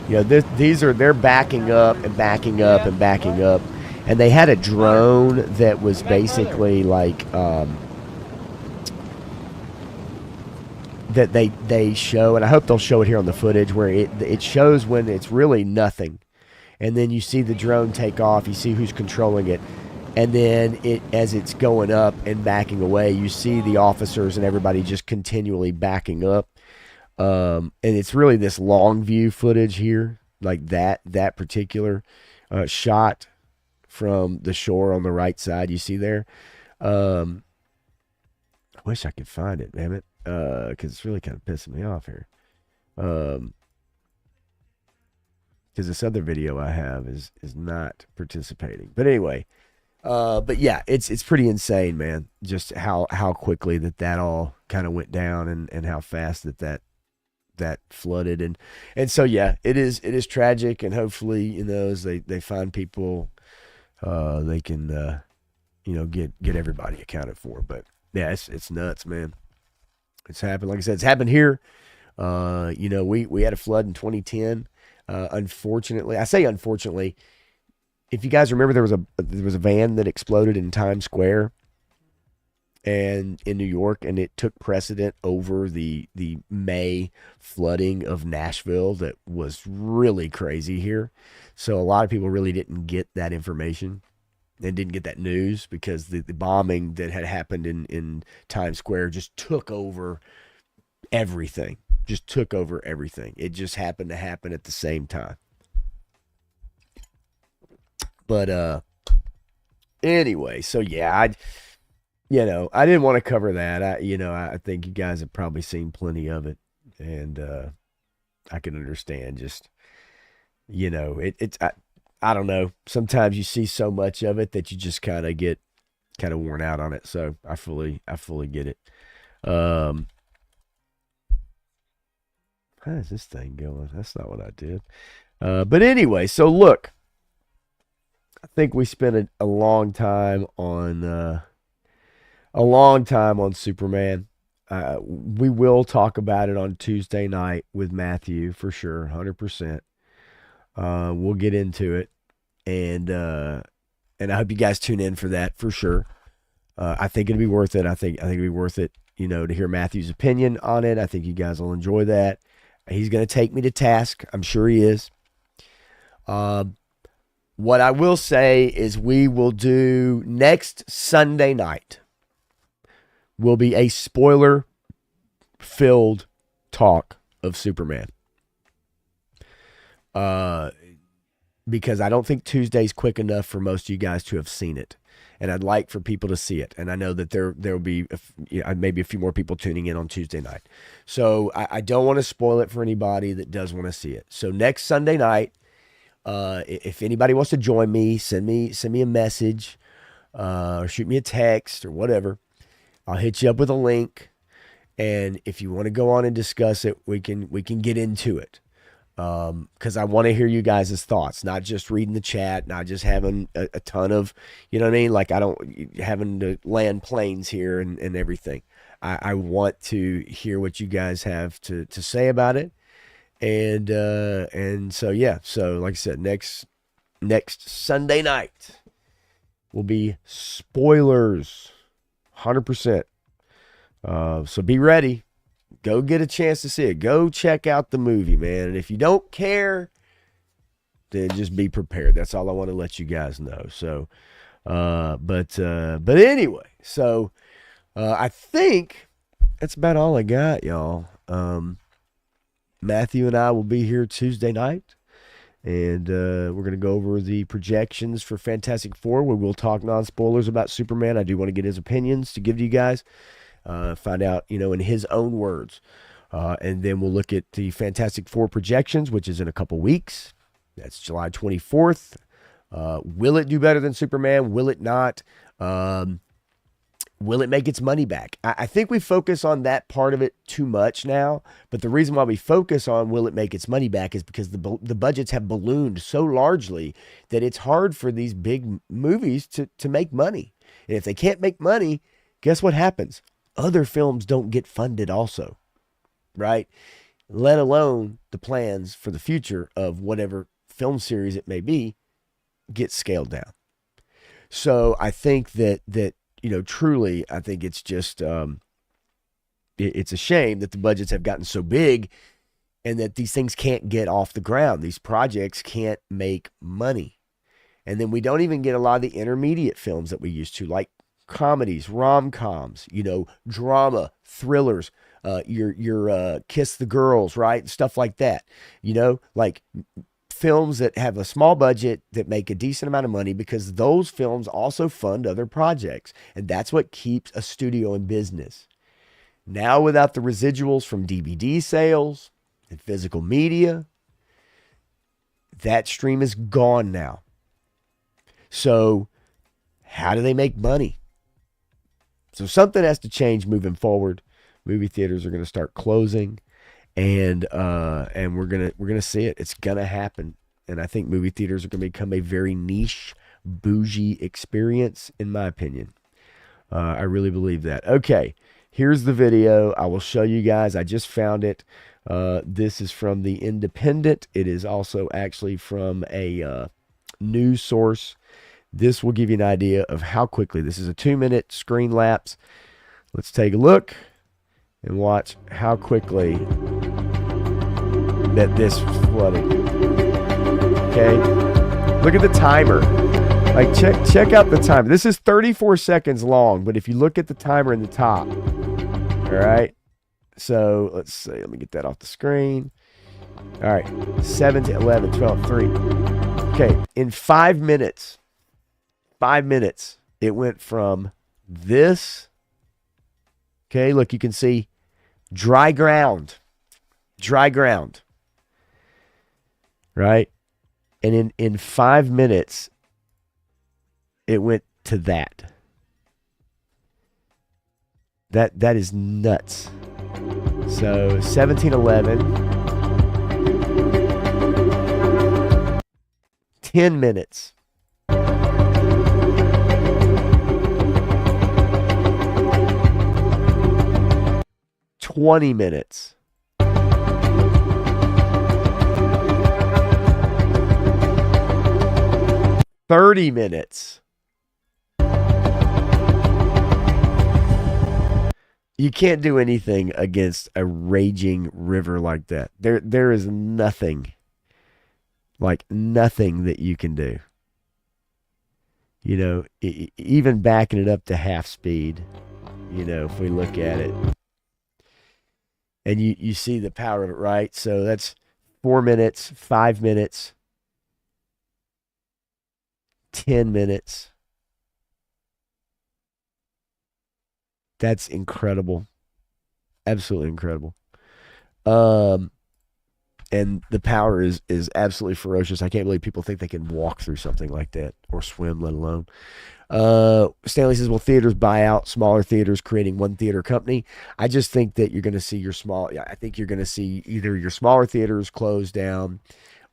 they're backing up and backing up and backing up, and they had a drone that was basically like that they show, and I hope they'll show it here on the footage, where it shows when it's really nothing, and then you see the drone take off, you see who's controlling it, and then as it's going up and backing away, you see the officers and everybody just continually backing up. And it's really this long view footage here, like that particular shot from the shore on the right side, you see there. I wish I could find it, damn it, because it's really kind of pissing me off here. Because this other video I have is not participating. But anyway, but yeah, it's pretty insane, man. Just how quickly that all kind of went down, and how fast that flooded, and so yeah, it is tragic, and hopefully, as they find people, they can get everybody accounted for. But yeah, it's nuts, man. It's happened. Like I said, it's happened here. We had a flood in 2010. Unfortunately, I say unfortunately, if you guys remember, there was a van that exploded in Times Square and in New York, and it took precedent over the May flooding of Nashville that was really crazy here. So a lot of people really didn't get that information and didn't get that news, because the bombing that had happened in Times Square just took over everything. It just happened to happen at the same time. But anyway, so yeah, I didn't want to cover that. I think you guys have probably seen plenty of it, and I can understand. Just I don't know. Sometimes you see so much of it that you just kind of get worn out on it. So I fully get it. How is this thing going? That's not what I did. But anyway, so look, I think we spent a long time on Superman. We will talk about it on Tuesday night with Matthew for sure, 100%. We'll get into it, and I hope you guys tune in for that for sure. I think it'll be worth it. I think it'll be worth it, to hear Matthew's opinion on it. I think you guys will enjoy that. He's going to take me to task. I'm sure he is. What I will say is we will do next Sunday night will be a spoiler-filled talk of Superman. Because I don't think Tuesday's quick enough for most of you guys to have seen it. And I'd like for people to see it. And I know that there will be maybe a few more people tuning in on Tuesday night. So I don't want to spoil it for anybody that does want to see it. So next Sunday night, if anybody wants to join me, send me a message, or shoot me a text or whatever. I'll hit you up with a link. And if you want to go on and discuss it, we can get into it. Because I want to hear you guys' thoughts, not just reading the chat, not just having a ton of, like I don't having to land planes here and everything. I want to hear what you guys have to say about it. And so, yeah, so like I said, next Sunday night will be spoilers, 100%. So be ready. Go get a chance to see it. Go check out the movie, man. And if you don't care, then just be prepared. That's all I want to let you guys know. So, but anyway, so I think that's about all I got, y'all. Matthew and I will be here Tuesday night, and we're going to go over the projections for Fantastic Four, where we'll talk non-spoilers about Superman. I do want to get his opinions to give to you guys, find out, in his own words. And then we'll look at the Fantastic Four projections, which is in a couple weeks. That's July 24th. Will it do better than Superman? Will it not? Will it make its money back? I think we focus on that part of it too much now. But the reason why we focus on will it make its money back is because the budgets have ballooned so largely that it's hard for these big movies to make money. And if they can't make money, guess what happens? Other films don't get funded also, right? Let alone the plans for the future of whatever film series it may be get scaled down. So I think that truly, I think it's just, it's a shame that the budgets have gotten so big and that these things can't get off the ground. These projects can't make money. And then we don't even get a lot of the intermediate films that we used to, like comedies, rom-coms, drama, thrillers, your Kiss the Girls, right? Stuff like that, like films that have a small budget that make a decent amount of money, because those films also fund other projects. And that's what keeps a studio in business. Now, without the residuals from DVD sales and physical media, that stream is gone now. So how do they make money? So something has to change moving forward. Movie theaters are going to start closing. And we're gonna see it. It's gonna happen. And I think movie theaters are gonna become a very niche, bougie experience, in my opinion. I really believe that. Okay, here's the video. I will show you guys. I just found it. This is from The Independent. It is also actually from a news source. This will give you an idea of how quickly. This is a 2-minute screen lapse. Let's take a look and watch how quickly that this flooded. Okay, look at the timer. Like check out the timer. This is 34 seconds long, but if you look at the timer in the top, all right. So let's see. Let me get that off the screen. All right, 7 to 11, 12, 3. Okay, in 5 minutes, it went from this. Okay, look, you can see dry ground, right? And in 5 minutes, it went to that. That is nuts. So 17:11, 10 minutes. 20 minutes. 30 minutes. You can't do anything against a raging river like that. There is nothing that you can do. Even backing it up to half speed, if we look at it. And you see the power of it, right? So that's 4 minutes, 5 minutes, 10 minutes. That's incredible. Absolutely incredible. And the power is absolutely ferocious. I can't believe people think they can walk through something like that or swim, let alone. Stanley says, will theaters buy out smaller theaters, creating one theater company? I just think that you're going to see I think you're going to see either your smaller theaters close down,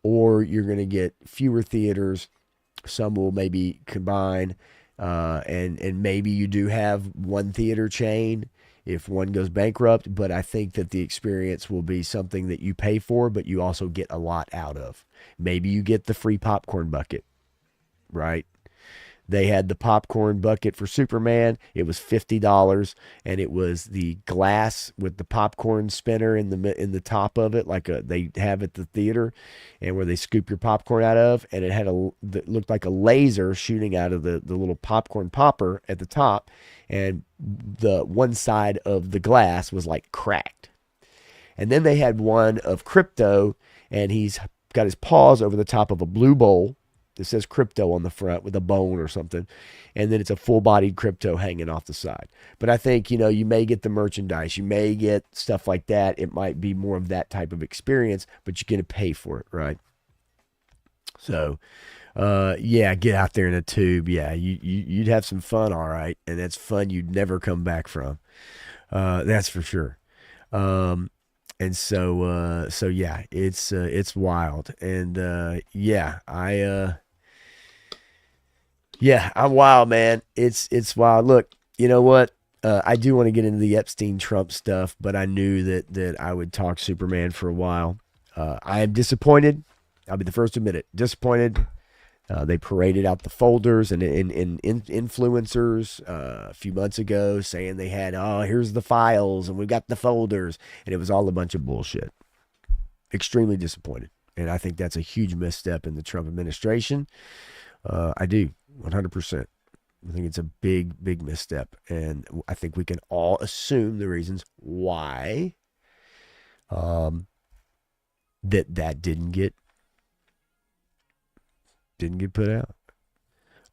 or you're going to get fewer theaters. Some will maybe combine, and maybe you do have one theater chain if one goes bankrupt, but I think that the experience will be something that you pay for, but you also get a lot out of. Maybe you get the free popcorn bucket, right? They had the popcorn bucket for Superman. It was $50, and it was the glass with the popcorn spinner in the top of it, like they have at the theater, and where they scoop your popcorn out of. And it had that looked like a laser shooting out of the little popcorn popper at the top, and the one side of the glass was like cracked. And then they had one of Crypto, and he's got his paws over the top of a blue bowl. It says Crypto on the front with a bone or something. And then it's a full-bodied Crypto hanging off the side. But I think, you may get the merchandise. You may get stuff like that. It might be more of that type of experience, but you're going to pay for it, right? So, yeah, get out there in a tube. Yeah, you'd have some fun, all right. And that's fun you'd never come back from. That's for sure. And so yeah, it's wild. And, yeah, I'm wild, man. It's wild. Look, you know what? I do want to get into the Epstein Trump stuff, but I knew that I would talk Superman for a while. I am disappointed. I'll be the first to admit it. Disappointed. They paraded out the folders and influencers a few months ago saying they had, here's the files and we've got the folders, and it was all a bunch of bullshit. Extremely disappointed. And I think that's a huge misstep in the Trump administration. I do, 100%. I think it's a big, big misstep. And I think we can all assume the reasons why that didn't get put out.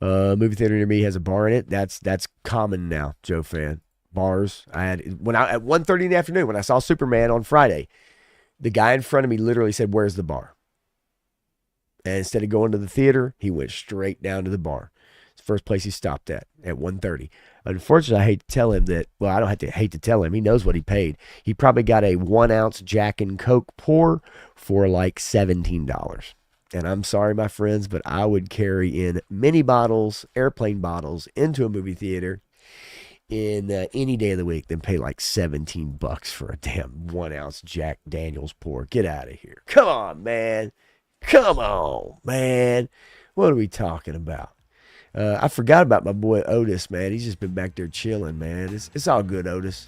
Movie theater near me has a bar in it. That's common now, Joe fan. Bars. At 1:30 in the afternoon when I saw Superman on Friday, the guy in front of me literally said, "Where's the bar?" And instead of going to the theater, he went straight down to the bar. It's the first place he stopped at 1:30. Unfortunately, I hate to tell him that. Well, I don't hate to tell him. He knows what he paid. He probably got a 1-ounce Jack and Coke pour for like $17. And I'm sorry, my friends, but I would carry in mini bottles, airplane bottles, into a movie theater in any day of the week than pay like $17 for a damn 1-ounce Jack Daniels pour. Get out of here. Come on, man. Come on, man. What are we talking about? I forgot about my boy Otis, man. He's just been back there chilling, man. It's all good, Otis.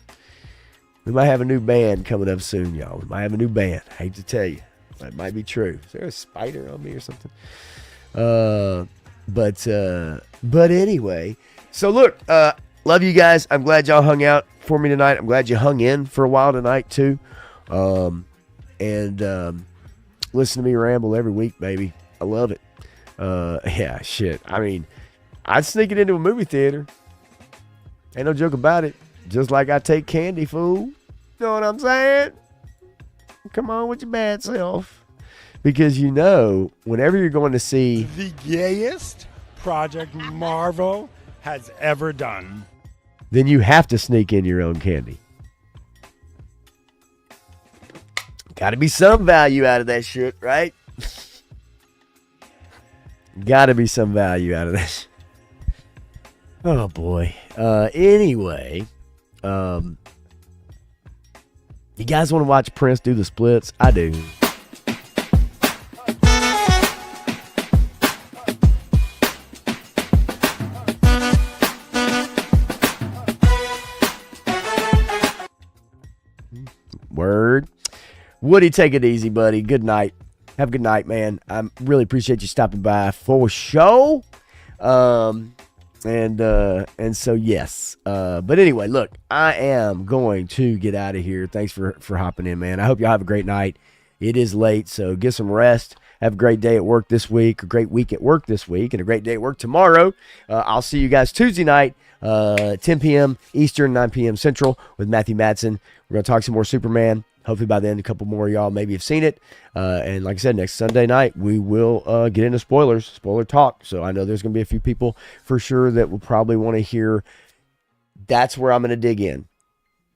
We might have a new band coming up soon, y'all. We might have a new band. I hate to tell you. That might be true. Is there a spider on me or something? But anyway. So look, love you guys. I'm glad y'all hung out for me tonight. I'm glad you hung in for a while tonight too. Listen to me ramble every week, baby. I love it. Yeah, shit. I mean, I'd sneak it into a movie theater. Ain't no joke about it. Just like I take candy, fool. Know what I'm saying? Come on with your bad self. Because whenever you're going to see the gayest project Marvel has ever done, then you have to sneak in your own candy. Got to be some value out of that shit, right? Got to be some value out of that. Oh boy. Anyway, you guys want to watch Prince do the splits? I do. Word. Woody, take it easy, buddy. Good night. Have a good night, man. I really appreciate you stopping by for show. And so yes. But anyway, look, I am going to get out of here. Thanks for hopping in, man. I hope y'all have a great night. It is late, so get some rest. Have a great day at work this week, a great week at work this week, and a great day at work tomorrow. I'll see you guys Tuesday night, 10 p.m. Eastern, 9 p.m. Central with Matthew Madsen. We're going to talk some more Superman. Hopefully by then, a couple more of y'all maybe have seen it. And like I said, next Sunday night, we will get into spoiler talk. So I know there's going to be a few people for sure that will probably want to hear. That's where I'm going to dig in.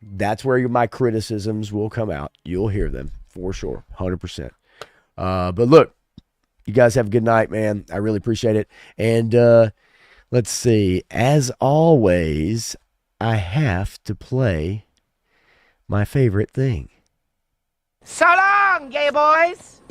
That's where my criticisms will come out. You'll hear them for sure, 100%. But look, you guys have a good night, man. I really appreciate it. And let's see. As always, I have to play my favorite thing. So long, gay boys!